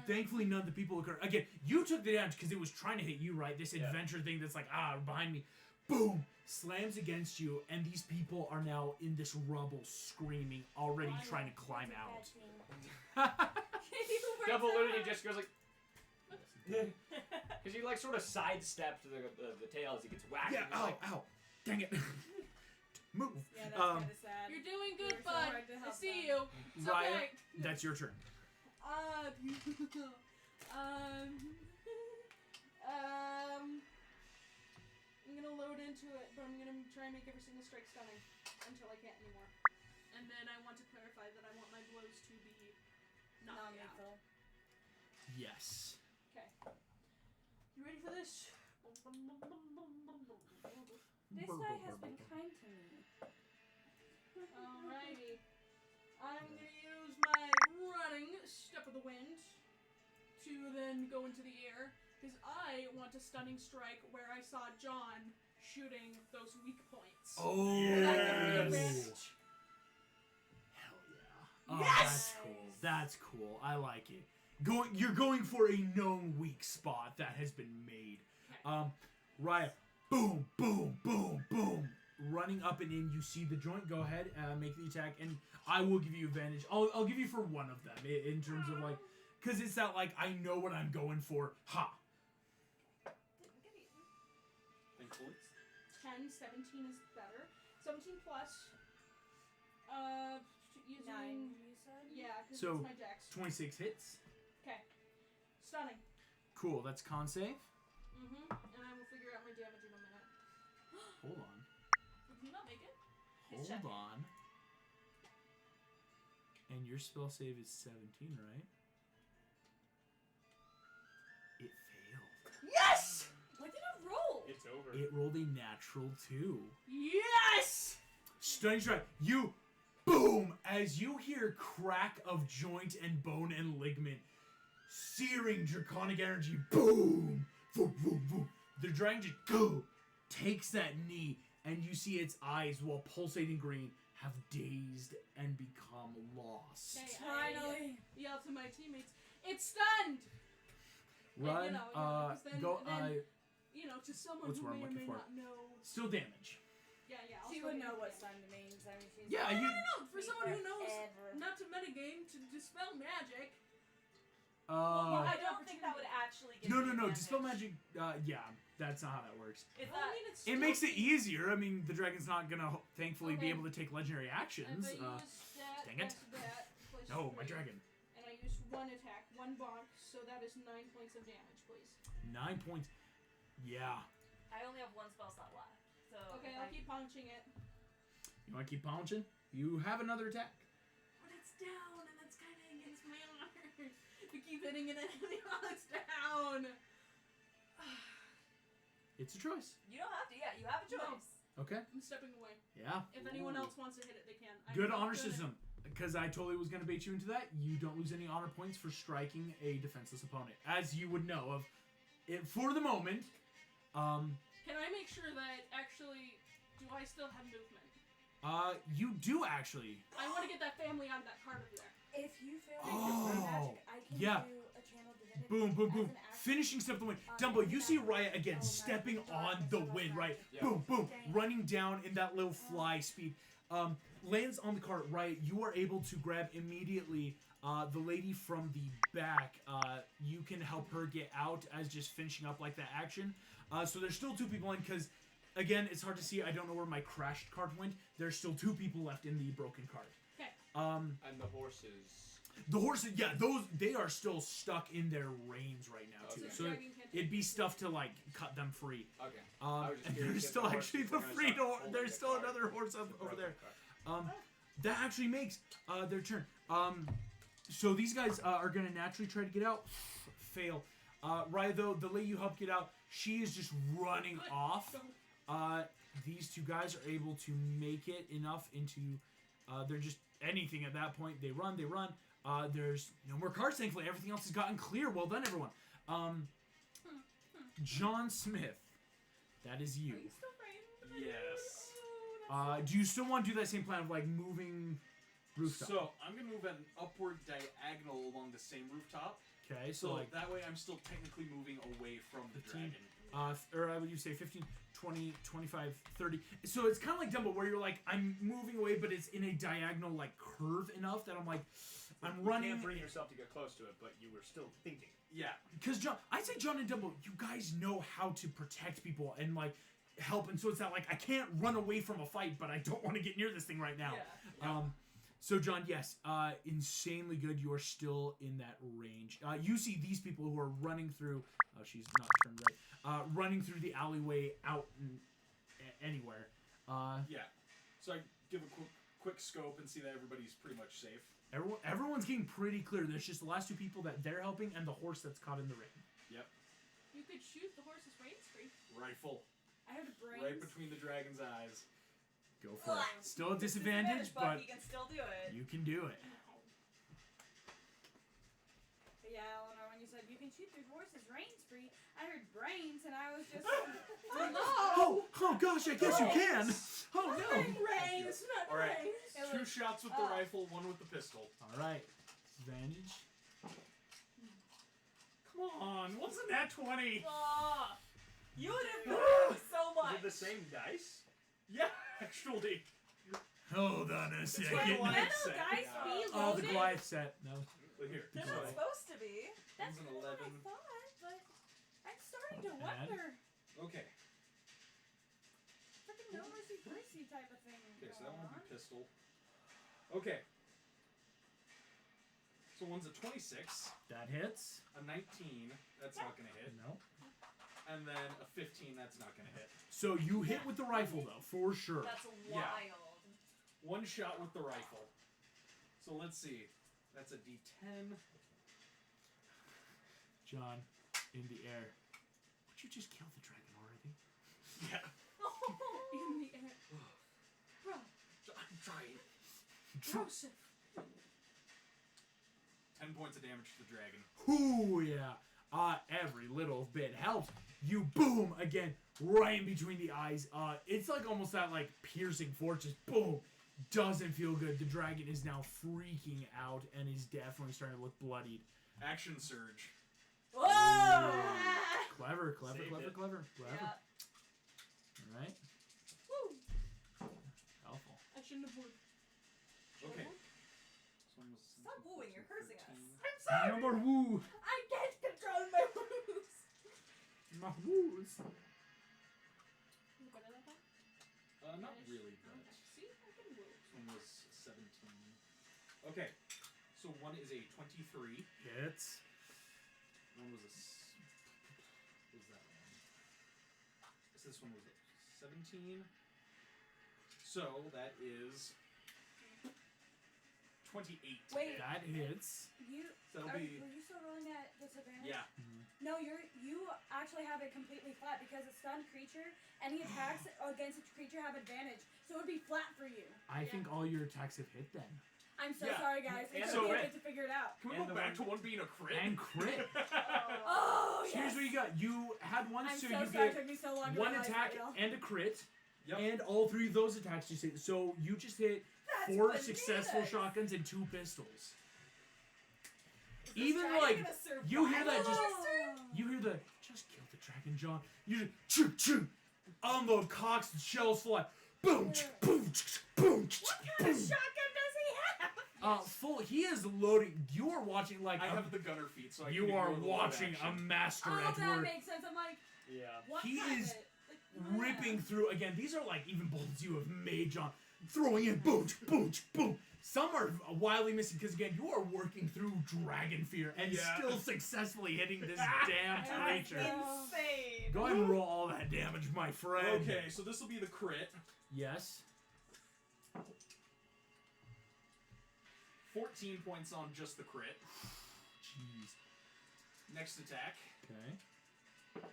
Thankfully, none of the people occur. Again, you took the damage because it was trying to hit you, right? This Yeah. adventure thing that's like, behind me. Boom! Slams against you, and these people are now in this rubble screaming, already trying to climb out. Double literally just goes like. Because you like sort of sidestep to the tail as he gets whacked. Yeah, and he's like, ow. Dang it. Move. Yeah, that's kind of sad. You're doing good, You're so bud. hard to I help see them. you. It's Raya, okay. that's your turn. I'm gonna load into it, but I'm gonna try and make every single strike stunning until I can't anymore. And then I want to clarify that I want my blows to be knocked out. Non-lethal. Yes. Okay. You ready for this? This guy has been kind to me. Alrighty. I'm gonna use my running step of the wind to then go into the air because I want a stunning strike where I saw John shooting those weak points. Oh, That gives me yes. advantage. Hell yeah. Oh, Yes! that's cool. That's cool. I like it. You're going for a known weak spot that has been made. Raya, boom, boom, boom, boom. Running up and in, you see the joint. Go ahead, make the attack, and I will give you advantage. I'll give you for one of them in terms of like, because it's that like I know what I'm going for. Ha. Didn't get eaten. Thankfully. 10, 17 is better. 17 plus. Using 9, you said? Yeah, because So, it's my dex. 26 hits. Okay. Stunning. Cool. That's con save. Mm-hmm. And I will figure out my damage in a minute. Hold on. Did he not make it? Hold on. your spell save is 17, right? It failed. Yes! What did it roll? It's over. It rolled a natural 2. Yes! Stunning strike. You boom as you hear crack of joint and bone and ligament. Searing draconic energy. Boom! Boom, boom, boom. The dragon just go takes that knee, and you see its eyes, while pulsating green, have dazed and become lost. Okay, Finally. I yell to my teammates, it's stunned! Run. And, 'cause then, Go. then, to someone What's who what I'm may or looking may for? not know. Still damage. Yeah, I'll She still would give know you what damage. stunned means. I mean, she's Yeah, you. No, for someone who knows forever. not to metagame, to dispel magic. Well, I Uh, don't think that would actually give no, you no, no. advantage. Dispel magic. Yeah, that's not how that works. Is Well, I that mean, it's It makes it easier. I mean, the dragon's not gonna thankfully be Okay. able to take legendary actions. If I use that, dang it. that, plus No, my 3, dragon. And I use one attack, one bonk, so that is 9 points of damage, please. 9 points. Yeah. I only have one spell slot left. So Okay, if I'll I- keep punching it. You want to keep punching? You have another attack. But it's down, and that's kind of against my honor. You keep hitting it while it's down. It's a choice. You don't have to. Yeah, you have a No. choice. Okay. I'm stepping away. Yeah. If anyone else wants to hit it, they can. I'm Good not honor good at- system. Because I totally was going to bait you into that. You don't lose any honor points for striking a defenseless opponent. As you would know of it for the moment. Can I make sure that actually, do I still have movement? You do actually. I want to get that family out of that card over there. If you fail Oh, magic, I can yeah. do a channel divinity. Boom, boom, as boom. an action. Finishing step of the wind. Uh, Dumbo, you yeah. see Raya again Oh, stepping magic. on the wind, right? Yeah. Boom, boom. Dang. Running down in that little fly speed. Lands on the cart, right? You are able to grab immediately the lady from the back. You can help her get out as just finishing up like that action. So there's still 2 people in because, again, it's hard to see. I don't know where my crashed cart went. There's still 2 people left in the broken cart. Okay. And the horses. The horses, yeah, they are still stuck in their reins right now too. Okay. So dragon can't it'd be take stuff to like cut them free. Okay. I was just And curious there's if still the actually horses the were gonna free start door. pulling There's the still cart. another horse The over broken there. cart. That actually makes their turn. So these guys are gonna naturally try to get out. Fail. Raya, though, the lady you helped get out, she is just running off. These 2 guys are able to make it enough into. They're just anything at that point. They run. There's no more cards, thankfully. Everything else has gotten clear. Well done, everyone. John Smith. That is you. Are you still frightened? Yes. Do you still want to do that same plan of like moving rooftop? So I'm gonna move an upward diagonal along the same rooftop. Okay, So so like that way I'm still technically moving away from the 15. dragon. or I would you say 15, 20, 25, 30. So it's kind of like Dumbo where you're like, I'm moving away, but it's in a diagonal like curve enough that I'm like, I'm You running. can't bring yourself to get close to it, but you were still thinking. Yeah. Because I'd say John and Dumbo, you guys know how to protect people and like help, and so it's not like I can't run away from a fight, but I don't want to get near this thing right now. Yeah. So John, yes, insanely good. You are still in that range. You see these people who are running through. Oh, she's not turned right. Running through the alleyway out anywhere. Yeah. So I give a quick scope and see that everybody's pretty much safe. Everyone's getting pretty clear. There's just the last 2 people that they're helping and the horse that's caught in the ring. Yep. You could shoot the horse's reins free. Rifle. I have brains. Right between the dragon's eyes. Go for it. Still a disadvantage, but you can still do it. you can do it. Yeah, Eleanor, when you said you can shoot your horse's reins free, I heard brains and I was just. Oh gosh, I guess you can. Oh no. Reins, not All right. reins. 2 shots with the rifle, 1 with the pistol. All right. Advantage. Come on, wasn't that 20? You would have so Is much. it the same dice? Yeah, actually. Hold on a second. like Can Goliath metal set. dice be Oh, the loaded? Goliath set. No. Look here. They're So, not supposed to be. That's One's an kind of what I 11. thought, but I'm starting to Add. wonder. okay. Freaking no mercy mercy type of thing. Okay, so that going one would on. be pistol. Okay. So one's a 26, That hits. a 19, that's not gonna hit, No. and then a 15, that's not gonna hit. So you hit with the rifle though, for sure. That's Yeah. wild. 1 shot with the rifle. So let's see. That's a D10. John, in the air. Would you just kill the dragon already? Yeah. In the air. Bro, I'm trying. Joseph. 10 points of damage to the dragon. Ooh, yeah. Every little bit helps. You boom again, right in between the eyes. It's like almost that like piercing force, just boom. Doesn't feel good. The dragon is now freaking out and is definitely starting to look bloodied. Action surge. Whoa! Clever. Saved it. Yeah. All right. Woo! Helpful. I shouldn't have wooed. Okay. This one was Stop wooing, you're cursing us. 13. I'm sorry! No more woo. I can't control my woos! My woos. You got it, okay? Not really, but See? I can woo. this one was 17. Okay. So one is a 23. Hits. One was a. What was that one? So this one was a 17. So that is 28. Wait. That hits. You So that'll were be. you still rolling at disadvantage? Yeah. No, you actually have it completely flat because a stunned creature, any attacks against a creature have advantage, so it would be flat for you. I think all your attacks have hit then. I'm so Yeah. sorry, guys. It And took so me a red. bit to figure it out. Can we And go the back one- to one being a crit? And crit. Oh, yes. Here's what you got. You had one, I'm so so you sorry. It get took me so long to one realize attack that, y'all. and a crit, Yep. and all three of those attacks just hit. So you just hit That's 4 bananas. successful shotguns and 2 pistols. Is this Even dragon like gonna survive you hear that just this turn? you hear the just kill the dragon, John. You just choo choo, unload cocks and shells fly. Boom, boom, boom, What kind of shotgun does he have? full. He is loading. You are watching like I have the gunner feet, so I you can are ignore the load watching a action. master Oh, at that work. makes sense. I'm like, Yeah. what He kind is of like, ripping through again. These are like even bullets you have made, John. Throwing in boom, boom, boom. Some are wildly missing because again you are working through dragon fear and Yeah. still successfully hitting this damn That's creature. insane. Go ahead and roll all that damage, my friend. Okay, so this will be the crit. Yes. 14 points on just the crit. Jeez. Next attack. Okay.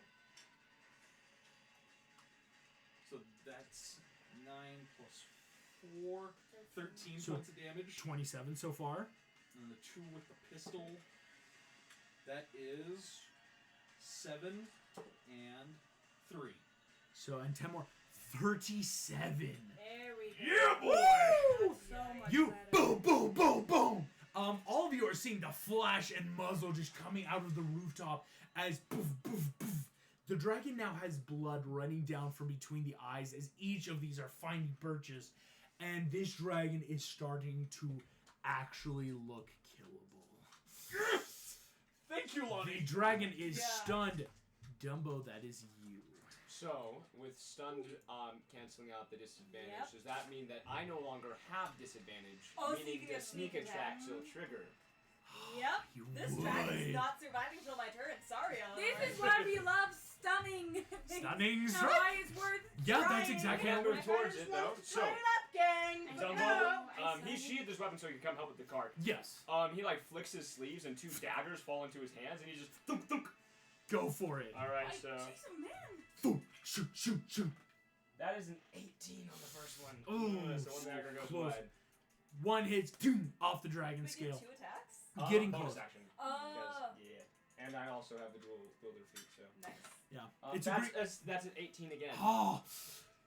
So that's 9 plus 4. 13 So- points of damage. 27 so far. And the 2 with the pistol. That is 7 and 3. So and 10 more. 37. There we go. Yeah, boy! That's so much You better. boom, boom, boom, boom. All of you are seeing the flash and muzzle just coming out of the rooftop as poof, poof, poof. The dragon now has blood running down from between the eyes as each of these are finding perches, and this dragon is starting to actually look killable. Thank you, The Lonnie. dragon is Yeah. stunned. Dumbo, that is you. So, with stunned canceling out the disadvantage, Yep. does that mean that I no longer have disadvantage? Oh, so you meaning can the get sneak sneak attack attack. still trigger. Yep. You This would. dragon's not surviving till my turn. Sorry, Eleanor. This is why we love stunning. Stunning That's strike. why it's worth Yeah, that's trying. exactly Can't how move towards it though. So, Turn it up, gang. I Dumbo, know, I he saw sheathed his weapon so he can come help with the cart. Yes. He like flicks his sleeves and 2 daggers fall into his hands and he just thunk thunk. Go for it. Alright, Like, so she's a man. Boom. Shoot, shoot, shoot. that is an 18 on the first one. Ooh, So 1 dagger goes close. wide. One hits, doom, off the dragon We scale. did 2 attacks. Getting bonus close. action. Oh. Because, yeah. And I also have the dual builder feat, so. Nice. Yeah. It's It's a that's, great. that's an 18 again. Oh,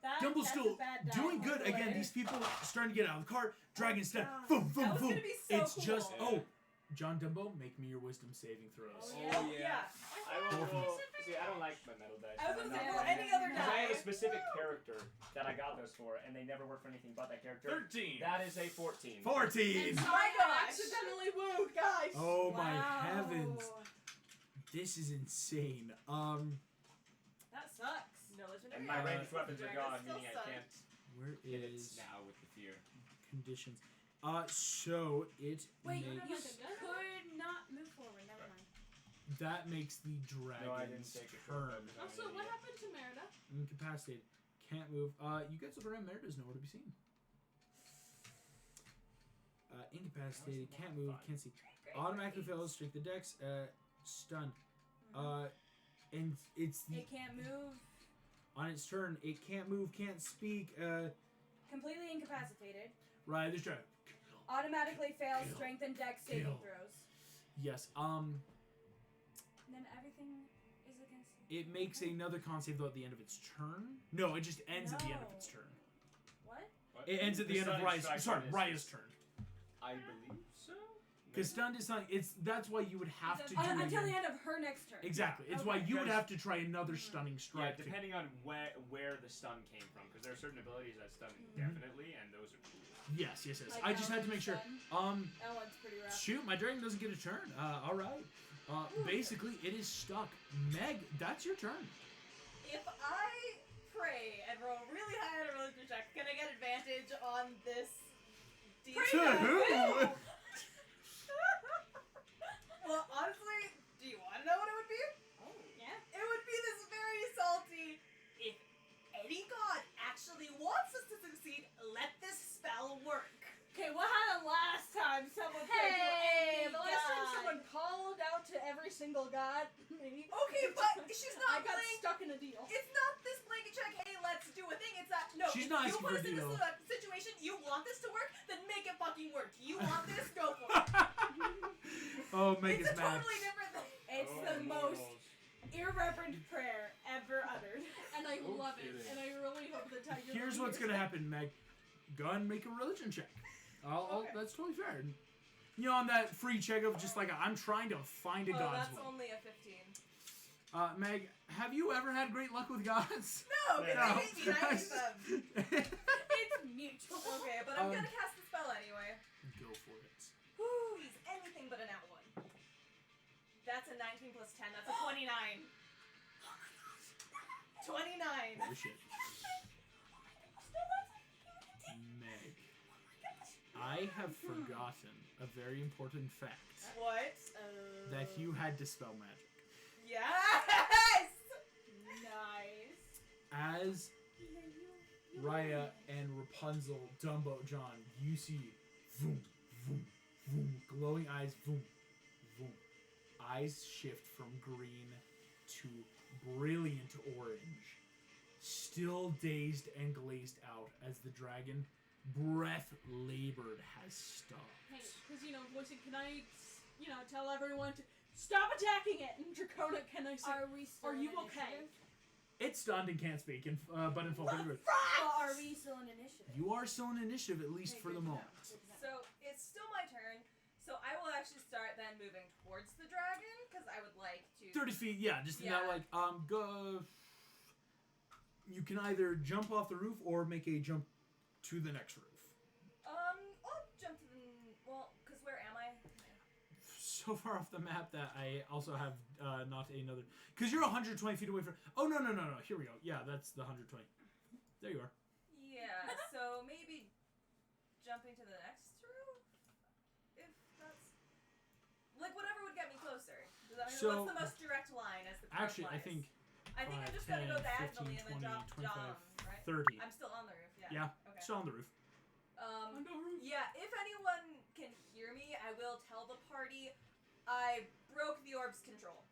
That, Dumble's that's still a bad die, doing by good. the Again, way. these people starting to get out of the cart. Dragon step. God. Boom, boom, That was boom. gonna be so It's cool. just. Yeah. Oh, John Dumbo, make me your wisdom saving throws. Oh, yeah. I will roll. See, I don't like my metal dice. I was gonna say, Yeah. roll any other Because I had a die. specific character that I got those for, and they never work for anything but that character. 13. That is a 14. 14. And Oh so my I gosh. accidentally wooed, guys. Oh my Wow. heavens. This is insane. That sucks. No legendary. And my Uh, ranged weapons are Dragon's gone, still meaning I sucked. can't Where hit it is now with the fear. conditions? So it Wait, you you makes have like a gun? could not move forward. Never mind. that makes the No, I didn't dragon's take it. turn. Also, what happened to Merida? Incapacitated. Can't move. You guys look around there. There's nowhere to be seen. incapacitated, can't move, can't see. Great. Automatically fails, strength the dex, stunned. And it's the, It can't move. on its turn, it can't move, can't speak. Completely incapacitated. Right, this try. Automatically fails Kill. strength and dex saving Kill. throws. Yes. Then everything is against it. It makes another con save though at the end of its turn. No, it just ends at the end of No. its turn. What? It ends at the end of stunning Raya's. strike Sorry, on Raya's turn. I believe so. Because stunned is not. It's that's why you would have to do Until the it. end of her next turn. Exactly. It's why Okay. you would Because- have to try another stunning Yeah, strike. to- depending on where the stun came from, because there are certain abilities that stun indefinitely, and those are cool. Yes, yes, yes. Like I just had to make sure. Ellen's That one's pretty rough. Shoot, my dragon doesn't get a turn. All right. Basically, it is stuck. Meg, that's your turn. If I pray and roll really high on a religion check, can I get advantage on this? To who? Well, honestly, do you want to know what it would be? Oh, yeah. It would be this very salty. If any god actually wants us to succeed, let this spell work. Okay, what happened last time someone Hey, the last time God. someone called out to every single god, me. Okay, but she's I not got playing. stuck in a deal. It's not this blanket check, hey, let's do a thing. It's that, no, She's if not you asking put for us a in deal. this situation, you want this to work, then make it fucking work. Do you want this? Go for it. Oh, Meg It's is a mad. totally different thing. It's Oh, the most Lord. irreverent prayer ever uttered. And I Oh, love it. kidding. And I really hope that Tiger. Here's what's gonna happen, Meg. Go ahead and make a religion check. Okay. That's totally fair. You know, on that free check of just like I'm trying to find a Oh, god's that's will. only a 15. Meg, have you ever had great luck with gods? No, because I hate me and I hate them. It's mutual. Okay, but I'm Um, gonna cast the spell anyway. Go for it. Whew, he's anything but an out one. That's a 19 plus 10. That's a 29. 29. Oh shit. Meg, I have forgotten a very important fact. What? That you had dispel magic. Yes! Nice. As Raya and Rapunzel, Dumbo, John, you see voom, voom, voom, glowing eyes, voom, voom. Eyes shift from green to brilliant orange. Still dazed and glazed out as the dragon, breath labored, has stopped. Hey, because voicing, can I, tell everyone to stop attacking it? And Draconic, can I say, Are we still are you in okay? initiative? It's stunned and can't speak, but in full vigor. Well, are we still in initiative? You are still in initiative, at least Okay, for the good to know, moment. good to know. So it's still my turn. So I will actually start then moving towards the dragon because I would like to. 30 feet, yeah, just in Yeah. that, go. You can either jump off the roof or make a jump to the next roof. I'll jump to the. Well, because where am I? So far off the map that I also have not another. Because you're 120 feet away from. Oh, no. Here we go. Yeah, that's the 120. There you are. Yeah, so maybe jumping to the next roof? If that's. Like, whatever would get me closer. Does that make So- what's the most direct line as the crow Actually, I flies? think I think I'm 5, just 10, gonna go 15, diagonally and 20, then jump 25, down, right? 30. I'm still on the roof, yeah. Yeah, Okay. still on the roof. On the roof. Yeah, if anyone can hear me, I will tell the party I broke the orb's control.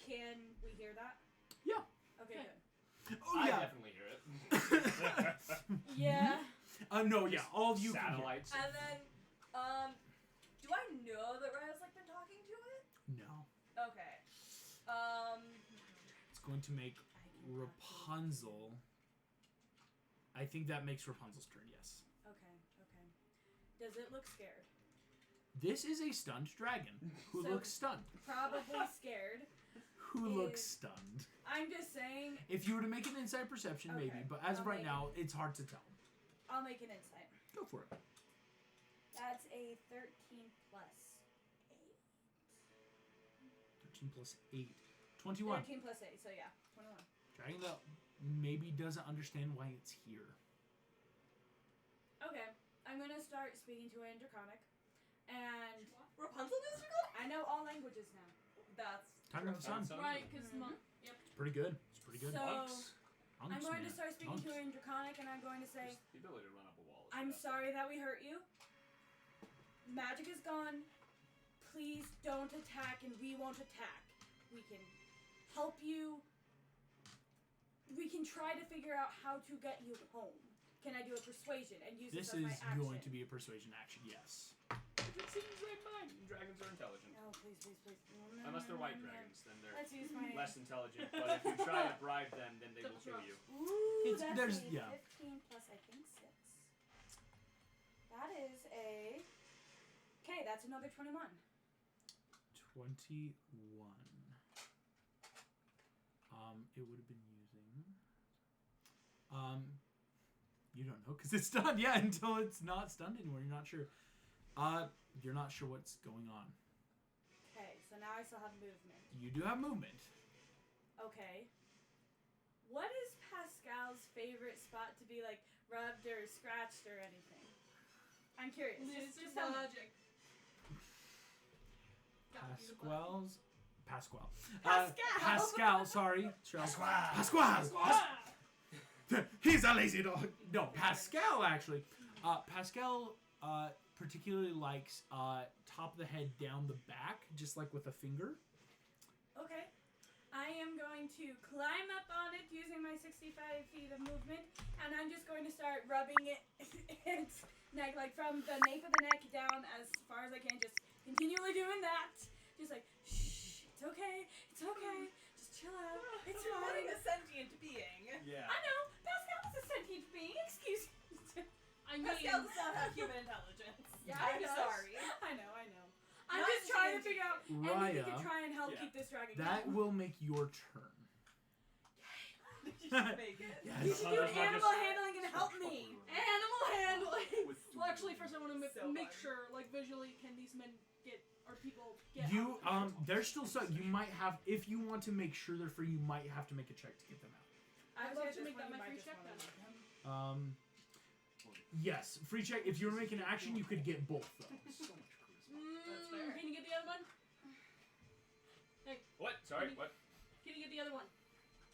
Can we hear that? Yeah. Okay, Okay. good. Oh, I yeah. definitely hear it. Yeah. No, yeah, all of you can hear. Satellites. And then, do I know that Raya's like been talking to it? No. Okay. It's going to make Rapunzel. I think that makes Rapunzel's turn, yes. Okay. Does it look scared? This is a stunned dragon who So- looks stunned. Probably scared. Who looks is- stunned. I'm just saying, If you were to make an insight perception, maybe, Okay, but as of I'll right make now, it's hard to tell. I'll make an insight. Go for it. That's a 13 plus 8. 13 plus 8. 21. 13 plus 8, so yeah, 21. Dragon that maybe doesn't understand why it's here. Okay, I'm gonna start speaking to it in Draconic. And Rapunzel is Draconic? I know all languages now. That's Tongue of the sun. Right, because Mhm. Yep. It's pretty good. It's pretty good. So, Monks. I'm Monks, going to man. start speaking to Monks. it in Draconic, and I'm going to say, Just the ability to run up a wall. is I'm enough. sorry that we hurt you. magic is gone. Please don't attack, and we won't attack. We can help you. We can try to figure out how to get you home. Can I do a persuasion and use this as my action? This is going to be a persuasion action, yes. It seems like mine. Dragons are intelligent. Oh, please. No, Unless they're white no. dragons, then they're Let's use my... less intelligent. But if you try to bribe them, then they will kill you. Ooh, It's- that's there's- a yeah. 15 plus, I think, 6. That is a... Okay, that's another 21. 21. It would have been using... You don't know, because it's stunned, yeah, until it's not stunned anymore. You're not sure. You're not sure what's going on. Okay, so now I still have movement. You do have movement. Okay. What is Pascal's favorite spot to be, like, rubbed or scratched or anything? I'm curious. Just tell me. logic. Pascal. Pascal! Sorry. Pasquale. Pasquale! He's a lazy dog. No, Pascal, actually. Pascal particularly likes top of the head down the back, just like with a finger. Okay. I am going to climb up on it using my 65 feet of movement, and I'm just going to start rubbing its neck, like from the nape of the neck down as far as I can, just continually doing that. Just like, shh, it's okay, just chill out, it's Supporting fine. a sentient being. Yeah. I know, Pascal is a sentient being, excuse me. I mean, Pascal does not have human intelligence. Yeah, I'm I know. sorry. I know. I'm Not just trying to D&D. figure out anything to Raya, try and help Yeah. keep this dragon that going. will make your turn. You should make it. Yes. You should do There's not animal just- handling and help me. animal handling. With Well, actually, first I want to So make fun. sure, like, visually, can these men get, or people get You out? they're still stuck. You might have, if you want to make sure they're free, you might have to make a check to get them out. I'd love to make that my free check then. Yes, free check. If you were making an action, you could get both though. so much charisma. That's fair. Can you get the other one? What? Sorry, what? Can you get the other one?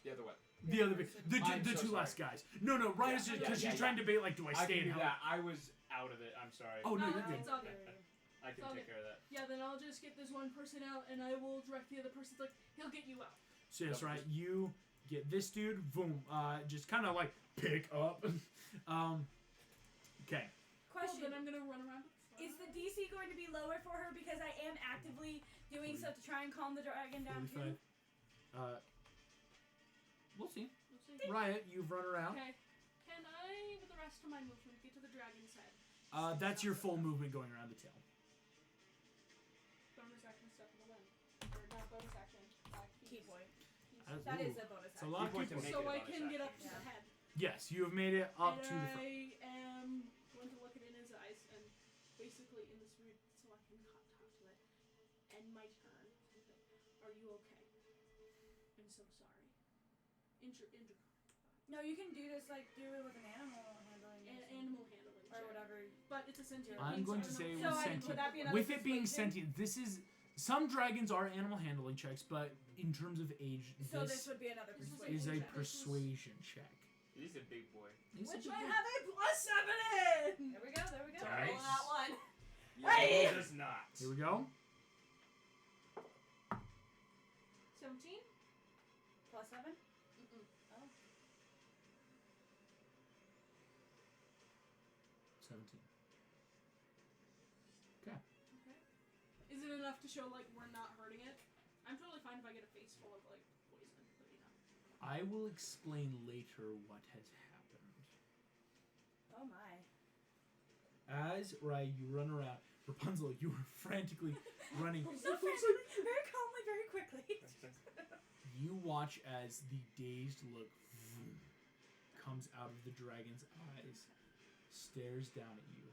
The other what? The other, the I'm two so last guys. No, Raya's just because she's trying to debate like, do I I stay can and do help? that. I was out of it. I'm sorry. Oh no, No, you're good. it's all good. I can It's all take good. care of that. Yeah, then I'll just get this one person out, and I will direct the other person. Like, he'll get you out. So that's right. You get this dude. Boom. Just kind of like pick up. Okay. Question: Well, then I'm gonna run around. Is the DC going to be lower for her because I am actively doing stuff to try and calm the dragon down 45. too? We'll see. We'll see. Riot, you've run around. Okay. Can I, with the rest of my movement, get to the dragon's head? That's your full movement going around the tail. Bonus action step in the wind. Or not bonus action. Key point. That's- That is ooh. a bonus It's a action. lot of Key point to people. make So it a I bonus can get up action. to the head. Yes, you have made it up And to the front. I am going to look it in his eyes and basically in this weird, so I can talk to it. End my turn. Are you okay? I'm so sorry. No, you can do this like do it with an animal handling Animal handling. or check. whatever. But it's a sentient. I'm being, going so to say I don't it know. was So sentient. would that be another With it being persuasion? sentient, this is some dragons are animal handling checks, but in terms of age, So this this would be another This persuasion. is a check. persuasion check. He's a big boy. It's a Which big I deal. have a +7 in. There we go. There we go. Nice. Roll that one. Yeah, does not. Here we go. 17? +7. Mm-mm. Oh. 17. Okay. Is it enough to show, like, we're not hurting it? I'm totally fine if I get a face full of, like, poison, but, you know. I will explain later what has happened. Oh my. As you run around, Rapunzel, you were frantically running. So very calmly, very quickly. You watch as the dazed look comes out of the dragon's eyes, stares down at you.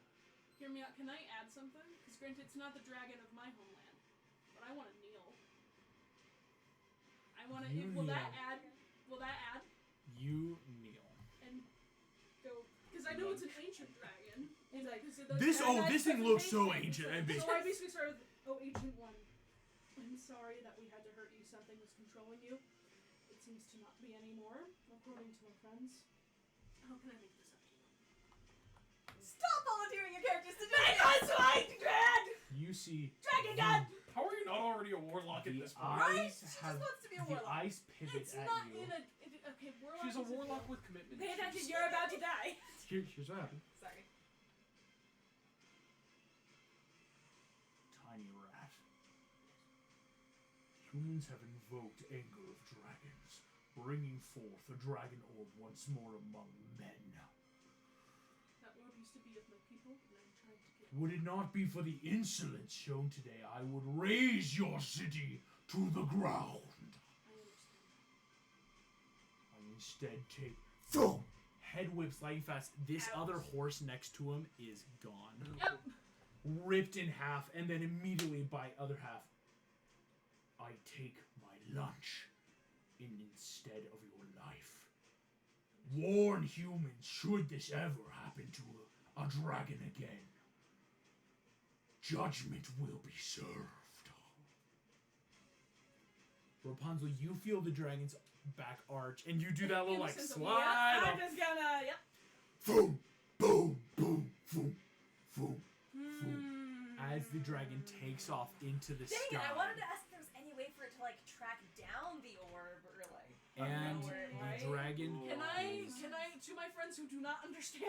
Hear me out. Can I add something? Because granted, it's not the dragon of my homeland, but I want to kneel. I want to. You Will kneel. that add? Will that add? You kneel. And go. Because I know it's an ancient dragon. And like, This thing looks so ancient and big. So I basically started. Oh, ancient one. I'm sorry that we had to hurt you. Something was controlling you. It seems to not be anymore, according to our friends. How can I make this up to you? Stop volunteering your characters to do this. Because white see Dragon God! How are you not already a warlock at the this point? Right? eyes She just have wants to be a the warlock. eyes pivot It's at not you. in a. Okay, warlock. She's a is warlock with commitment. Pay attention, you're about to die. Here's what happened. Sorry. Tiny rat. Humans have invoked anger of dragons, bringing forth a dragon orb once more among men. That orb used to be of my people, and I'm trying to get. Would it not be for the insolence shown today, I would raze your city to the ground. I understand. I instead take boom. Head whips lightning fast. This Ouch. other horse next to him is gone. Yep. Ripped in half, and then immediately by other half, I take my lunch instead of your life. Warn humans should this ever happen to a dragon again. Judgment will be served. Rapunzel, you feel the dragon's back arch, and you do that little like Innocent of me. slide I'm up. just gonna, yep. Boom, boom, boom, boom, boom. Hmm. As the dragon takes off into the Dang sky. it, I wanted to ask if there was any way for it to like track down the orb or like. And know where it the lies. dragon. Can I, to my friends who do not understand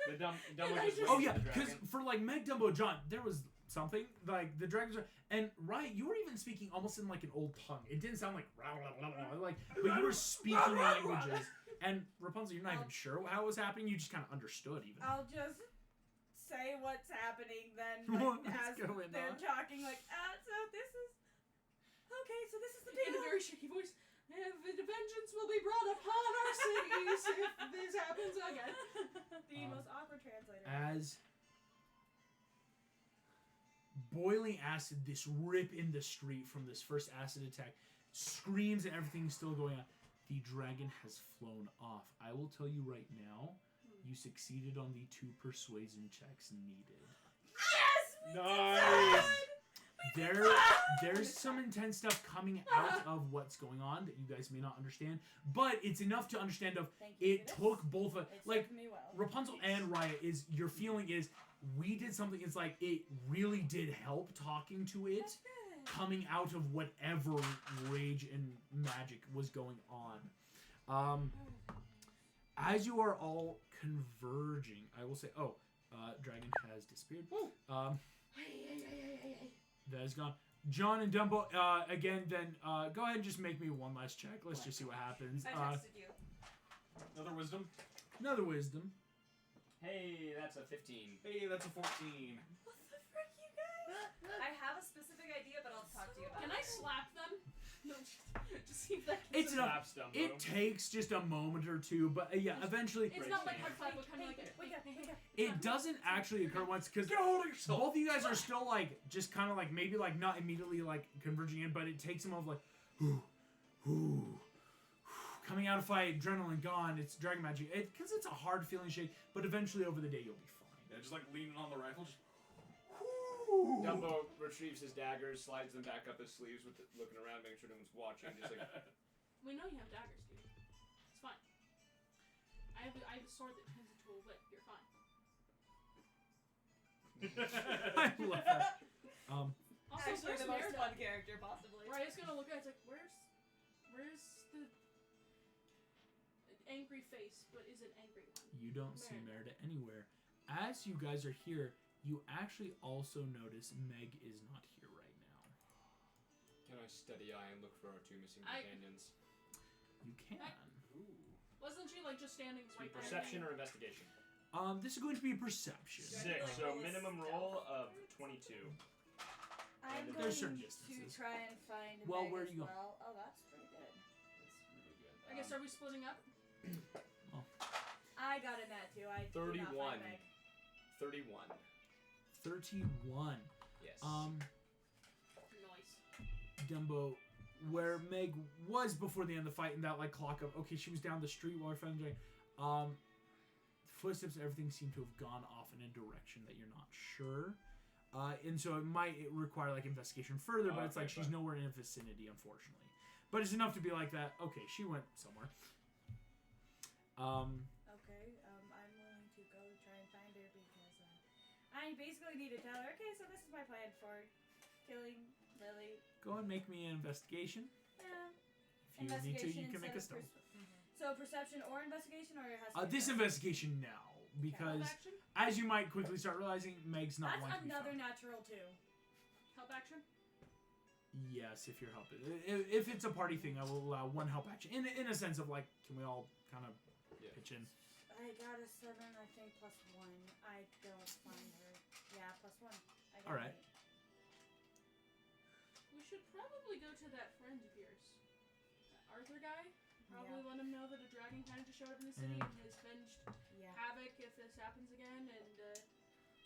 The Draconic, Dumbo I just just- Oh waves yeah, at the because dragon. for like Meg, Dumbo, John, there was something like the dragons are, and Riot, you were even speaking almost in like an old tongue. It didn't sound like like, but you were speaking languages. And Rapunzel, you're not even sure how it was happening. You just kind of understood even. I'll just say what's happening then, What's like, as going they're on? talking, like, so this is... Okay, so this is the in a deal. very shaky voice, the vengeance will be brought upon our cities if this happens again. The most awkward translator. As boiling acid, this rip in the street from this first acid attack, screams and everything's still going on. The dragon has flown off. I will tell you right now, you succeeded on the 2 persuasion checks needed. Yes! Nice. There's some intense stuff coming out of what's going on that you guys may not understand, but it's enough to understand of Thank you it for took both of It like served me well. Rapunzel and Riot is your feeling is we did something. It's like it really did help talking to it, That's good. coming out of whatever rage and magic was going on. As you are all converging, I will say, dragon has disappeared. That is gone. John and Dumbo, again, then go ahead and just make me one last check. Let's just see what happens. I texted you. Another wisdom. Another wisdom. Hey, that's a 15. Hey, that's a 14. What the frick, you guys? I have a specific idea, but I'll talk to you about Can it. I slap them? No, just see if that. It's enough. Slaps Dumbo. It takes just a moment or two, but yeah, eventually It's not like high five, but kind of like Wake up, wake up. it doesn't actually occur once because Get a hold of yourself. both of you guys are still like just kind of like maybe like not immediately like converging in, but it takes them of like, coming out of fight, adrenaline gone. It's dragon magic because it's a hard feeling shake, but eventually over the day you'll be fine. Yeah, just like leaning on the rifle. Just. Dumbo retrieves his daggers, slides them back up his sleeves, with looking around, making sure no one's watching. Just like, We know you have daggers, dude. It's fine. I have a sword that turns into a whip. You're fine. I love that. Also, Actually, there's the most Merida. fun character, possibly. Riot's gonna look at it. It's like, where's the angry face? But is it angry one? You don't see Merida anywhere. As you guys are here, you actually also notice Meg is not here right now. can I steady eye and look for our 2 missing I- companions? You can. Ooh. Wasn't she like just standing right there? Perception or investigation? This is going to be perception. 6, so minimum roll of 22. I'm going There's certain to distances. try and find Well, Meg where as are you going? well. Oh, that's pretty good. That's really good. I guess are we splitting up? I got a nat too. I did not 31. find Meg. 31. 31. Yes. Nice. Dumbo, where Meg was before the end of the fight, in that like clock of okay, she was down the street while her friend was doing. Footsteps and everything seem to have gone off in a direction that you're not sure. And so it might require like investigation further, but it's Okay, like she's fine. nowhere in the vicinity, unfortunately. But it's enough to be like that. Okay, she went somewhere. Okay, I'm willing to go try and find her because I basically need to tell her, okay, so this is my plan for killing Lily. Go and make me an investigation. Yeah. If you need to, you can make a stealth. So perception or investigation, or it has to be This investigation now, Help because action? as you might quickly start realizing, Meg's not one That's to be another found. natural 2. Help action? Yes, if you're helping. If it's a party thing, I will allow one help action. In a sense of like, can we all kind of pitch in? I got a 7, I think, +1. I don't find her. Yeah, +1. I got All right. 8. We should probably go to that friend of yours. That Arthur guy. Probably Yeah. let him know that a dragon kind of just showed up in the city and has venged Yeah. havoc if this happens again. And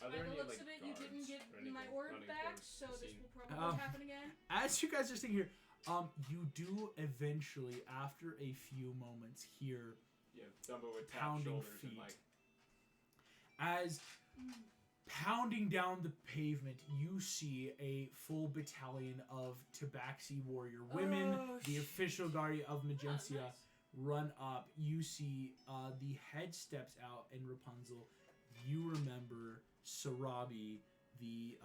Are by there the any looks like of it, you didn't guards get or anything my orb running back, towards so the this scene? will probably happen again. As you guys are sitting here, you do eventually, after a few moments, hear Yeah, Dumbo would tap Pounding shoulders feet. and like. as pounding down the pavement, you see a full battalion of Tabaxi warrior women, Oh, the official guardian of Magencia, nice. run up. You see the head steps out, and Rapunzel, you remember Sarabi, the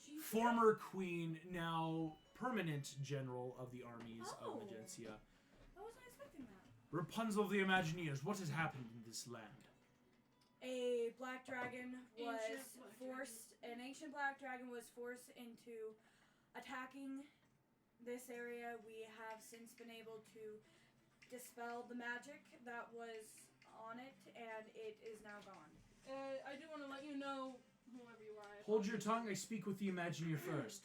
She's former queen, now permanent general of the armies Oh. of Magencia. I wasn't expecting that. Rapunzel of the Imagineers, what has happened in this land? A black dragon was Ancient black forced. An ancient black dragon was forced into attacking this area. We have since been able to dispel the magic that was on it, and it is now gone. I do want to let you know, whoever you are. I Hold your apologize. tongue, I speak with the Imagineer first.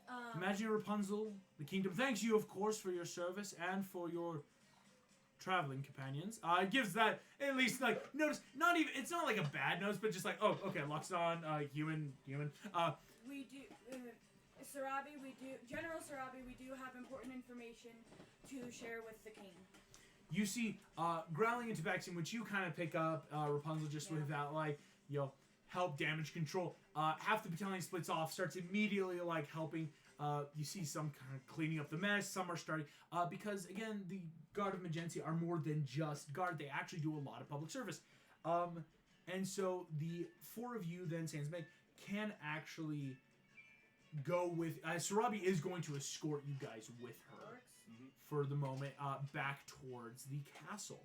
Um, Imagineer Rapunzel, the kingdom thanks you, of course, for your service and for your traveling companions. It gives that, at least, like, notice, not even, it's not like a bad notice, but just like, oh, okay, locks on, human. we do, Sarabi. General Sarabi. We do have important information to share with the king. You see, growling into Tabaxi, which you kind of pick up, Rapunzel just with that, like, help damage control. Half the battalion splits off, starts immediately, like, helping. You see some kind of cleaning up the mess. Some are starting, because, again, the Guard of Magencia are more than just guard. They actually do a lot of public service. And so the 4 of you, then, sans Meg, can actually go with... Sarabi is going to escort you guys with her for the moment back towards the castle.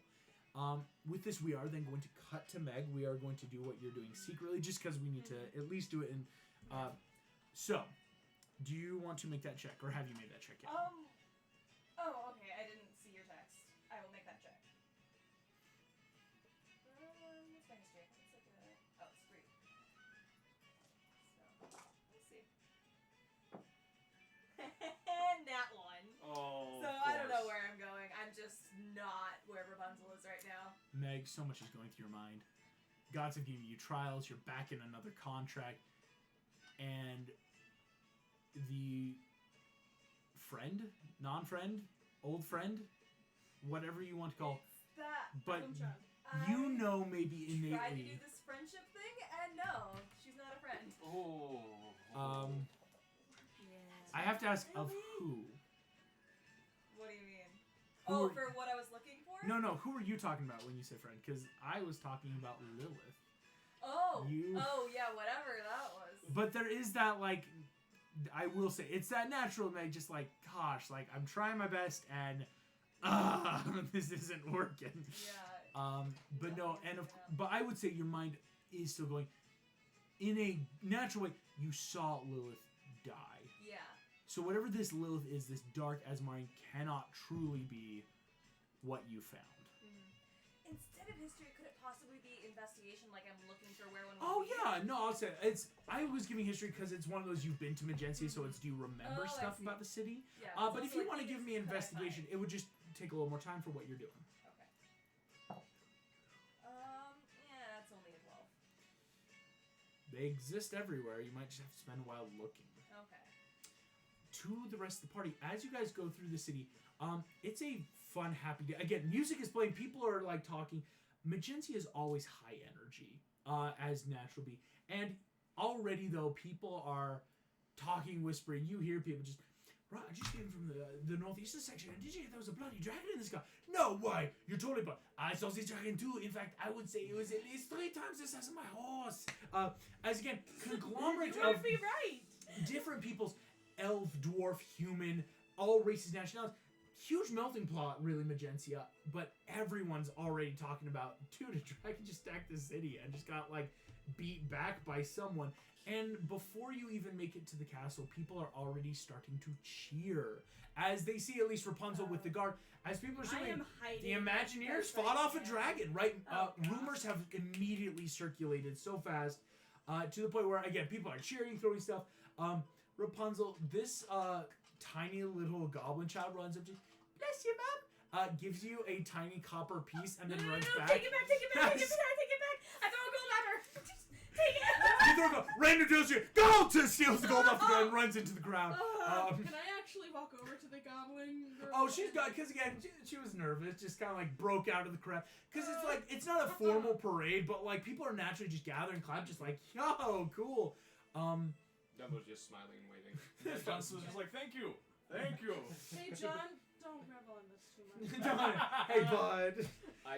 With this, we are then going to cut to Meg. We are going to do what you're doing secretly, just because we need to at least do it in... So, do you want to make that check, or have you made that check yet? Oh, okay. I didn't see your text. I will make that check. What's my history? Let's look at it. Oh, it's 3. So, let's see. Nat 1. Oh. So I don't know where I'm going. I'm just not where Rapunzel is right now. Meg, so much is going through your mind. Gods have given you trials. You're back in another contract. And the friend, non-friend, old friend, whatever you want to call, That but Sunshine. you know maybe tried to do innately. this friendship thing, and no, she's not a friend. Oh. I have to ask of who. What do you mean? Who Oh, are- for what I was looking for? No, who are you talking about when you say friend? Because I was talking about Lilith. Oh. You- Oh yeah, whatever that was. But there is that, like, I will say, it's that natural Meg, just like, gosh, like, I'm trying my best and, this isn't working. Yeah. But no, but I would say your mind is still going. In a natural way, you saw Lilith die. Yeah. So whatever this Lilith is, this dark Asmarine cannot truly be what you found. Instead of history, could it possibly be investigation? Like I'm looking for where one. Oh would be? yeah, no, I'll say it's. I was giving history because it's one of those you've been to Magencia, so it's do you remember Oh, I stuff see. about the city? Yeah. But it's if also you want to like give me things that I investigation, it would just take a little more time for what you're doing. find. Okay. Yeah, that's only a 12. They exist everywhere. You might just have to spend a while looking. Okay. To the rest of the party, as you guys go through the city, it's a fun, happy day. Again, music is playing. People are like talking. Magencia is always high energy, as natural be. And already though, people are talking, whispering. You hear people just, Right, I just came from the northeastern section, and did you hear there was a bloody dragon in the sky? No, why? You're totally but I saw this dragon too. In fact, I would say it was at least 3 times the size of my horse. As again, conglomerate You of would be right. different peoples, elf, dwarf, human, all races, nationalities. Huge melting pot, really, Magencia, but everyone's already talking about, dude, a dragon just attacked the city and just got, like, beat back by someone. And before you even make it to the castle, people are already starting to cheer as they see at least Rapunzel with the guard. As people are I saying, am hiding. the Imagineers That's fought off a right. dragon, right? Oh, Rumors have immediately circulated so fast to the point where, again, people are cheering, throwing stuff. Rapunzel, this tiny little goblin child runs up to you. Bless you, Mom. Gives you a tiny copper piece and then runs back. Take it back, take it back, take it back, take it back. I throw a gold at her. Just take it. You throw a gold. Random deals you. Gold! Steals the gold off the ground and runs into the ground. Can I actually walk over to the goblin girl? Oh, she's got, because again, she was nervous, just kind of like broke out of the crowd. Because it's like, it's not a formal parade, but like people are naturally just gathering, clap, just like, yo, cool. Dumbo's just smiling and waving. And Rapunzel's just like, thank you. Thank you. Hey, John, don't revel in this too much. Hey, bud.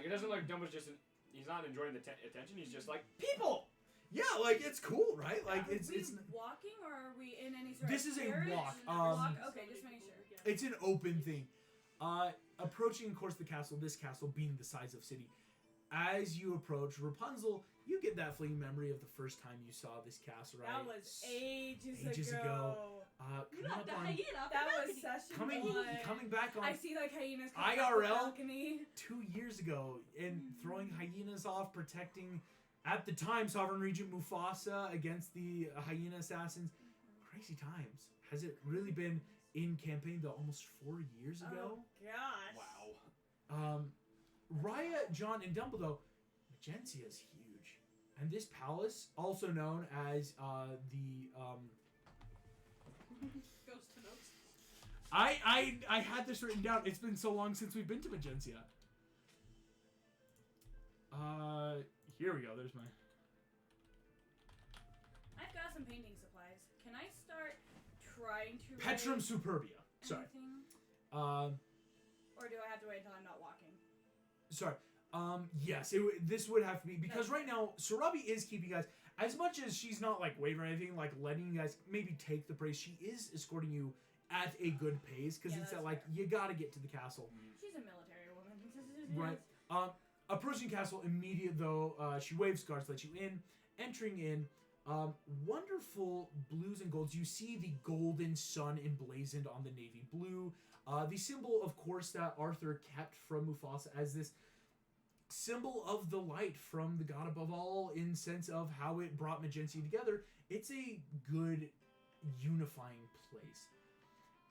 It doesn't look like Dumbo's just. He's not enjoying the attention. He's just like people. Yeah, like it's cool, right? Like Are it's we walking or are we in any sort This of is a carriage? walk, Walk? Okay, just making sure. it's an open thing. Approaching, of course, the castle. This castle being the size of city. As you approach Rapunzel, you get that fleeting memory of the first time you saw this castle, right? That was ages ago. You Coming got up the on hyena off That the was balcony. such a coming back on I see like hyenas coming off IRL? the balcony. 2 years ago and throwing hyenas off, protecting at the time Sovereign Regent Mufasa against the hyena assassins. Crazy times. Has it really been in campaign though almost 4 years ago? Oh gosh. Wow. Raya, John, and Dumbledore, Magencia is huge. And this palace, also known as the Ghost to notes. I had this written down. It's been so long since we've been to Magencia. Here we go. There's my. I've got some painting supplies. Can I start trying to Petrum write Superbia. Sorry. anything? Or do I have to wait until I'm not walking? Sorry. Yes, this would have to be because right now Sarabi is keeping you guys as much as she's not like waving or anything, like letting you guys maybe take the praise. She is escorting you at a good pace because Yeah, it's that's like fair. you gotta get to the castle. She's a military woman. Right. Approaching castle immediate though, she waves guards, let you in. Entering in, wonderful blues and golds. You see the golden sun emblazoned on the navy blue. The symbol, of course, that Arthur kept from Mufasa as this symbol of the light from the god above all in sense of how it brought Magencia together. It's a good unifying place.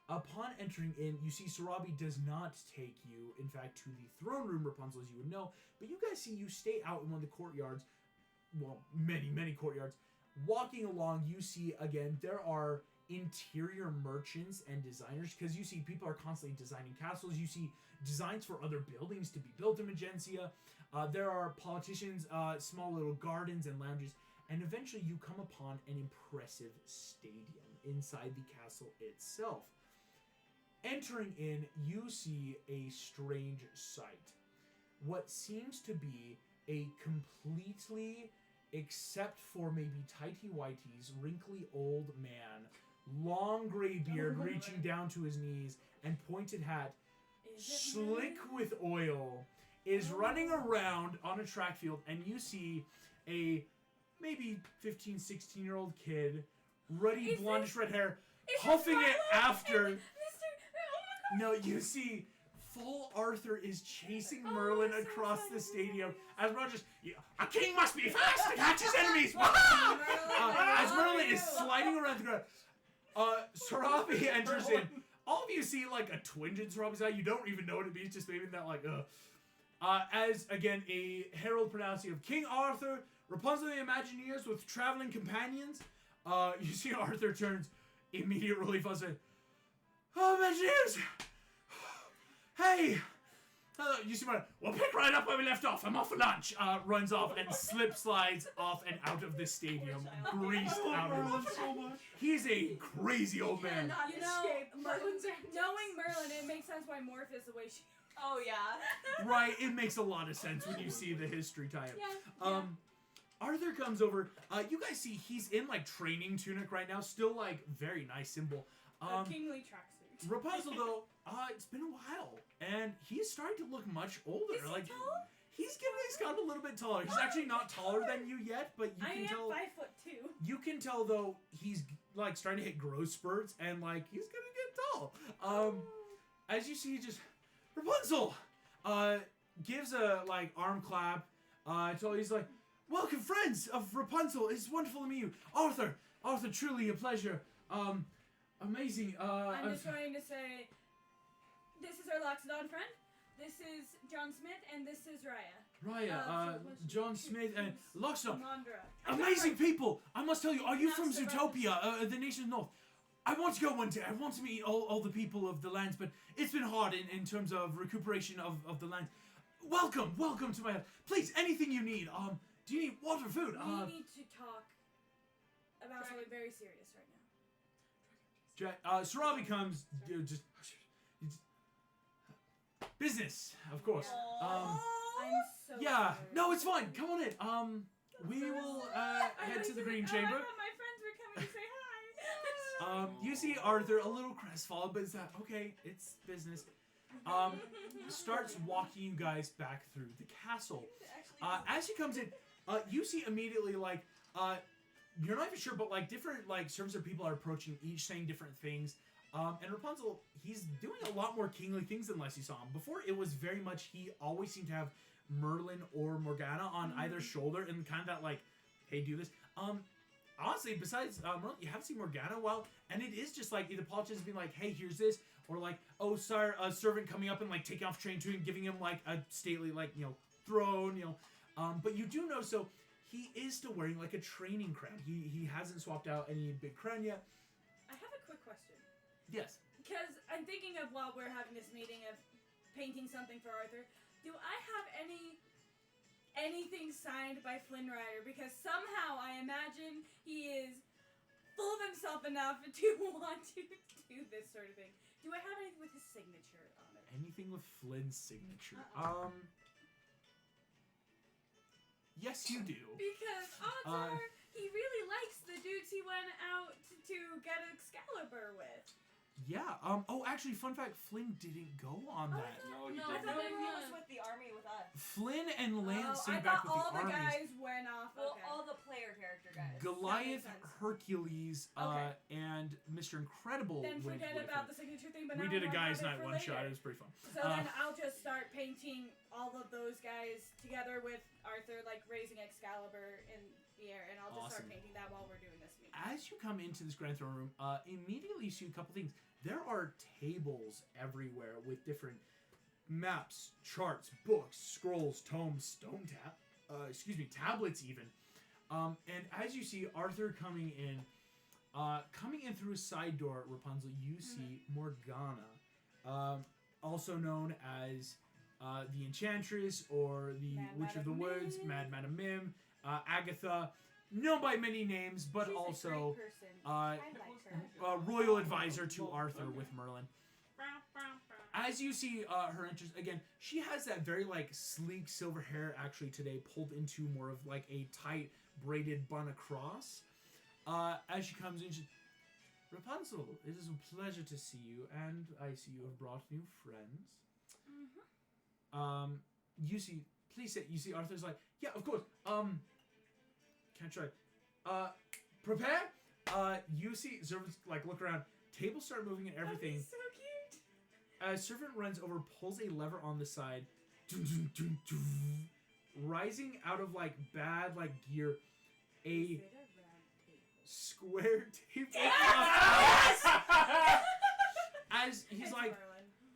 Upon entering in, you see Sarabi does not take you, in fact, to the throne room, Rapunzel, as you would know, but you guys see you stay out in one of the courtyards, well, many courtyards. Walking along, you see, again, there are interior merchants and designers, because you see people are constantly designing castles. You see designs for other buildings to be built in Magencia. There are politicians, small little gardens and lounges, and eventually you come upon an impressive stadium inside the castle itself. Entering in, you see a strange sight. What seems to be a completely, except for maybe tighty-whities, wrinkly old man, long gray beard reaching down to his knees, and pointed hat, slick with oil, is running around on a track field, and you see a maybe 15, 16-year-old kid, ruddy blondish red hair, huffing it after. No, you see, full Arthur is chasing Merlin across the stadium as Merlin just, a king must be fast to catch his enemies. As Merlin is sliding around the ground, Sarabi enters in. All of you see like a twinge in Sarabi's eye. You don't even know what it means, just maybe that like, as again a herald pronouncing of King Arthur, Rapunzel the Imagineers with traveling companions. You see Arthur turns immediate relief and says, "Oh, Imagineers! Hey, You see Merlin. Well, pick right up where we left off. I'm off for lunch. Runs off and slip slides off and out of the stadium, greased out of it. so much. He's a crazy old man. Cannot You know, escape Merlin's knowing Merlin, it makes sense why Morph is the way she. Oh yeah. Right, it makes a lot of sense when you see the history tie-up. Yeah. Arthur comes over. You guys see he's in like training tunic right now, still like very nice symbol. A kingly tracksuit. Rapunzel though, it's been a while, and he's starting to look much older. Is he like tall? he's gotten a little bit taller. He's actually not taller than you yet, but you I can am tell. 5'2". You can tell though he's like starting to hit growth spurts, and like he's gonna get tall. As you see, just Rapunzel, gives a like arm clap. So he's like, "Welcome, friends of Rapunzel. It's wonderful to meet you, Arthur. Arthur, truly a pleasure. Amazing. I'm just going to say, this is our Loxodon friend. This is John Smith, and this is Raya. Raya, John Smith, and Loxodon. Mondra. Amazing people. I must tell you, are you from Pronounce the Zootopia, the nation of North? I want to go one day. I want to meet all the people of the lands, but it's been hard in terms of recuperation of the land. Welcome to my house. Please, anything you need. Do you need water, food? We need to talk about something very serious right now. Sarabi comes, just business, of course. I'm so Yeah, sorry. no, it's fine. Come on in. We will head to the Green Chamber. I thought my friends were coming to say hi. You see Arthur a little crestfallen, but it's okay. It's business. Starts walking you guys back through the castle. As he comes in, you see immediately like you're not even sure, but like different like servants or people are approaching, each saying different things. And Rapunzel, he's doing a lot more kingly things than last you saw him. Before, it was very much he always seemed to have Merlin or Morgana on either shoulder, and kind of that like, hey, do this. Honestly, besides Merlin, you haven't seen Morgana in a while, and it is just like either politicians being like, hey, here's this, or like, oh, sorry, a servant coming up and like taking off train to him, giving him like a stately like throne, But you do know, so he is still wearing like a training crown. He hasn't swapped out any big crown yet. I have a quick question. Yes. Because I'm thinking of while we're having this meeting of painting something for Arthur. Do I have anything signed by Flynn Rider? Because somehow I imagine he is full of himself enough to want to do this sort of thing. Do I have anything with his signature on it? Anything with Flynn's signature? Yes, you do. Because odds are he really likes the dudes he went out to get Excalibur with. Yeah. Oh, actually, fun fact: Flynn didn't go on that. No, he No, I didn't. thought No, everyone yeah. was with the army with us. Flynn and Lance I stayed back thought with all the the armies. guys went off. Well, Okay. all the player character guys. Goliath, That makes sense. Hercules, Okay. and Mr. Incredible. Then went forget with about him. the signature thing. But We now did a we'll guys' have it night for one shot. later. It was pretty fun. So then I'll just start painting all of those guys together with Arthur, like raising Excalibur in the air, and I'll just Awesome. start painting that while we're doing this meeting. As you come into this grand throne room, immediately you see a couple things. There are tables everywhere with different maps, charts, books, scrolls, tomes, tablets even. And as you see Arthur coming in through a side door, Rapunzel, you see Morgana, also known as the Enchantress or the Mad Witch of the Madam Woods, Mim. Mad Madam Mim, Agatha, known by many names, but She's also a great person. I like her. royal advisor to Arthur with Merlin. As you see her entrance, again, she has that very like sleek silver hair actually today pulled into more of like a tight braided bun across. As she comes in, she, Rapunzel, it is a pleasure to see you, and I see you have brought new friends. You see, please say, you see Arthur's like, yeah, of course. Can't try. Prepare. You see servants like look around. Tables start moving and everything. That'd be so cute. A servant runs over, pulls a lever on the side, dun, dun, dun, dun, rising out of like bad like gear, a Is it a round table? square table. Yes! As he's It's like,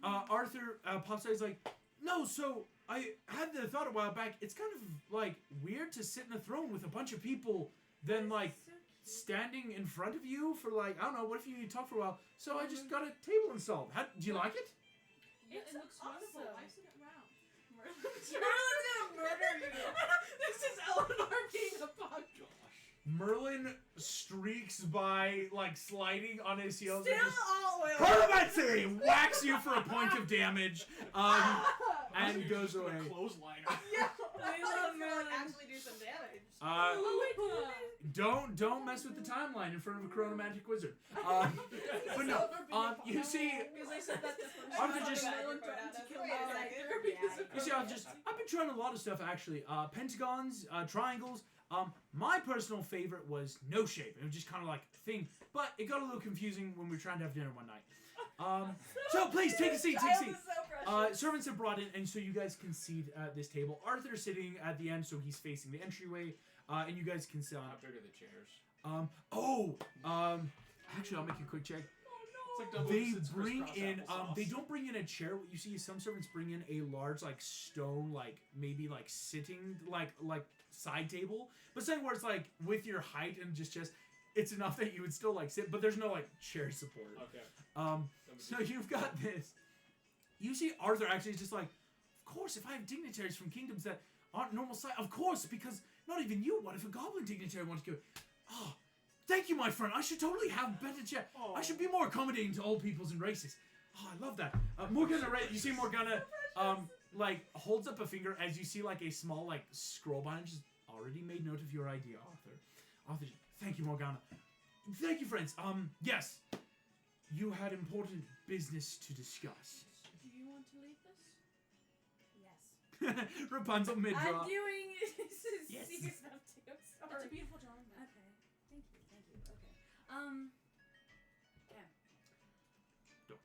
Merlin. Arthur pops out. He's like, no. So I had the thought a while back. It's kind of like weird to sit in a throne with a bunch of people, then like So cute. standing in front of you for like I don't know. What if you need to talk for a while? So I just got a table installed. Do you like it? Yeah, It's it looks wonderful. awesome. Why isn't it round? Merlin's gonna murder you. This is Eleanor being a punk. Merlin streaks by, like, sliding on his heels. Still and just, all oil. Chronomancy! Whacks you for a point of damage. And goes away. Clothesline. Yeah. I love Merlin. Actually do some damage. Don't mess with the timeline in front of a chronomantic wizard. But no, you see, Because I said that the first Arthur time just- Merlin threatened to kill Wait a my second. character because of you see, I've been trying a lot of stuff actually. Pentagons, triangles. My personal favorite was no shape. It was just kind of like a thing, but it got a little confusing when we were trying to have dinner one night. So please take a seat. Take a Child seat. is so precious. Servants have brought in, and so you guys can seat at this table. Arthur's sitting at the end, so he's facing the entryway, and you guys can sit on How it. big are the chairs? Actually, I'll make a quick check. It's like double They since bring crisscross in, applesauce. they don't bring in a chair. What you see is some servants bring in a large, like, stone, like, maybe, like, sitting, like side table. But something where it's, like, with your height and just, it's enough that you would still, like, sit, but there's no, like, chair support. Okay. So you've got this. You see Arthur actually is just like, of course, if I have dignitaries from kingdoms that aren't normal size, of course, because not even you, what if a goblin dignitary wants to go, oh, thank you, my friend, I should totally have better chair. I should be more accommodating to all peoples and races. Oh, I love that. Morgana, right, you see Morgana, like, holds up a finger as you see, like, a small, like, scroll behind, just already made note of your idea, Arthur. Arthur, thank you, Morgana. Thank you, friends. Yes. You had important business to discuss. Do you want to lead this? Yes. Rapunzel mid-draw. I'm doing Yes. secret stuff too. It's a Sorry. beautiful drawing. Okay. Thank you. Okay. Yeah. Don't.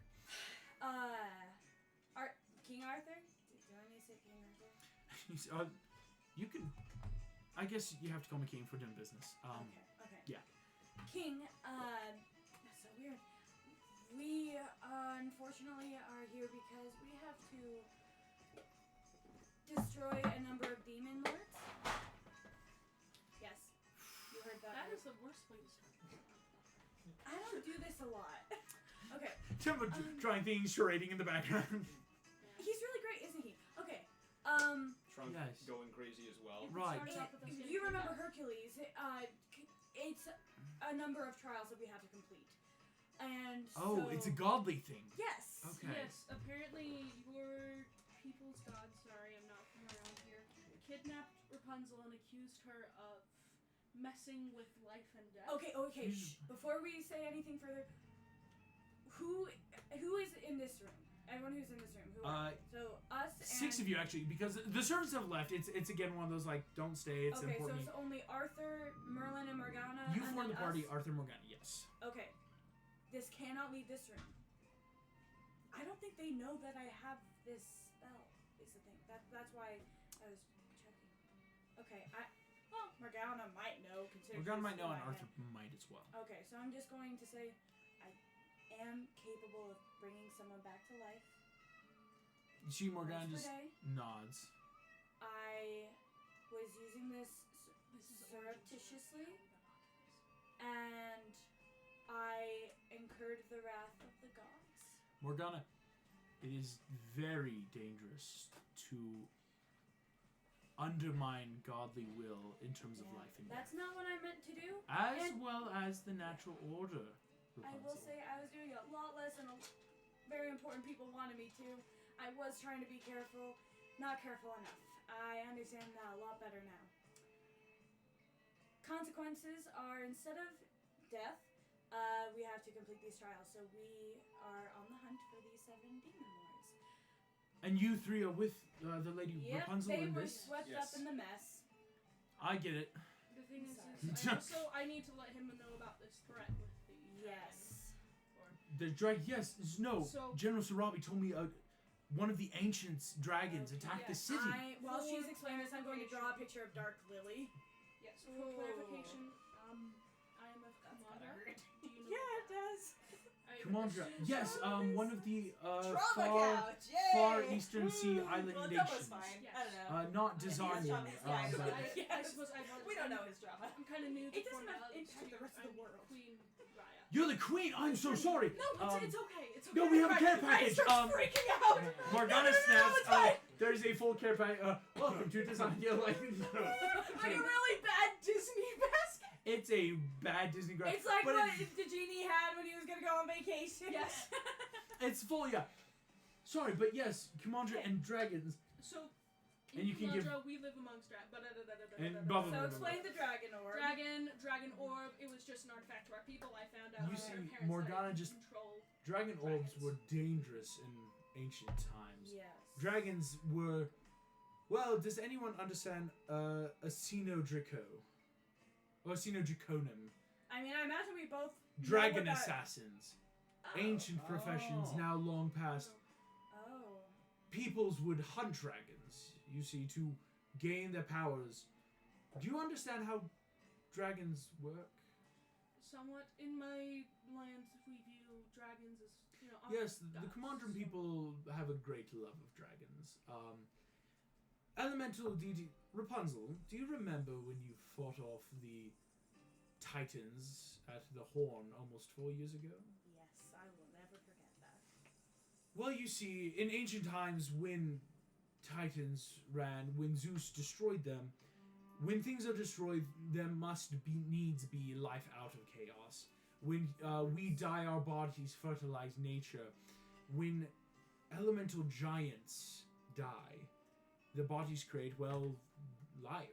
King Arthur? Do I need to say King Arthur? You can. I guess you have to call me King for doing business. Okay. Yeah. King, that's so weird. We, unfortunately are here because we have to destroy a number of demon lords. Yes. You heard that That right. is the worst way to start. I don't do this a lot. Okay. Timber trying things, charading in the background. He's really great, isn't he? Okay. Trunk Yes. going crazy as well. Right. Started off with us getting You remember kidnapped. Hercules? It's a number of trials that we have to complete. And Oh, so, it's a godly thing. Yes. Okay. Yes, apparently your people's god, sorry, I'm not from around here, kidnapped Rapunzel and accused her of messing with life and death. Okay, shh. Before we say anything further, who is in this room? Everyone who's in this room. Who are they? So us and 6 of you actually, because the servants have left. It's again one of those like, don't stay. It's okay, so important. it's only Arthur, Merlin, and Morgana. You and form then the party. us? Arthur Morgana. Yes. Okay. This cannot leave this room. I don't think they know that I have this spell. Is the thing. That's why I was checking. Okay. Well, Morgana might know. Considering Morgana she's might know, who and I Arthur am. might as well. Okay, so I'm just going to say I am capable of bringing someone back to life. She Morgana once just per day. nods. I was using this surreptitiously, and I incurred the wrath of the gods. Morgana, it is very dangerous to undermine godly will in terms of life and death. That's not what I meant to do. As and well as the natural order, I will Rapunzel. say I was doing a lot less than very important people wanted me to. I was trying to be careful, not careful enough. I understand that a lot better now. Consequences are, instead of death, we have to complete these trials. So we are on the hunt for these 7 demon lords. And you 3 are with the lady Yep, Rapunzel they in were this? swept Yes. up in the mess. I get it. The thing is, Sorry. I need to let him know about this threat with the Yes. The dragon, yes, no. So- General Sarabi told me one of the ancient dragons attacked the city. While For she's explaining this, I'm going to draw a clarification. picture of Dark Lily. Yes, for Ooh. clarification, I am of Commander. hurt. Do you know what that does. I Commander, assume yes, so. one of the Trauma couch! Yay! far eastern sea island well, nations. that was fine. Yes. I don't know. Not Designed, Yeah, So but I suppose I we don't know his drama. I'm kind of new to It doesn't formalities impact the too. rest of the I'm world. Queen Raya. You're the queen. I'm so sorry. No, it's okay. It's okay. No, we have a care I package. start freaking out. Morgana No, snaps. it's fine. There's a full care package. Welcome to Design Your Life. Like a really bad Disney basket. It's a bad Disney graphic. It's like but what the genie had when he was gonna go on vacation. Yes. it's full, yeah. Sorry, but yes, Commander and dragons. So, And you can give- we live amongst dragons. And blah, blah, So blah, explain the dragon orb. Dragon orb. It was just an artifact to our people. I found out. You from see, our parents Morgana that it just- control. Dragon orbs Dragons. were dangerous in ancient times. Yes. Dragons were. Well, does anyone understand Asino Draco? Or Asino Draconum? I mean, I imagine we both. know Dragon what that- assassins. Oh. Ancient professions Oh. now long past. Oh. Peoples would hunt dragons, you see, to gain their powers. Do you understand how dragons work? Somewhat in my land, we view dragons as Yes, the gods, Commandant so- people have a great love of dragons. Elemental deity Rapunzel, do you remember when you fought off the Titans at the Horn almost 4 years ago? Yes, I will never forget that. Well, you see, in ancient times, when Titans ran, when Zeus destroyed them, when things are destroyed, there needs be life out of chaos. When we die, our bodies fertilize nature. When elemental giants die, the bodies create, well, life.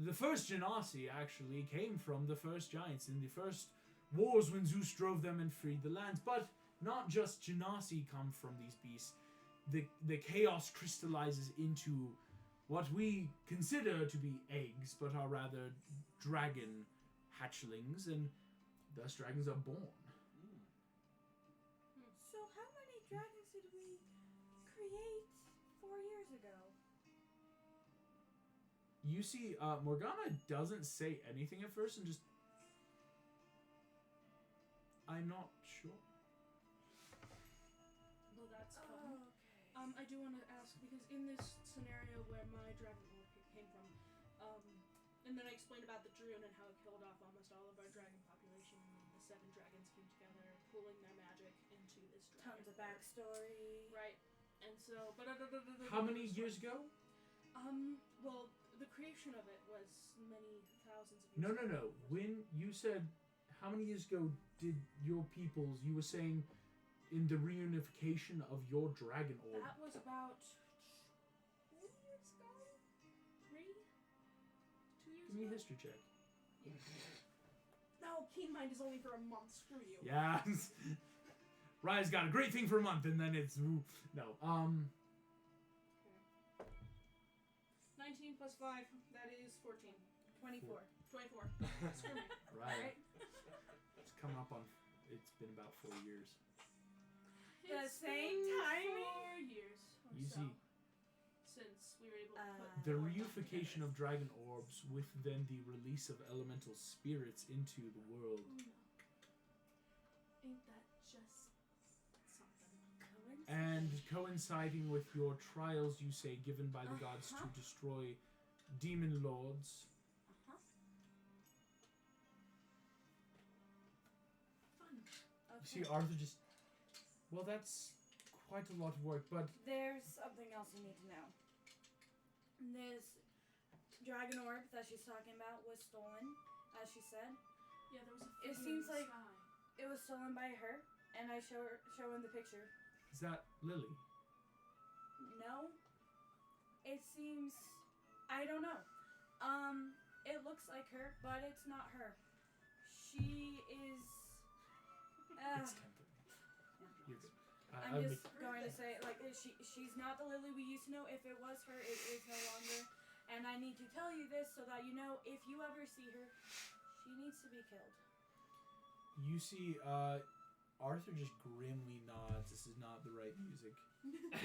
The first Genasi actually came from the first giants in the first wars when Zeus drove them and freed the lands. But not just Genasi come from these beasts. The chaos crystallizes into what we consider to be eggs, but are rather dragon hatchlings, and thus dragons are born. So how many dragons did we create 4 years ago? You see, Morgana doesn't say anything at first and just... I'm not sure. Well, that's fun. I do want to ask, because in this scenario where my dragon orb came from, and then I explained about the Druid and how it killed off almost all of our dragon population, and the 7 dragons came together, pooling their magic into this dragon. Tons of backstory. Right. And so, How many years ago? Well, the creation of it was many thousands of years No. ago. When you said, how many years ago did your peoples, you were saying in the reunification of your dragon orb. That was about 2 years ago? 3? 2 years Give me a ago? history check. No, Keen Mind is only for a month. Screw you. Yeah. Raya's got a great thing for a month, and then it's no. 19 plus 5, that is 14. 24. 24. Screw me. Right. It's coming up on. It's been about 4 years. The It's same been timing? 4 years or You so see, since we were able to put the all of them reification together. of dragon orbs with then the release of elemental spirits into the world. Ooh, no. Ain't that just something? And coinciding with your trials, you say, given by the gods to destroy demon lords. Fun. You see, Arthur just. Well, that's quite a lot of work, but There's something else you need to know. This dragon orb that she's talking about was stolen, as she said. Yeah, there was a It figure seems in the like- sky. It was stolen by her, and I show him the picture. is that Lily? No. It seems, I don't know. It looks like her, but it's not her. She is. It's temporary. You're good. I'm I'll just make- going to say, like, she's not the Lily we used to know. If it was her, it is no longer. And I need to tell you this so that you know, if you ever see her, she needs to be killed. You see, Arthur just grimly nods. This is not the right music.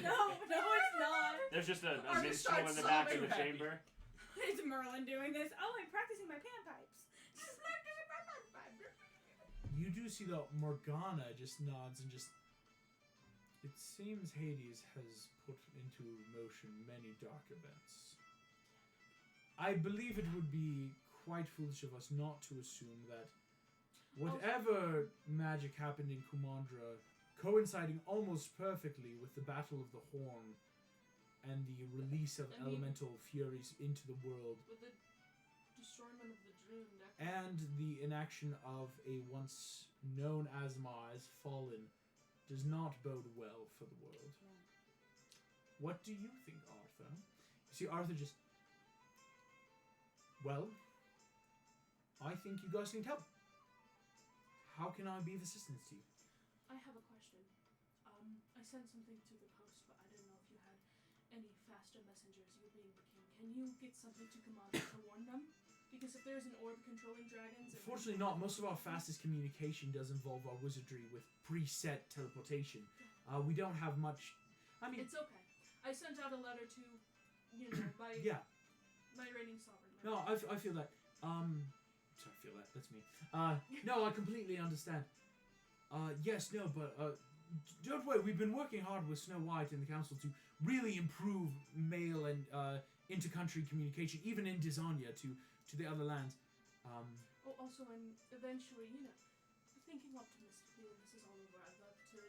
No, it's not. There's just a Arthur minstrel in starts the back of the sobbing. chamber. It's Merlin doing this. Oh, I'm practicing my panpipes. You do see that Morgana just nods and just. It seems Hades has put into motion many dark events. I believe it would be quite foolish of us not to assume that Whatever magic happened in Kumandra, coinciding almost perfectly with the Battle of the Horn and the release of elemental furies into the world, With the destroyment of the June deck. and the inaction of a once known Asma as fallen, does not bode well for the world. What do you think, Arthur? You see, Arthur just... Well, I think you guys need help. How can I be of assistance to you? I have a question. I sent something to the post, but I didn't know if you had any faster messengers, you being the king. Can you get something to Commander to warn them? Because if there's an orb controlling dragons... Fortunately not. Most of our fastest communication does involve our wizardry with preset teleportation. We don't have much... I mean... It's okay. I sent out a letter to, my... Yeah. My reigning sovereign. No, I feel that. Sorry, I feel that. That's me. No, I completely understand. Yes, no, but don't worry. We've been working hard with Snow White and the council to really improve mail and intercountry communication, even in Desania to the other lands. Also, and eventually, thinking optimistically when this is all over, I'd love to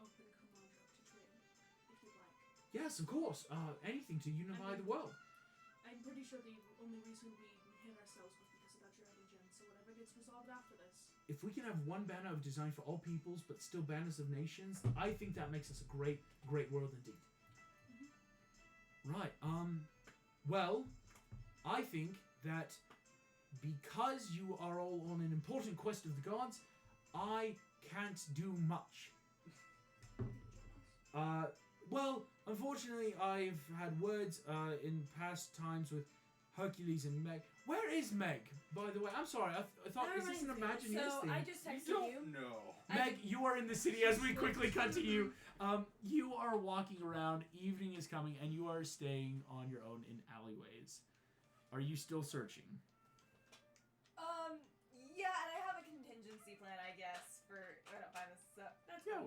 open Commander up to trade, if you'd like. Yes, of course. Anything to unify the world. I'm pretty sure the only reason we hit ourselves was because of that dragon gem, so whatever gets resolved after this. If we can have one banner of design for all peoples, but still banners of nations, I think that makes us a great, great world indeed. Right. Well, I think that because you are all on an important quest of the gods, I can't do much. Well, unfortunately, I've had words in past times with Hercules and Meg. Where is Meg, by the way? I'm sorry, I thought, is this an Imagineers thing? So I just texted you. No. Meg, you are in the city as we quickly cut to you. You are walking around, evening is coming, and you are staying on your own in alleyways. Are you still searching? Yeah, and I have a contingency plan, I guess, for if I don't find this stuff. That's Yeah.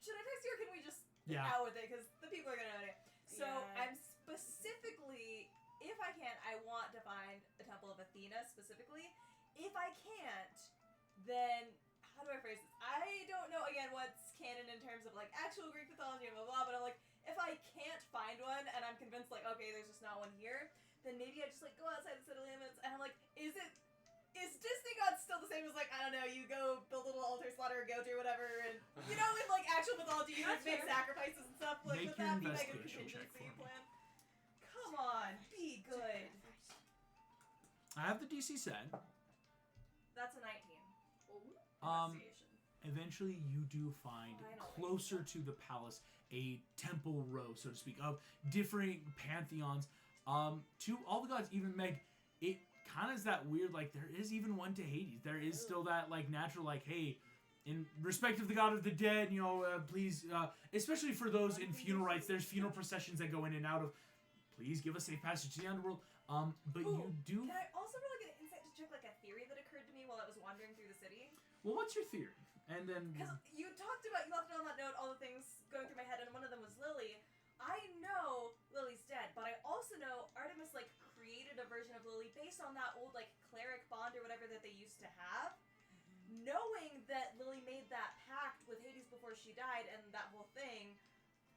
Should I text you or can we just Yeah. out with it? Because the people are going to know it. So Yeah. I'm specifically, if I can, I want to find the Temple of Athena specifically. If I can't, then how do I phrase this? I don't know, again, what's canon in terms of, like, actual Greek mythology and blah, blah, but I'm like, if I can't find one and I'm convinced, like, okay, there's just not one here, then maybe I just, like, go outside the city limits and I'm like, is Disney gods still the same as, like, I don't know, you go build a little altar, slaughter a goat or whatever, and, in, like, actual mythology, you That's make fair. sacrifices and stuff, like, Make would your that be, like, a investigation check contingency for me. plan? Come on, be good. I have the DC set. That's a 19. Investigation. Eventually you do find Finally. closer to the palace a temple row, so to speak, of different pantheons. To all the gods, even Meg, it kind of is that weird, like, there is even one to Hades. There is still that, like, natural, like, hey, in respect of the god of the dead, please, especially for those in funeral rites, there's funeral processions that go in and out of, please give us safe passage to the underworld. But Ooh, you do... Can I also roll, like, an insight to check, like, a theory that occurred to me while I was wandering through the city? Well, what's your theory? And then... Because you talked about, you left on that note all the things going through my head, and one of them was Lily. I know Lily's dead, but I also know Artemis, like, created a version of Lily based on that old, like, cleric bond or whatever that they used to have. Knowing that Lily made that pact with Hades before she died and that whole thing,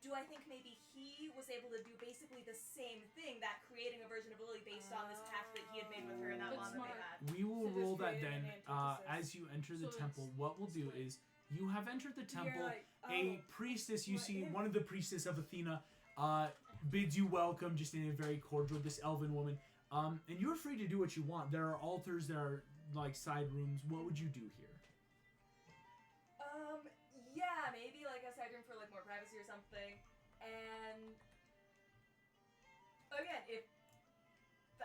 do I think maybe he was able to do basically the same thing, that creating a version of Lily based on this pact that he had made with her and that That's bond that they smart. had? We will So roll just that create then. an antithesis. As you enter the So temple, it's what we'll do split. is you have entered the temple. You're like, A oh, priestess, you what see is- one of the priestess of Athena, bids you welcome, just in a very cordial, this elven woman. And you're free to do what you want. There are altars, there are, like, side rooms. What would you do here? Yeah, maybe like a side room for like more privacy or something. And again, if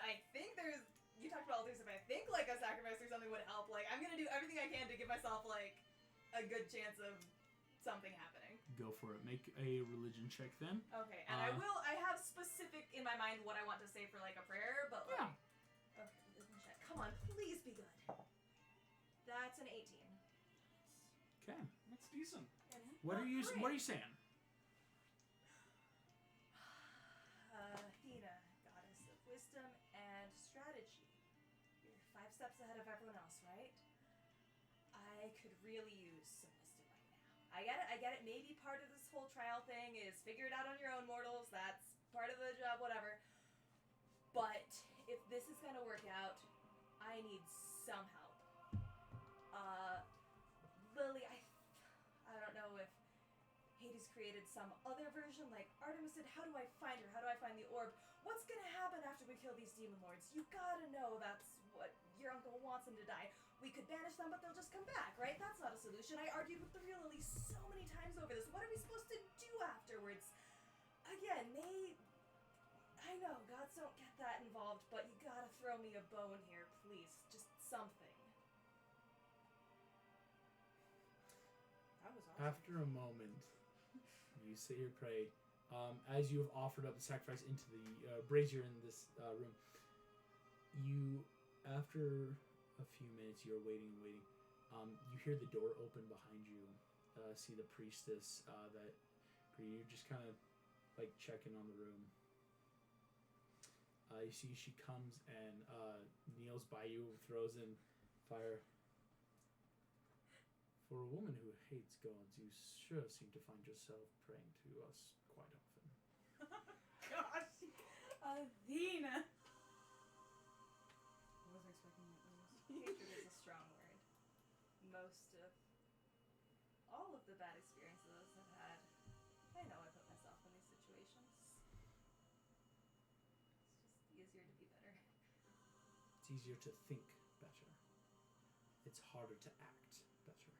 I think there's, you talked about altars, if I think like a sacrifice or something would help, like I'm gonna do everything I can to give myself like a good chance of something happening. Go for it. Make a religion check then. Okay, and I have specific in my mind what I want to say for like a prayer, but like, okay, religion check. Come on, please be good. That's an 18. Okay. That's decent. What are you saying? Athena, goddess of wisdom and strategy. You're 5 steps ahead of everyone else, right? I could really use some wisdom right now. I get it. Maybe part of this whole trial thing is figure it out on your own, mortals. That's part of the job, whatever. But if this is gonna work out, I need some help. Lily, I don't know if Hades created some other version like Artemis did. How do I find her? How do I find the orb? What's gonna happen after we kill these demon lords? You gotta know that's what your uncle wants them to die. We could banish them, but they'll just come back, right? That's not a solution. I argued with the real Lily so many times over this. What are we supposed to do afterwards? Again, I know, gods don't get that involved, but you gotta throw me a bone here, please. Just something. That was awesome. After a moment, you say your pray. As you have offered up the sacrifice into the brazier in this room, you, after a few minutes, you're waiting and waiting. You hear the door open behind you. See the priestess that you're just kind of like checking on the room. You see she comes and kneels by you, throws in fire. For a woman who hates gods, you sure seem to find yourself praying to us quite often. Gosh, Athena. I wasn't expecting that news. Hatred is a strong word. Most of all of the bad experiences I've had, I know I put myself in these situations. It's just easier to be better. It's easier to think better. It's harder to act better.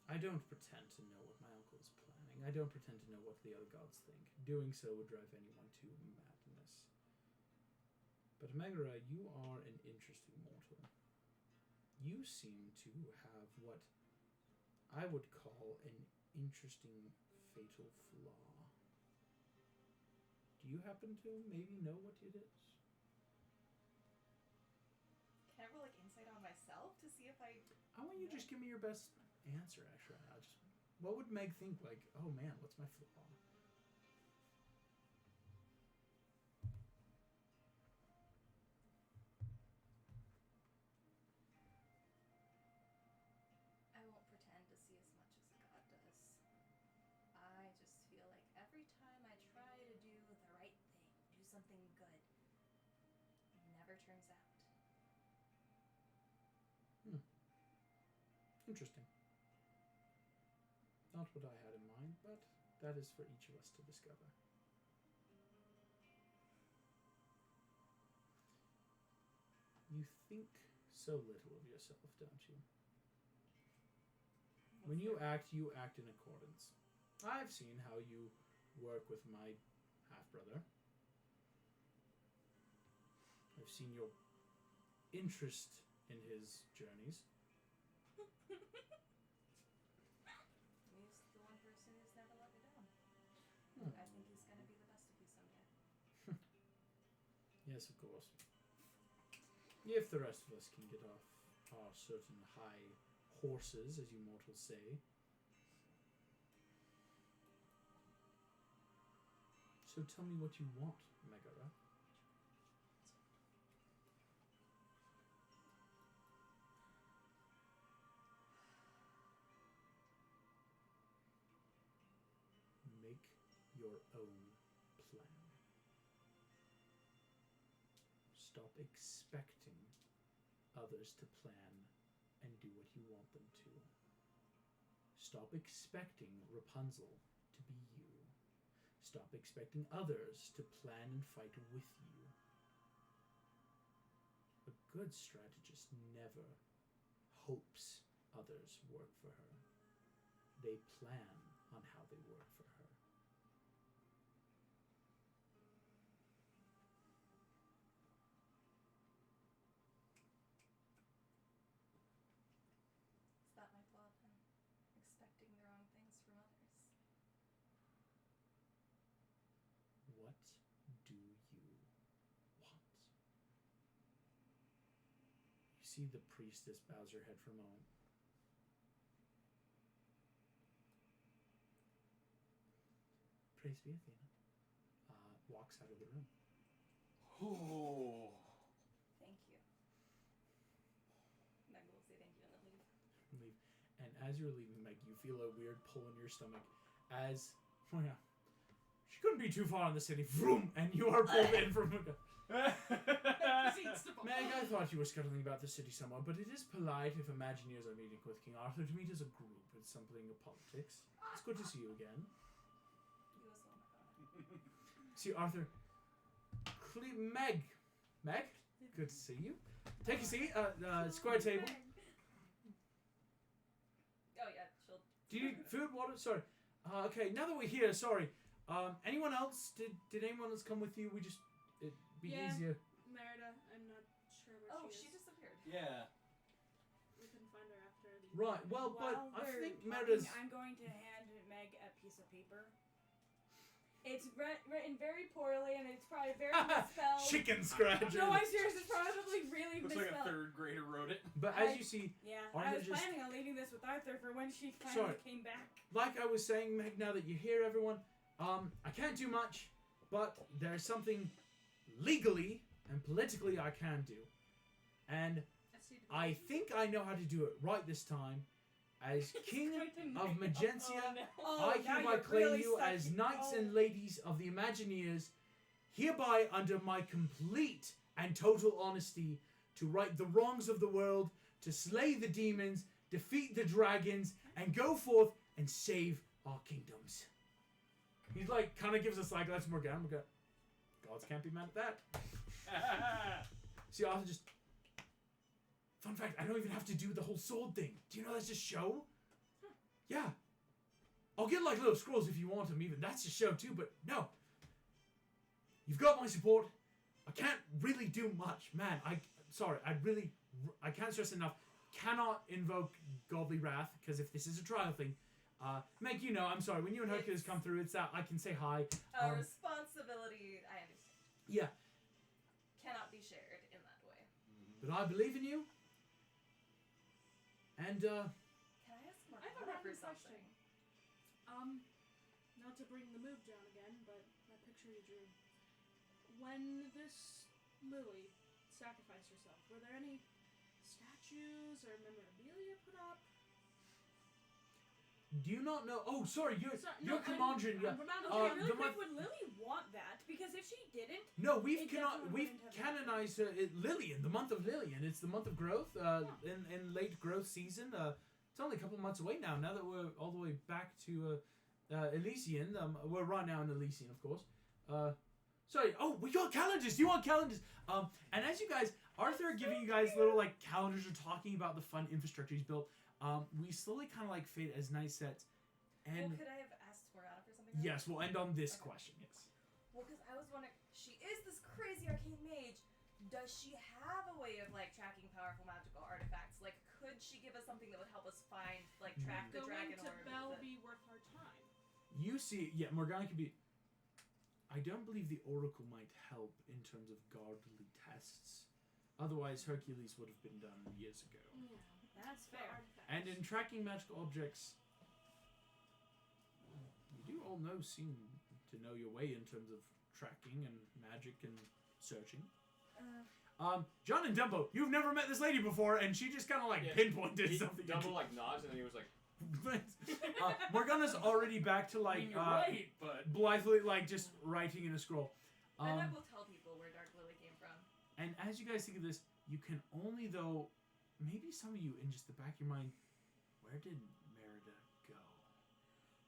I don't pretend to know what my uncle is planning. I don't pretend to know what the other gods think. Doing so would drive anyone to madness. But Megara, you are an interesting mortal. You seem to have what I would call an interesting fatal flaw. Do you happen to maybe know what it is? Can I roll like insight on myself to see if I want you to just give me your best answer, actually. What would Meg think? Like, oh man, what's my flaw? I won't pretend to see as much as a god does. I just feel like every time I try to do the right thing, do something good, it never turns out. Interesting. Not what I had in mind, but that is for each of us to discover. You think so little of yourself, don't you? When you act in accordance. I've seen how you work with my half-brother. I've seen your interest in his journeys. He's the one person who's never let me down. I think he's gonna be the best of you someday. Yes, of course. If the rest of us can get off our certain high horses, as you mortals say. So tell me what you want, Megara. Make your own plan. Stop expecting others to plan and do what you want them to. Stop expecting Rapunzel to be you. Stop expecting others to plan and fight with you. A good strategist never hopes others work for her. They plan on how they work for her. Is that my flaw then? Expecting the wrong things from others. What do you want? You see the priestess bows her head for a moment. Praise be Athena. Walks out of the room. Oh. Thank you. as you're leaving, Meg, you feel a weird pull in your stomach as, oh yeah, she couldn't be too far in the city. Vroom! And you are pulled in from a... Meg, I thought you were scuttling about the city somewhat, but it is polite if Imagineers are meeting with King Arthur to meet as a group. It's something of politics. It's good to see you again. You as well, my god. See, Arthur. Meg? Good to see you. Take a seat. Square table. Oh yeah, she'll. Do you need food, water? Sorry. Okay, now that we're here, sorry. Anyone else? Did anyone else come with you? It'd be easier. Merida, I'm not sure where Oh, she she is. disappeared. Yeah. We couldn't find her after the... Right, well, but While I they're think talking, Merida's... I'm going to hand Meg a piece of paper. It's written very poorly, and it's probably very misspelled. Chicken scratcher. No, I'm serious. It's probably really Looks like a misspelled. third grader wrote it. But as you see, Yeah, Arthur I was just- planning on leaving this with Arthur for when she finally came back. like I was saying, Meg, now that you're here, everyone, I can't do much, but there's something legally and politically I can do. And I think I know how to do it right this time. As King of Magencia, Oh, I now hereby you're claim really you stuck as in- knights oh. and ladies of the Imagineers, hereby under my complete and total honesty, to right the wrongs of the world, to slay the demons, defeat the dragons, and go forth and save our kingdoms. He's like, kind of gives us like, let's work out. Gods can't be mad at that. See, Arthur just... Fun fact, I don't even have to do the whole sword thing. Do you know that's just show? Yeah. I'll get like little scrolls if you want them even. That's just show too, but no. You've got my support. I can't really do much. Man, I can't stress enough. Cannot invoke godly wrath, because if this is a trial thing, Meg, you know, I'm sorry, when you and Hercules come through, it's that I can say hi. A responsibility, I understand. Yeah, Cannot be shared in that way. but I believe in you. And, Can I ask I have a Morgana for random something? question. Not to bring the mood down again, but that picture you drew. When this Lily sacrificed herself, were there any statues or memorabilia put up? do you not know? Oh, sorry, you're no, Commandant. Yeah. Okay, really the quick, month- would Lily want that? Because if she didn't, No, we've It definitely we've wouldn't have canonized Lillian, the month of Lillian. It's the month of growth. In late growth season. It's only a couple months away now. Now that we're all the way back to Elysian. We're right now in Elysian, of course. Sorry. Oh, we got calendars. Do you want calendars? And as you guys, Arthur giving you guys little like calendars or talking about the fun infrastructure he's built. We slowly kind of like fade as night sets. And Well, could I have asked Morgana for something? yes, we'll end on this Okay. question. Yes. Well, because I was wondering, she is this crazy arcane mage. Does she have a way of like tracking powerful magical artifacts? Like, could she give us something that would help us find, like, track the Going dragon to orb? Bell that- be worth our time? You see, yeah, Morgana could be. I don't believe the Oracle might help in terms of godly tests. Otherwise, Hercules would have been done years ago. Yeah, that's for fair. artifacts. And in tracking magical objects, you do all seem to know your way in terms of tracking and magic and searching. John and Dumbo, you've never met this lady before, and she just kind of like pinpointed something. Dumbo like nods and then he was like, Morgana's already back to like You're right, but blithely like just writing in a scroll. And I will tell people where Dark Lily came from. And as you guys think of this, you can only though, maybe some of you in just the back of your mind, where did Merida go?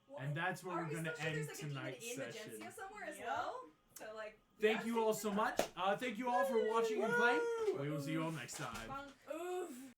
Well, And that's where are we're we gonna still sure end there's, like, a demon tonight's in session. Magencia somewhere as Yep. well? So like. Thank you all so much. Thank you all for watching and playing. We will see you all next time. Bonk.